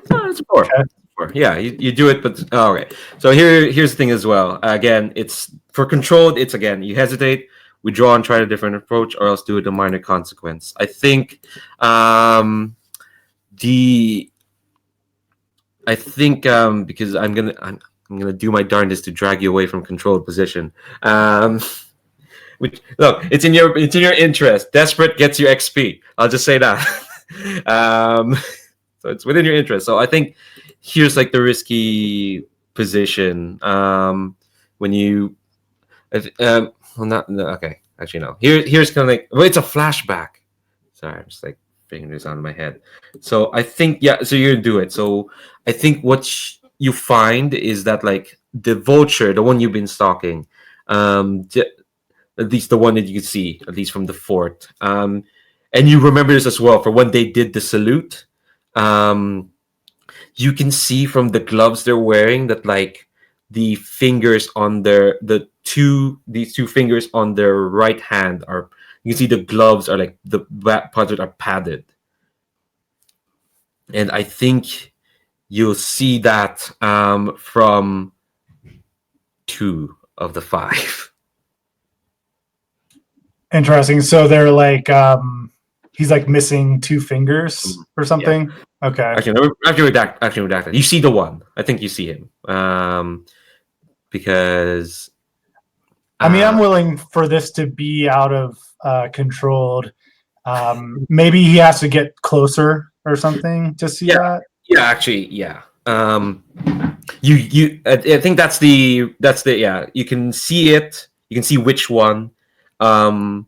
Oh, it's 4. Okay. 4. Yeah, you do it, but okay. So here's the thing as well. Again, it's for controlled. It's again, you hesitate, withdraw, and try a different approach, or else do it a minor consequence. I think because I'm gonna do my darndest to drag you away from controlled position. Which, look, it's in your interest. Desperate gets you XP. I'll just say that. So it's within your interest. So I think here's like the risky position. When you, well, not no, okay. Actually, no. Here's kind of like, well, it's a flashback. Sorry, I'm just like figuring this out in my head. So I think, yeah. So you're gonna do it. So I think what you find is that like the vulture, the one you've been stalking, at least the one that you could see, at least from the fort. And you remember this as well for when they did the salute. You can see from the gloves they're wearing that like the fingers on these two fingers on their right hand are, you can see the gloves are like the parts are padded. And I think you'll see that from 2 of the 5. Interesting. So they're like he's like missing 2 fingers or something. Yeah. Okay. Actually redact that. You see the one. I think you see him. Because I mean, I'm willing for this to be out of controlled. Maybe he has to get closer or something to see that. Yeah, actually, yeah. You I think that's the yeah. You can see it. You can see which one. And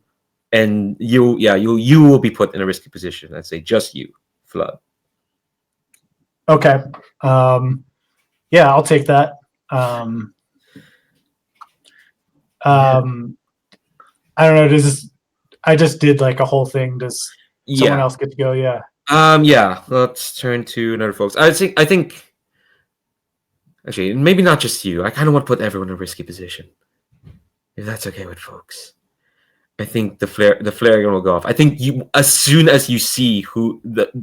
you will be put in a risky position. I'd say just you, Flood. Okay. Yeah, I'll take that. I don't know. I just did like a whole thing. Does someone else get to go? Yeah. Yeah. Let's turn to another folks. I think actually maybe not just you. I kind of want to put everyone in a risky position, if that's okay with folks. I think the flare gun will go off. I think you, as soon as you see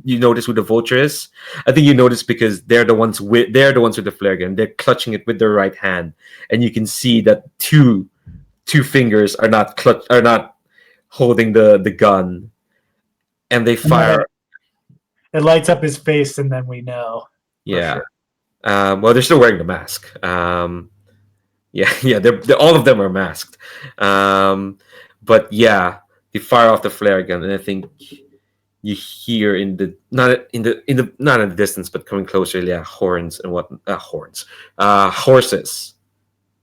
you notice who the vulture is. I think you notice because they're the ones with the flare gun. They're clutching it with their right hand, and you can see that two fingers are not holding the gun, and they fire. It lights up his face, and then we know. Yeah. Sure. Well, they're still wearing the mask. Yeah. They're all of them are masked. But yeah, they fire off the flare gun, and I think you hear not in the distance, but coming closer, yeah, horns and horses,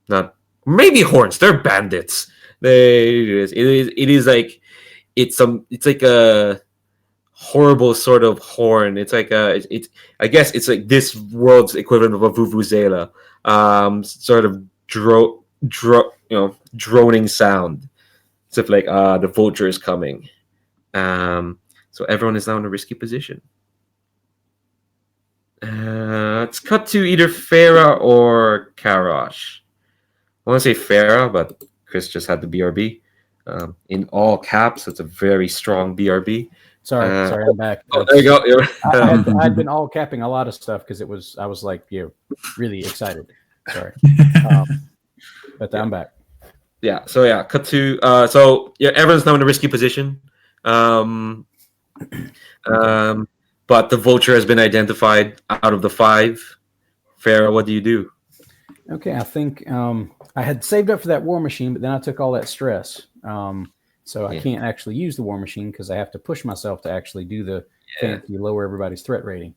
not maybe horns. They're bandits. It is like it's like a horrible sort of horn. It's like I guess it's like this world's equivalent of a vuvuzela, sort of droning sound. So if like the vulture is coming, so everyone is now in a risky position. Let's cut to either Farah or Karash. I want to say Farah, but Chris just had the BRB in all caps. It's a very strong BRB. Sorry, I'm back. Oh, there you go. I'd been all capping a lot of stuff because I was like, really excited. Sorry, but I'm back. Yeah. So yeah, cut to everyone's now in a risky position. But the vulture has been identified out of the 5. Farah, what do you do? Okay, I think I had saved up for that war machine, but then I took all that stress. So I can't actually use the war machine because I have to push myself to actually do the thing to lower everybody's threat rating.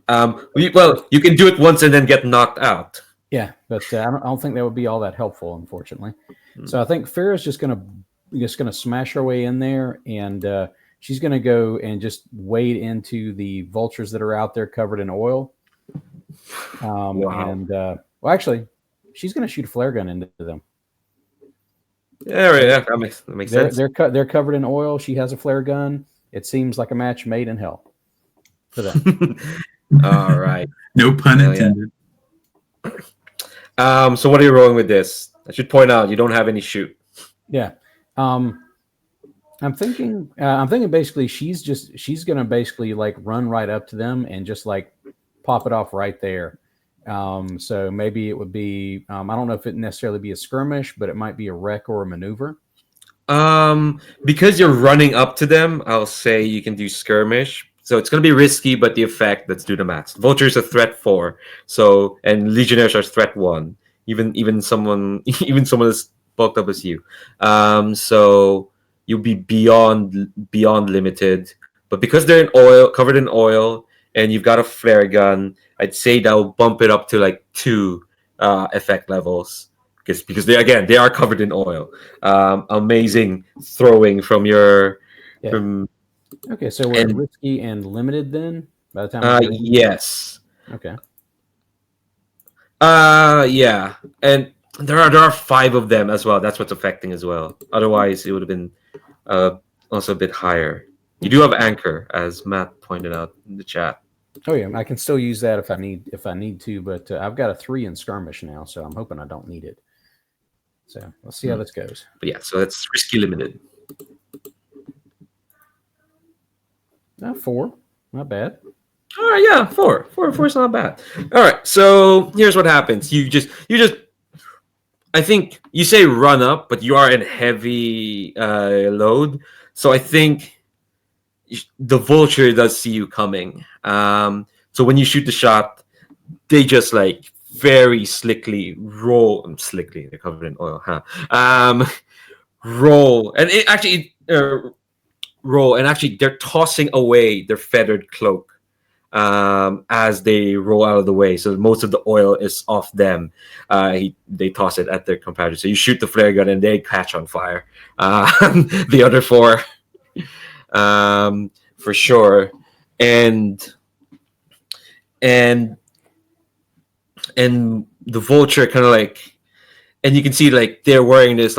Well, you can do it once and then get knocked out. Yeah, but I don't think that would be all that helpful, unfortunately. So I think Farrah's just gonna smash her way in there, and she's gonna go and just wade into the vultures that are out there covered in oil. Wow. And well, actually, she's gonna shoot a flare gun into them. Yeah, that makes sense. They're covered in oil. She has a flare gun. It seems like a match made in hell for them. All right. No pun intended. So what are you rolling with this? I should point out you don't have any shoot. Yeah. I'm thinking basically she's gonna basically like run right up to them and just like pop it off right there. So maybe it would be I don't know if it necessarily be a skirmish, but it might be a wreck or a maneuver. Because you're running up to them, I'll say you can do skirmish. So it's going to be risky, but the effect, let's do the maths. Vulture is a threat 4, so and Legionnaires are threat 1. Even someone as bulked up as you. So you'll be beyond limited. But because they're in oil, covered in oil, and you've got a flare gun, I'd say that'll bump it up to like 2 effect levels. Because they are covered in oil. Amazing throwing from your Okay, so we're risky and limited then. By the time yes. Okay. Yeah, and there are 5 of them as well. That's what's affecting as well. Otherwise, it would have been also a bit higher. You do have anchor, as Matt pointed out in the chat. Oh yeah, I can still use that if I need to, but I've got a 3 in skirmish now, so I'm hoping I don't need it. So let's see how this goes. But yeah, so that's risky limited. 4, not bad. All right, yeah, 4 is not bad. All right, so here's what happens. You just, I think you say run up, but you are in heavy load. So I think the vulture does see you coming. So when you shoot the shot, they just like very slickly roll. They're covered in oil, huh? Roll, and it actually. Roll, and actually they're tossing away their feathered cloak as they roll out of the way, so most of the oil is off them. They toss it at their companions, so you shoot the flare gun and they catch on fire. The other 4 for sure, and the vulture kind of like, and you can see like they're wearing this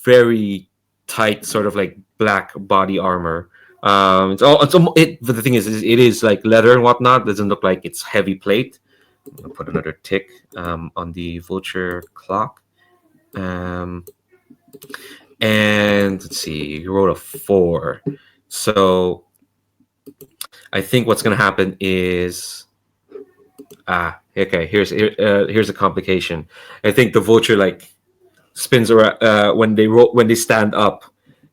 very tight sort of like black body armor. But the thing is it is like leather and whatnot. It doesn't look like it's heavy plate. I'm gonna put another tick on the vulture clock. And let's see, you rolled a 4. So I think what's gonna happen is here's a complication. I think the vulture like spins around when they stand up.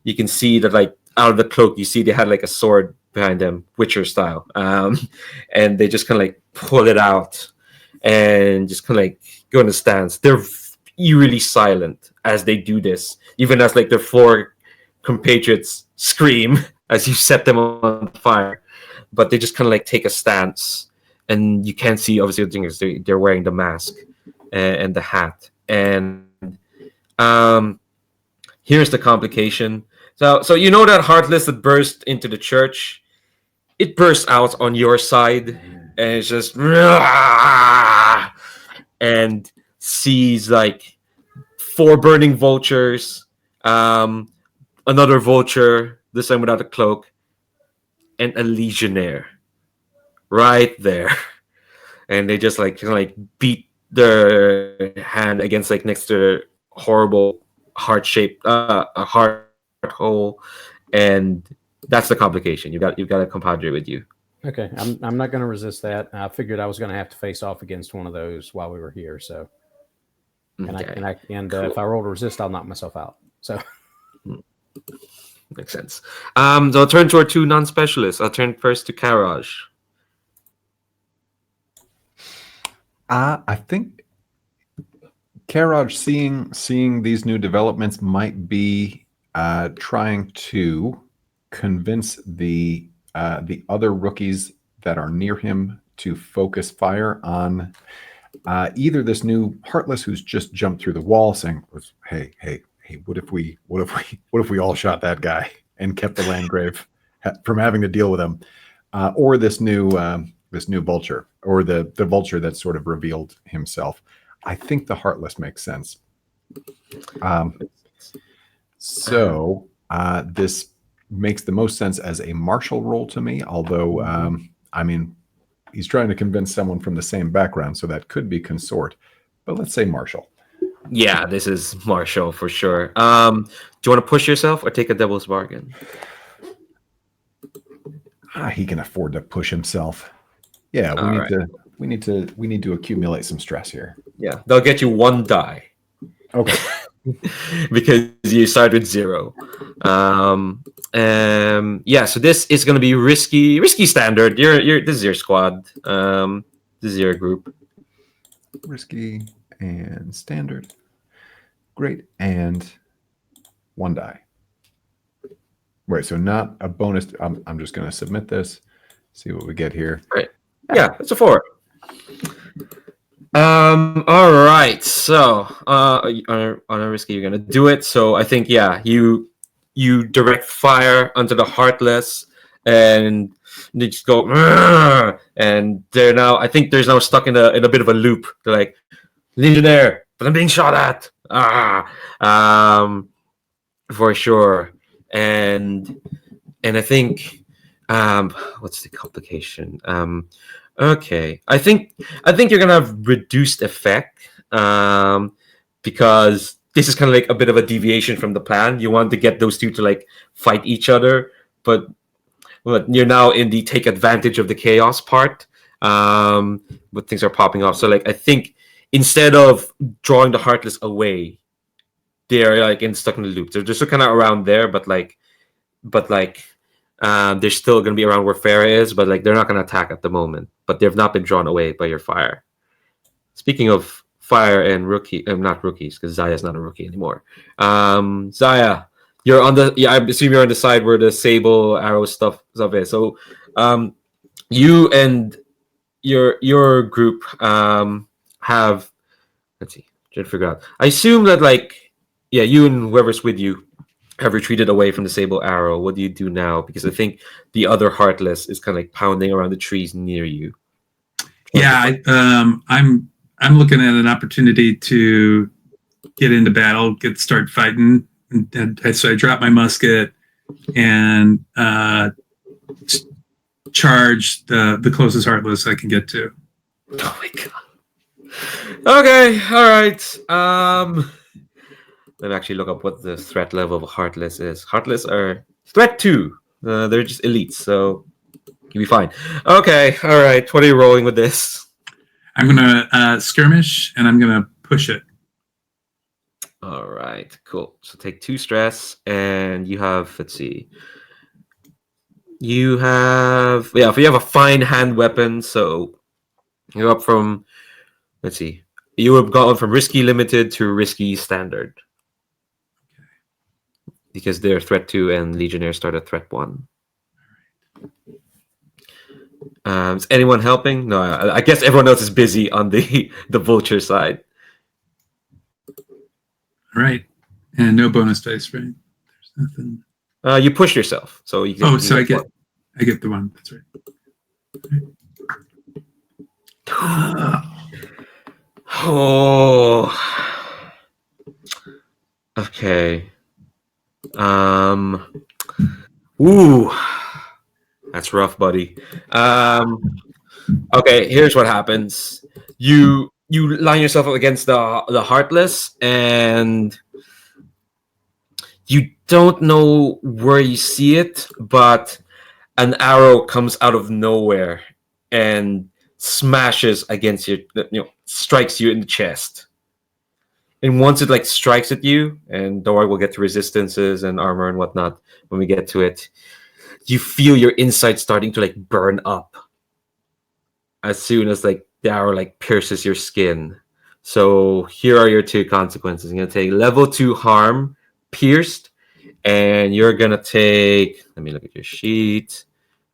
You can see that like out of the cloak, you see they had like a sword behind them, Witcher style, and they just kind of like pull it out and just kind of like go in a stance. They're eerily silent as they do this, even as like their 4 compatriots scream as you set them on fire. But they just kind of like take a stance, and you can't see obviously the thing is they're wearing the mask and the hat. And here's the complication. So you know that Heartless that burst into the church, it bursts out on your side, and it's just and sees like 4 burning vultures, another vulture, this time without a cloak, and a legionnaire right there, and they just like kind of like beat their hand against like next to their horrible heart-shaped heart hole, and that's the complication. You've got a compadre with you. Okay, I'm not going to resist that. I figured I was going to have to face off against one of those while we were here. So, and Okay. cool. If I roll to resist, I'll knock myself out. So makes sense. So I'll turn to our 2 non-specialists. I'll turn first to Karaj. I think Karaj, seeing these new developments, might be trying to convince the other rookies that are near him to focus fire on either this new Heartless who's just jumped through the wall, saying, "Hey, what if we all shot that guy and kept the Landgrave from having to deal with him?" Or this new Vulture, or the Vulture that sort of revealed himself. I think the Heartless makes sense. So this makes the most sense as a martial role to me, although, I mean, he's trying to convince someone from the same background, so that could be consort. But let's say martial. Yeah, this is martial for sure. Do you want to push yourself or take a devil's bargain? He can afford to push himself. Yeah, we need to accumulate some stress here. Yeah, they'll get you 1 die. Okay. Because you start with 0. Yeah, so this is going to be risky standard. This is your squad. This is your group. Risky and standard. Great. And 1 die. Right, so not a bonus. I'm just going to submit this, see what we get here. Right. Yeah, it's a 4. All right. So, on a risky, you're gonna do it. So I think, yeah, you direct fire onto the Heartless, and they just go, "Rrr!" And they're now. I think there's now stuck in a bit of a loop. They're like, "Legionnaire, but I'm being shot at." For sure. And I think, what's the complication? Okay, I think you're gonna have reduced effect, because this is kind of like a bit of a deviation from the plan. You want to get those two to like fight each other, but you're now in the take advantage of the chaos part. But things are popping off. So like, I think instead of drawing the Heartless away, they're like stuck in the loop. They're just kind of around there, but they're still going to be around where Farah is, but like they're not going to attack at the moment. But they've not been drawn away by your fire. Speaking of fire and not rookies, because Zaya's not a rookie anymore. Zaya, you're on the. Yeah, I assume you're on the side where the sable arrow stuff is. So, you and your group have. Let's see. Trying to figure out. I assume that you and whoever's with you have retreated away from the sable arrow. What do you do now? Because I think the other Heartless is kind of like pounding around the trees near you. Yeah, I'm looking at an opportunity to get into battle, start fighting, and so I drop my musket and charge the closest Heartless I can get to. Oh my god. Okay, all right. Let me actually look up what the threat level of Heartless is. Heartless are threat 2. They're just elites, so you'll be fine. Okay, all right. What are you rolling with this? I'm gonna skirmish and I'm gonna push it. All right, cool. So take 2 stress, and you have. Let's see. You have if you have a fine hand weapon, so you're up from. Let's see. You have gone from risky limited to risky standard. Because they're threat 2 and Legionnaire start at threat 1. Is anyone helping? No, I guess everyone else is busy on the Vulture side. All right, and no bonus dice, right? There's nothing. You push yourself, so you. So I get the one. That's right. Oh. Okay. Ooh. That's rough, buddy. Okay, here's what happens. You line yourself up against the Heartless, and you don't know where you see it, but an arrow comes out of nowhere and smashes against strikes you in the chest. And once it strikes at you, and don't worry, we'll get to resistances and armor and whatnot when we get to it, you feel your insides starting to burn up as soon as the arrow pierces your skin. So here are your two consequences. You're gonna take level 2 harm, pierced, and you're gonna take. Let me look at your sheet.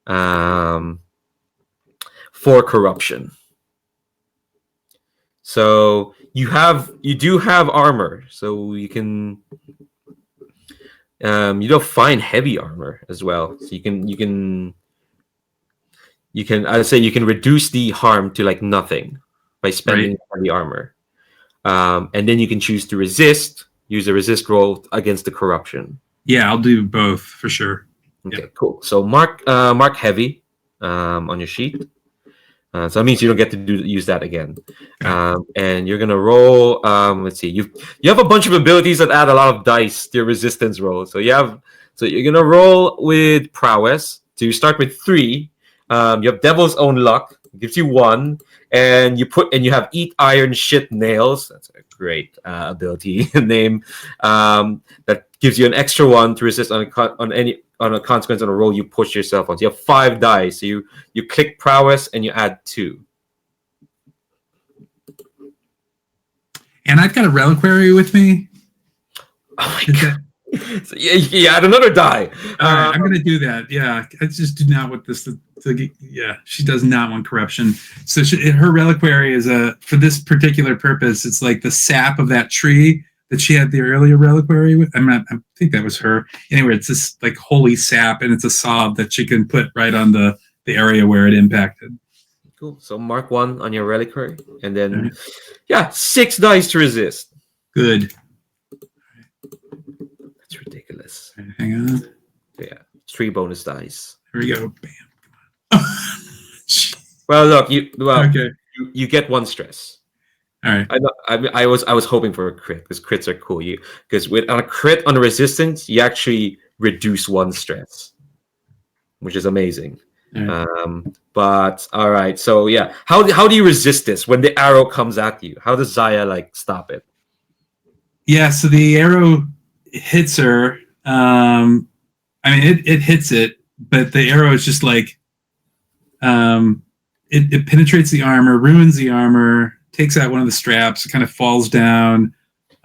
4 corruption. So you do have armor, so you can. You don't find heavy armor as well, so you can. I'd say you can reduce the harm to like nothing by spending heavy armor. And then you can choose to use a resist roll against the corruption. Yeah, I'll do both for sure. Okay, cool. So mark heavy on your sheet. So that means you don't get to use that again. And you're gonna roll. Let's see. You have a bunch of abilities that add a lot of dice to your resistance roll. So you're gonna roll with prowess. So you start with 3. You have Devil's Own Luck. It gives you 1. And you have Eat Iron Shit Nails. That's a great ability name. That gives you an extra 1 to resist on a consequence on a roll you push yourself on. So you have 5 dice. So you click prowess and you add 2. And I've got a reliquary with me. Oh my god! So you add another die. All right, I'm gonna do that. Yeah, I just do not want this. Yeah, she does not want corruption. So her reliquary is for this particular purpose. It's like the sap of that tree that she had the earlier reliquary with. I think that was her. Anyway, it's this like holy sap, and it's a salve that she can put right on the area where it impacted. Cool. So mark 1 on your reliquary, and then 6 dice to resist. Good. That's ridiculous. Right, hang on. Yeah, 3 bonus dice. Here we go. Bam. Well, look, okay. You get 1 stress. All right. I was hoping for a crit because crits are cool. Because with on a crit on a resistance, you actually reduce 1 stress, which is amazing. Right. But all right, so yeah, how do you resist this when the arrow comes at you? How does Zaya like stop it? Yeah, so the arrow hits her. It hits it, but the arrow is just like it penetrates the armor, ruins the armor, takes out one of the straps, it kind of falls down,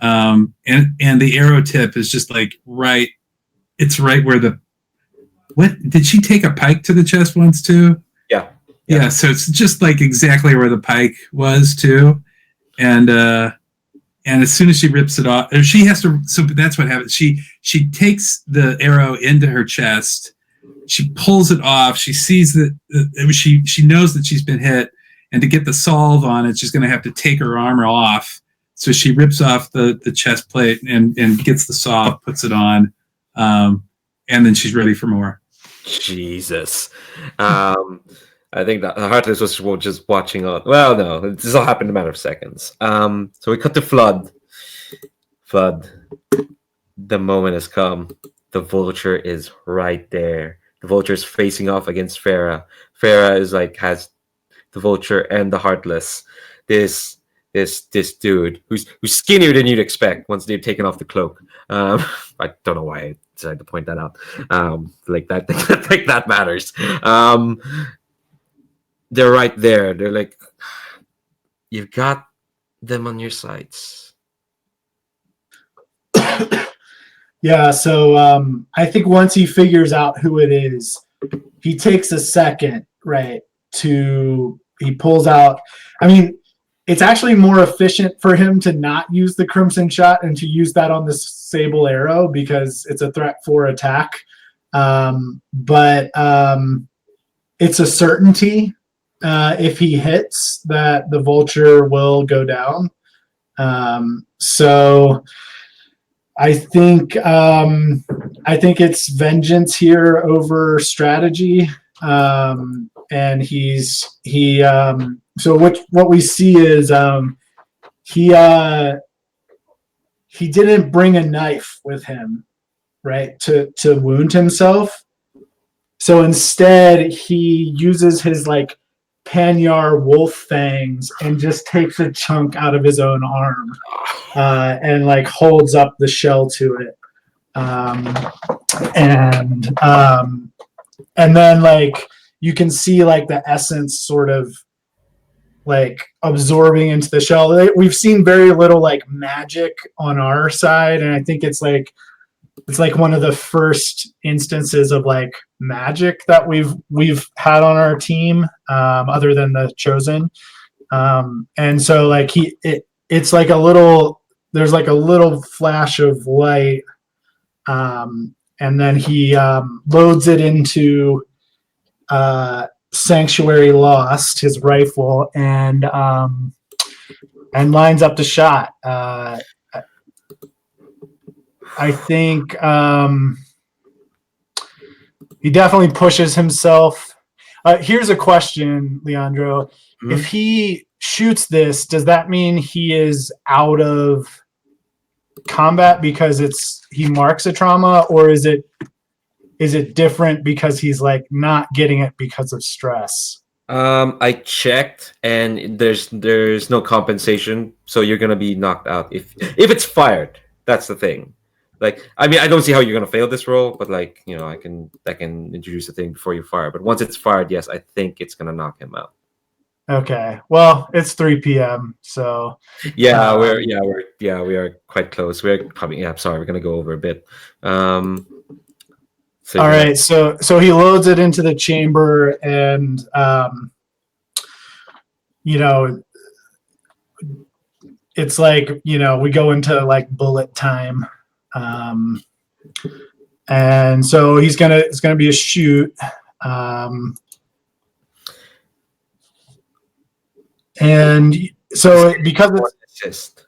and the arrow tip is just like right. It's right where the. What did she take a pike to the chest once too? Yeah. So it's just like exactly where the pike was too, and as soon as she rips it off, or she has to. So that's what happens. She takes the arrow into her chest. She pulls it off. She sees that she knows that she's been hit, and to get the salve on it, she's going to have to take her armor off. So she rips off the chest plate and gets the salve, puts it on, and then she's ready for more. Jesus. I think that Heartless was just watching on. Well, no, this all happened in a matter of seconds. So we cut to Flood. Flood, the moment has come. The Vulture is right there. The Vulture is facing off against Farah. Farah is like has the Vulture and the Heartless. This dude who's skinnier than you'd expect once they've taken off the cloak. I don't know why I decided to point that out. Like that matters. They're right there. They're like, you've got them on your sights. Yeah, so I think once he figures out who it is, he takes a second, right, he pulls out. I mean, it's actually more efficient for him to not use the Crimson Shot and to use that on the Sable Arrow because it's a threat for attack. But it's a certainty if he hits that the Vulture will go down. So I think it's vengeance here over strategy. And so what we see is he didn't bring a knife with him, right, to wound himself. So instead he uses his like Panyar wolf fangs and just takes a chunk out of his own arm and like holds up the shell to it. And then like you can see like the essence sort of like absorbing into the shell. We've seen very little like magic on our side, and I think it's like one of the first instances of like magic that we've had on our team, other than the chosen. And so like it's like a little, there's like a little flash of light, and then he loads it into Sanctuary Lost, his rifle, and lines up the shot. I think he definitely pushes himself. Here's a question, Leandro. Mhm. If he shoots this, does that mean he is out of combat because he marks a trauma, or is it different because he's like not getting it because of stress? I checked, and there's no compensation, so you're gonna be knocked out if it's fired. That's the thing. Like, I mean, I don't see how you're gonna fail this roll, but like, you know, I can introduce the thing before you fire. But once it's fired, yes, I think it's gonna knock him out. Okay. Well, it's 3 p.m. So Yeah, we are quite close. We're probably sorry, we're gonna go over a bit. So all right. So he loads it into the chamber, and you know, it's like, you know, we go into like bullet time. And so it's gonna be a shoot. And so because it's assist.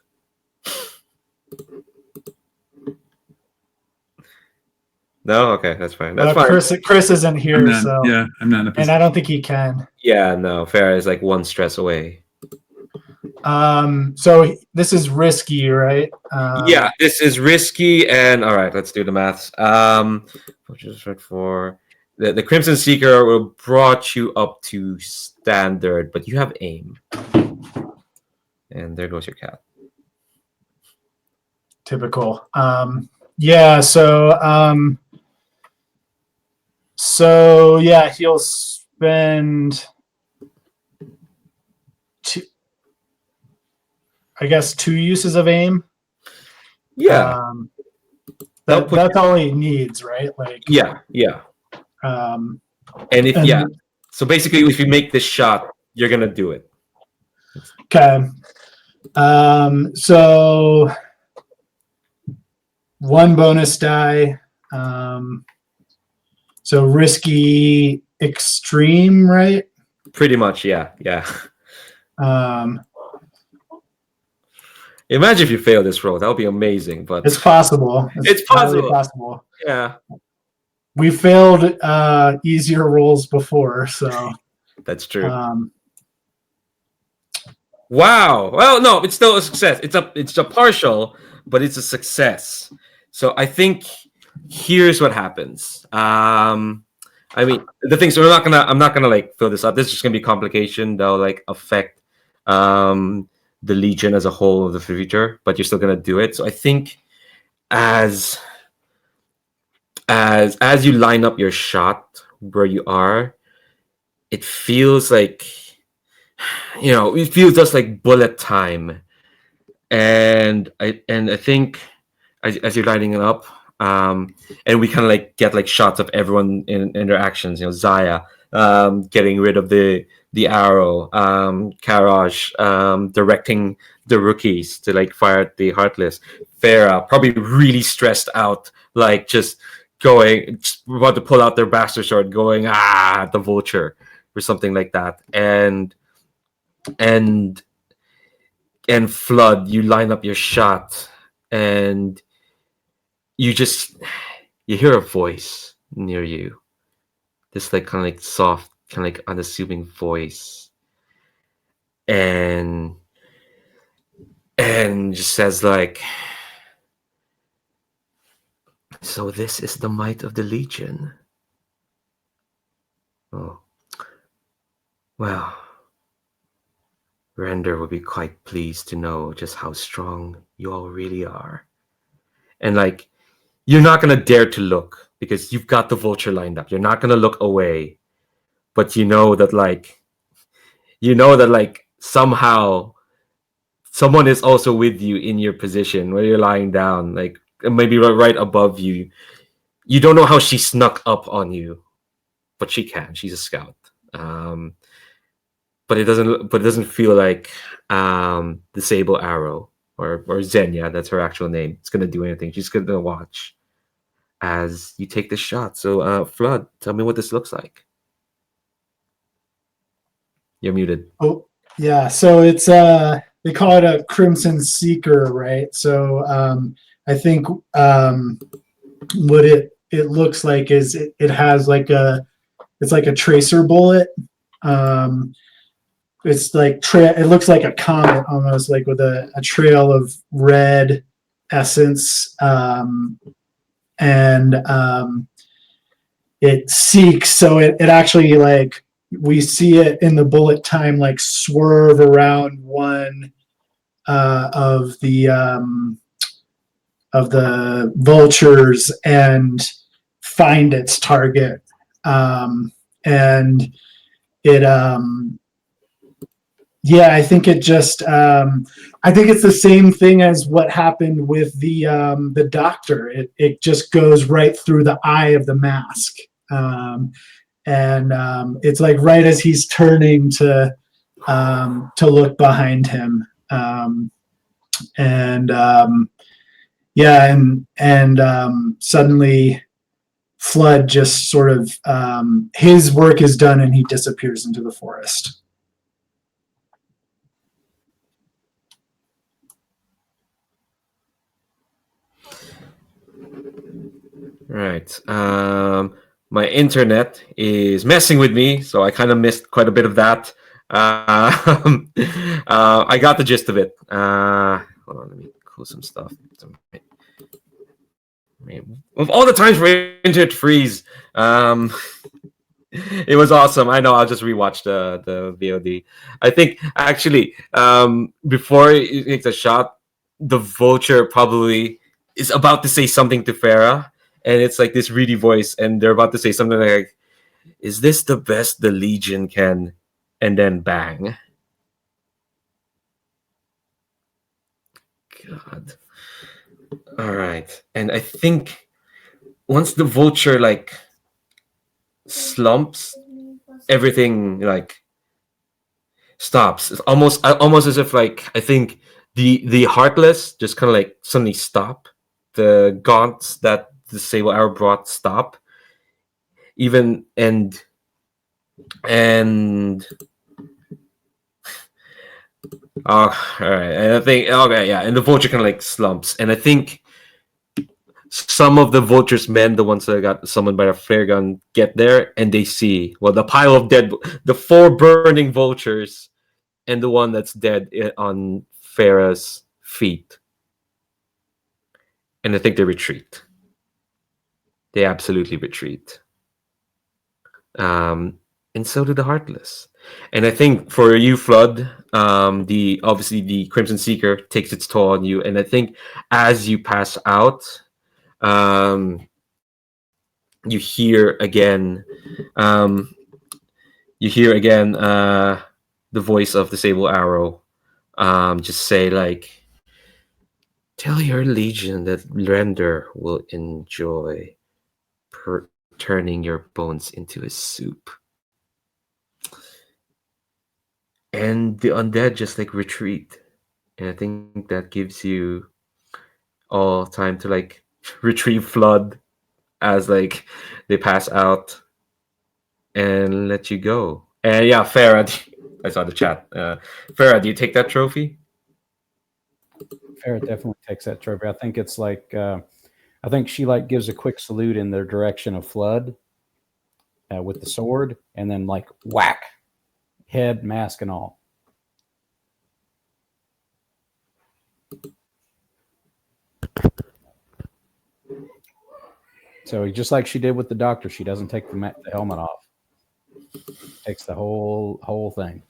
No, okay, that's fine. That's fine. Chris isn't here, I'm not, so yeah, I'm not in a and position. I don't think he can. Yeah, no, fair is like one stress away. So this is risky, right? Yeah, this is risky, and all right, let's do the maths. Just right for the Crimson Seeker will brought you up to standard, but you have aim, and there goes your cat. Typical. Yeah. So yeah, he'll spend two uses of aim. Yeah, that's all he needs, right? Like yeah. And so basically, if you make this shot, you're gonna do it. Okay. So one bonus die. So risky extreme, right? Pretty much, yeah. Imagine if you fail this roll. That would be amazing, but it's possible. It's highly possible. Yeah. We failed easier rolls before, so That's true. Wow. Well, no, it's still a success. It's a partial, but it's a success. So I think here's what happens. I mean, the thing. So I'm not gonna like fill this up. This is just gonna be a complication that'll like affect the Legion as a whole of the future, but you're still gonna do it. So I think as you line up your shot where you are, it feels like, you know, it feels just like bullet time. And I think as you're lining it up, and we kind of like get like shots of everyone in their actions. You know, Zaya getting rid of the arrow, Karaj directing the rookies to like fire at the Heartless, Farah probably really stressed out, like just about to pull out their bastard sword, going at the Vulture or something like that, and Flood, you line up your shot, and you hear a voice near you, this like kind of like soft, kind of like unassuming voice, and just says like, so this is the might of the Legion. Oh, well, Render will be quite pleased to know just how strong you all really are. And like, you're not gonna dare to look because you've got the Vulture lined up. You're not gonna look away, but you know that like somehow someone is also with you in your position where you're lying down, like maybe right above you. You don't know how she snuck up on you, but she can. She's a scout. But it doesn't feel like the Sable Arrow or Xenia, that's her actual name, it's gonna do anything. She's gonna watch as you take the shot. So Flood, tell me what this looks like. You're muted. Oh, yeah. So it's they call it a Crimson Seeker, right? So I think what it looks like is it has like it's like a tracer bullet. It's like it looks like a comet almost, like with a trail of red essence, and it seeks. So it actually, like, we see it in the bullet time, like swerve around one of the vultures and find its target, and it yeah, I think it just I think it's the same thing as what happened with the doctor. It just goes right through the eye of the mask, and it's like right as he's turning to look behind him, and yeah, and suddenly Flood just sort of his work is done and he disappears into the forest. Right. My internet is messing with me, so I kind of missed quite a bit of that. I got the gist of it. Hold on, let me close some stuff. Of all the times for internet freeze, it was awesome. I know. I'll just rewatch the VOD. I think actually, before he takes a shot, the Vulture probably is about to say something to Farah, and it's like this reedy voice, and they're about to say something like, "Is this the best the Legion can?" And then bang. God. All right, and I think once the Vulture like slumps, everything like stops. It's almost as if, like, I think the Heartless just kind of like suddenly stop. The gaunts that the Sable Arrow brought stop. Even and all right. And I think okay, yeah, and the Vulture kind of like slumps, and I think some of the Vulture's men, the ones that got summoned by a flare gun, get there and they see, well, the pile of dead, the 4 burning Vultures, and the one that's dead on Farah's feet. And I think they retreat. They absolutely retreat. And so do the Heartless. And I think for you, Flood, obviously the Crimson Seeker takes its toll on you. And I think as you pass out, you hear again the voice of the Sable Arrow just say, like, "Tell your Legion that Render will enjoy turning your bones into a soup." And the undead just like retreat. And I think that gives you all time to like retrieve Flood as like they pass out and let you go. And yeah, Farah, I saw the chat. Farah, do you take that trophy? Farah definitely takes that trophy. I think it's like I think she like gives a quick salute in the direction of Flood with the sword, and then like whack, head, mask, and all. So just like she did with the doctor, she doesn't take the helmet off. Takes the whole thing.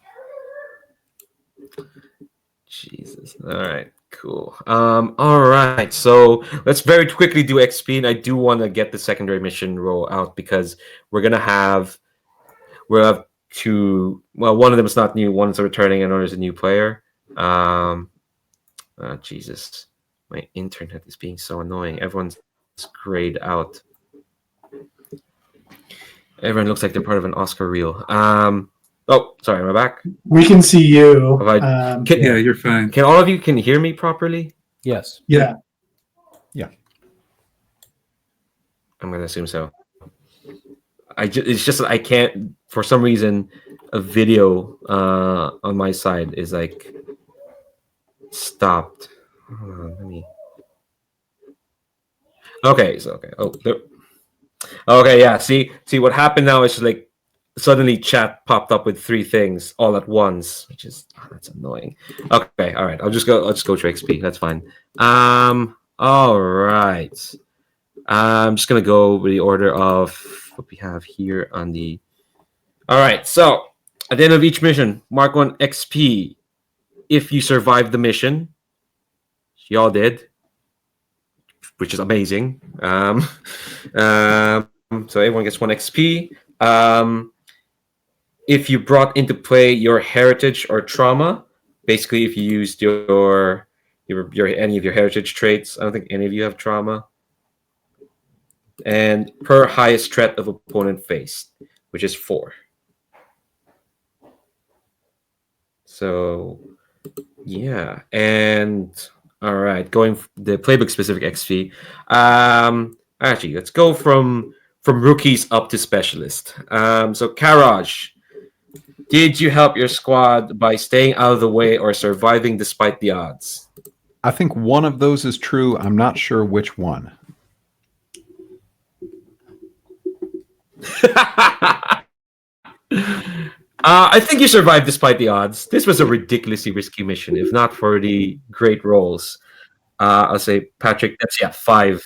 Jesus. All right. Cool. All right. So let's very quickly do XP, and I do want to get the secondary mission roll out because we'll have one of them is not new, one's returning, and another is a new player. Jesus, my internet is being so annoying. Everyone's grayed out. Everyone looks like they're part of an Oscar reel. Oh, sorry, am I back? We can see you. Yeah, you're fine. Can all of you can hear me properly? Yes. Yeah. I'm gonna assume so. It's just that I can't, for some reason, a video on my side is like stopped. Hold on, let me. Okay, so okay. Oh, there. Okay, yeah. See what happened now is just like suddenly chat popped up with 3 things all at once, which is that's annoying. Okay, all right. I'll just go to XP. That's fine. All right. I'm just gonna go with the order of what we have here on the. All right. So at the end of each mission, mark 1 XP if you survived the mission. Y'all did, which is amazing. So everyone gets 1 XP. If you brought into play your heritage or trauma, basically if you used your any of your heritage traits. I don't think any of you have trauma. And per highest threat of opponent faced, which is 4. So yeah, and all right, going the playbook specific XP. Actually, let's go from rookies up to specialist. So Karaj, did you help your squad by staying out of the way or surviving despite the odds? I think one of those is true. I'm not sure which one. I think you survived despite the odds. This was a ridiculously risky mission, if not for the great rolls. I'll say, Patrick, that's 5,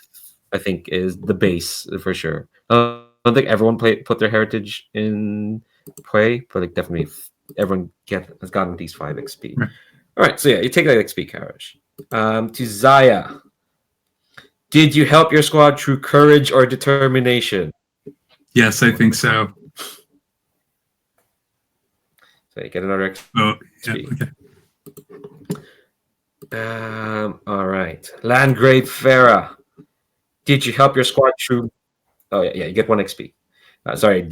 I think, is the base for sure. I don't think everyone put their heritage in play, but like definitely everyone has gotten at least 5 XP. Right. All right, so yeah, you take that XP, Karaj. To Zaya, did you help your squad through courage or determination? Yes, I think so. So you get another XP. Oh, yeah, okay. All right. Landgrave Farah, did you help your squad through? Oh yeah, you get 1 XP. Sorry,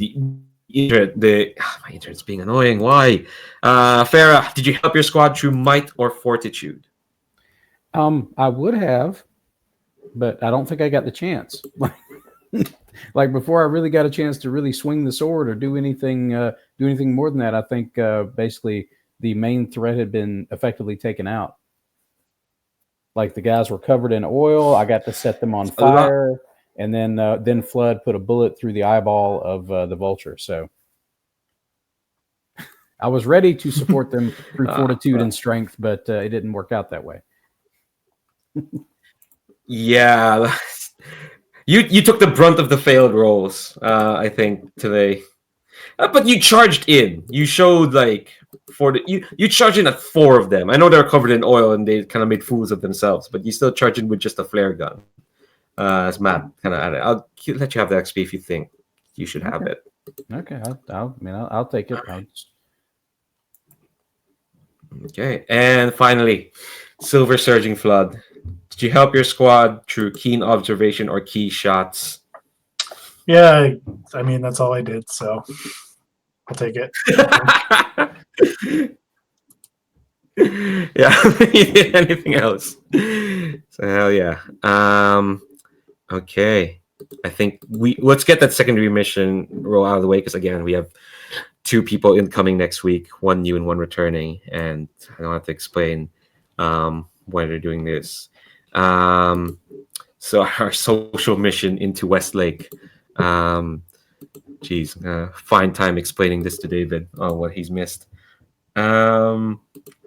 my internet's being annoying. Why? Farah, did you help your squad through might or fortitude? I would have, but I don't think I got the chance. Like before, I really got a chance to really swing the sword or do anything more than that. I think basically the main threat had been effectively taken out. Like the guys were covered in oil. I got to set them on fire, and then Flood put a bullet through the eyeball of the Vulture. So I was ready to support them through fortitude and strength, but it didn't work out that way. Yeah. You took the brunt of the failed rolls, I think, today. But you charged in. You showed like you charged in at 4 of them. I know they're covered in oil and they kind of made fools of themselves, but you still charged in with just a flare gun. As Matt kind of added. I'll let you have the XP if you think you should have it. Okay, I'll take it. Okay, and finally, Silver Surging Flood. Did you help your squad through keen observation or key shots? Yeah, I mean, that's all I did, so I'll take it. Yeah, anything else? So hell yeah. Okay, I think let's get that secondary mission roll out of the way, because again, we have 2 people incoming next week, 1 new and 1 returning, and I don't have to explain why they're doing this. So our social mission into Westlake. Find time explaining this to David on what he's missed. All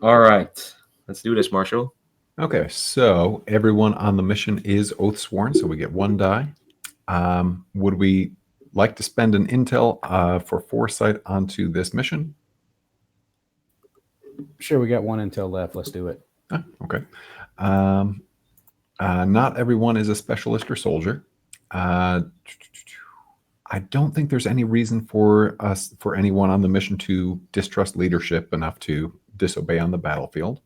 right, let's do this, Marshall. Okay, so everyone on the mission is oath sworn, so we get 1 die. Would we like to spend an intel for foresight onto this mission? Sure, we got 1 intel left. Let's do it. Okay. Not everyone is a specialist or soldier. I don't think there's any reason for anyone on the mission to distrust leadership enough to disobey on the battlefield.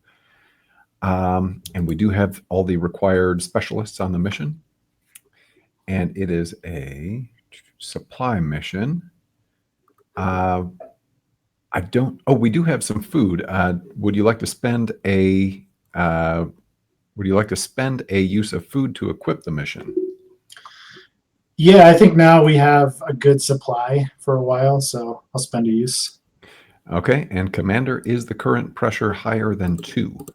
And we do have all the required specialists on the mission. And it is a supply mission. I don't. Oh, we do have some food. Would you like to spend a use of food to equip the mission? Yeah, I think now we have a good supply for a while, so I'll spend a use. Okay, and Commander, is the current pressure higher than 2?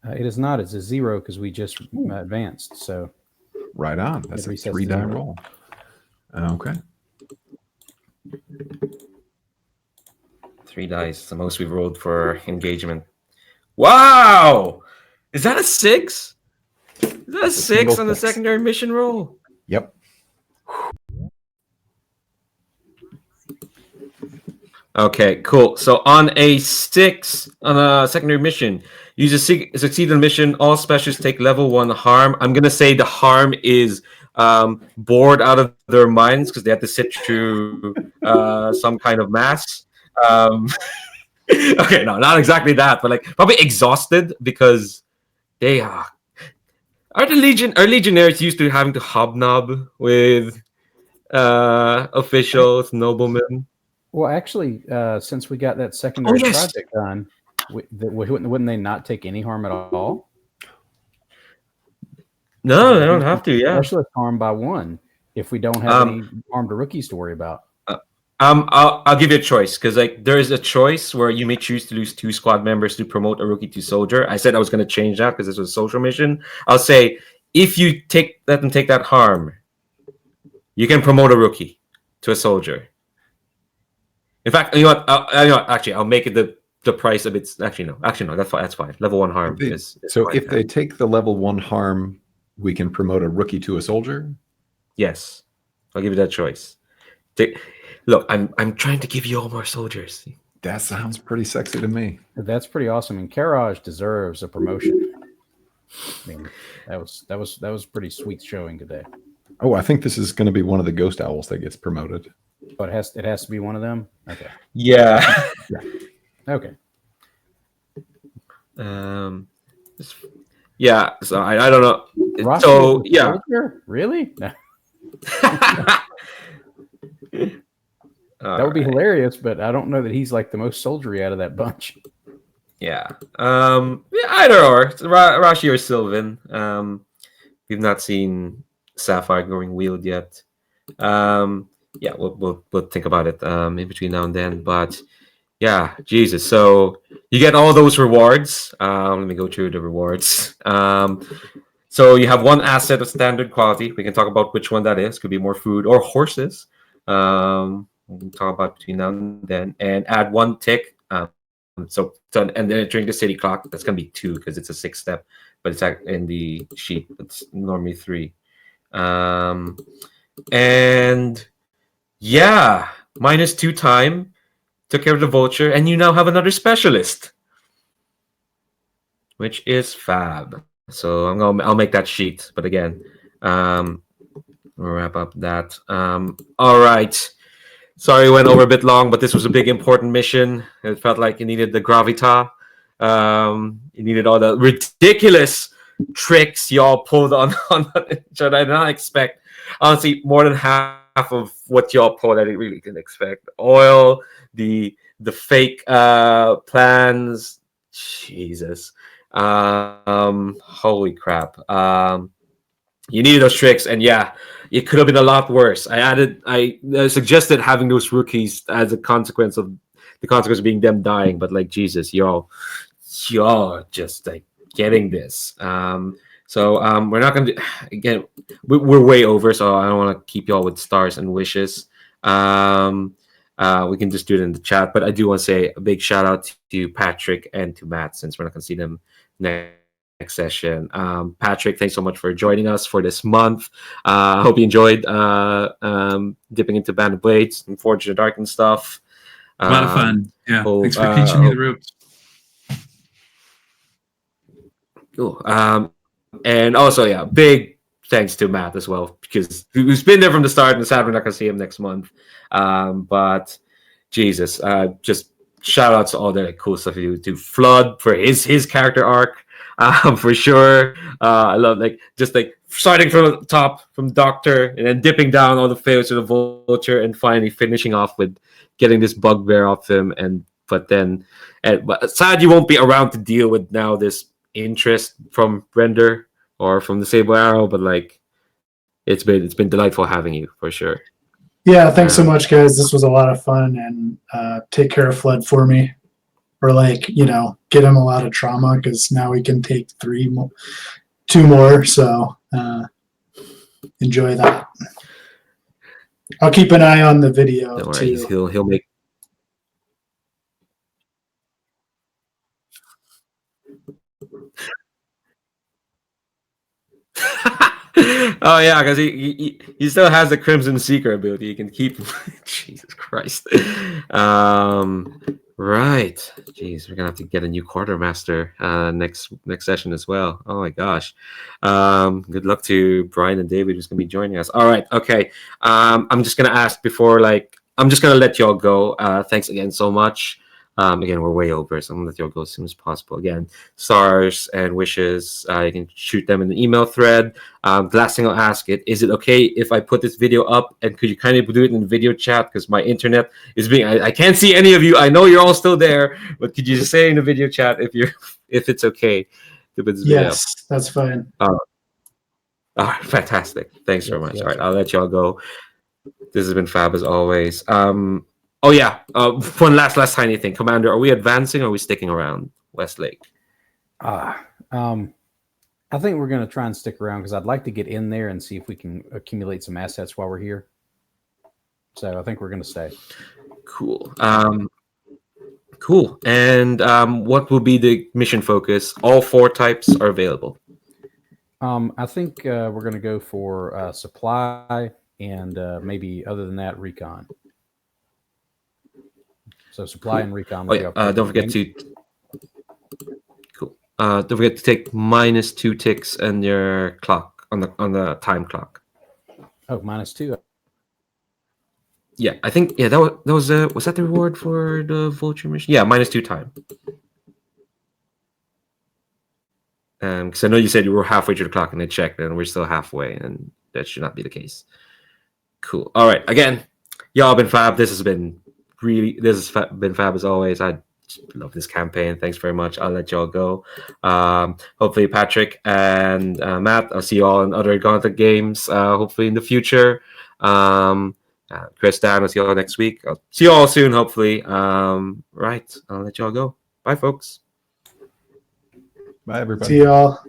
It is not. It's a 0 because we just advanced. So Right on. That's a resets to 3-die 0. roll. Okay. 3 dice, the most we've rolled for engagement. Wow! Is that a 6? Is that a 6 on the six. secondary mission roll? Yep. Okay, cool. So on a 6 on a secondary mission, you just succeed on the mission. All specialists take level 1 harm. I'm gonna say the harm is bored out of their minds because they have to sit through some kind of mass. Okay, no, not exactly that, but like probably exhausted because they are legionnaires used to having to hobnob with officials, noblemen. Well, actually, since we got that secondary yes. project done, wouldn't they not take any harm at all? No, they don't have to. Yeah. Specialist harm by 1 if we don't have any armed rookies to worry about. I'll give you a choice because like there is a choice where you may choose to lose 2 squad members to promote a rookie to soldier. I said I was going to change that because this was a social mission. I'll say if you let them take that harm, you can promote a rookie to a soldier. In fact, you know what? Actually, I'll make it the price of its. Actually, no. That's fine. That's fine. Level 1 harm is So fine, if they take the level 1 harm, we can promote a rookie to a soldier? yes, I'll give you that choice. Look, I'm trying to give you all more soldiers. That sounds pretty sexy to me. That's pretty awesome, and Karaj deserves a promotion. I mean, that was pretty sweet showing today. Oh, I think this is going to be one of the ghost owls that gets promoted. But it has to be one of them. Okay. Yeah. Okay. Yeah. So I don't know. Rocky So is a yeah. soldier? Really? No. All That would be right. hilarious, but I don't know that he's like the most soldiery out of that bunch. Yeah. Yeah, either or. Rashi or Sylvan. We've not seen Sapphire going wheeled yet. Yeah, we'll think about it in between now and then. But yeah, Jesus. So you get all those rewards. Let me go through the rewards. So you have 1 asset of standard quality. We can talk about which one that is. Could be more food or horses. We can talk about between now and then. And add 1 tick. So and then during the city clock, that's gonna be 2 because it's a 6-step, but it's in the sheet. It's normally 3. And yeah, -2 time. Took care of the vulture, and you now have another specialist, which is fab. So I'll make that sheet. But again, we'll wrap up that. All right. Sorry, it went over a bit long, but this was a big important mission. It felt like you needed the gravita. You needed all the ridiculous tricks y'all pulled on each other. I did not expect, honestly, more than half of what y'all pulled. I really didn't expect. Oil, the fake plans. Jesus. Holy crap. You needed those tricks, and yeah, it could have been a lot worse. I suggested having those rookies as a consequence of being them dying, but like Jesus, y'all just like getting this. So we're not gonna again. We're way over, so I don't want to keep y'all with stars and wishes. We can just do it in the chat, but I do want to say a big shout out to Patrick and to Matt since we're not gonna see them next session. Patrick, thanks so much for joining us for this month. I hope you enjoyed dipping into Band of Blades and Forge in the Dark and stuff. A lot of fun. Yeah. Thanks for teaching me the ropes. Cool. And also, yeah, big thanks to Matt as well, because he's been there from the start, and sad we're not going to see him next month. But Jesus, just shout out to all the cool stuff you do. To Flood for his character arc, for sure. I love just starting from the top from Doctor and then dipping down all the fails to the Vulture and finally finishing off with getting this bugbear off him. But sad you won't be around to deal with now this interest from Render or from the Sable Arrow, but it's been delightful having you for sure. Yeah, thanks so much, guys. This was a lot of fun, and take care of Flood for me, or get him a lot of trauma, because now we can take 2 more. So enjoy that. I'll keep an eye on the video Don't worry, too. he'll make. Oh yeah, because he still has the Crimson Seeker ability. He can keep. Jesus Christ. Right. Jeez, we're gonna have to get a new quartermaster next session as well. Oh my gosh. Good luck to Brian and David, who's gonna be joining us. All right. Okay. I'm just gonna ask before I'm just gonna let y'all go. Thanks again so much. Again, we're way over, so I'm gonna let y'all go as soon as possible. Again, stars and wishes, you can shoot them in the email thread. The last thing I'll ask is it okay if I put this video up, and could you kindly do it in the video chat, because my internet is I can't see any of you. I know you're all still there, but could you just say in the video chat if it's okay to put this video? Yes, that's fine. All right, fantastic. Thanks very much. All right, I'll let y'all go. This has been fab as always. Oh yeah, one last tiny thing, Commander. Are we advancing or are we sticking around Westlake? I think we're going to try and stick around, because I'd like to get in there and see if we can accumulate some assets while we're here. So I think we're going to stay. Cool. Cool. And what will be the mission focus? All 4 types are available. I think we're going to go for supply and maybe, other than that, recon. So supply and recon. Don't forget to. Cool. Don't forget to take -2 ticks and your clock on the time clock. Oh, -2. Yeah, I think that was that the reward for the Vulture mission? Yeah, -2 time. Because I know you said you were halfway through the clock and I checked, and we're still halfway, and that should not be the case. Cool. All right. Again, y'all been fab. This has been been fab as always. I love this campaign. Thanks very much. I'll let y'all go. Hopefully Patrick and Matt, I'll see you all in other Gauntlet games, hopefully in the future. Chris, Dan, I'll see you all next week. I'll see you all soon, hopefully. Right, I'll let y'all go. Bye, folks. Bye, everybody. See y'all.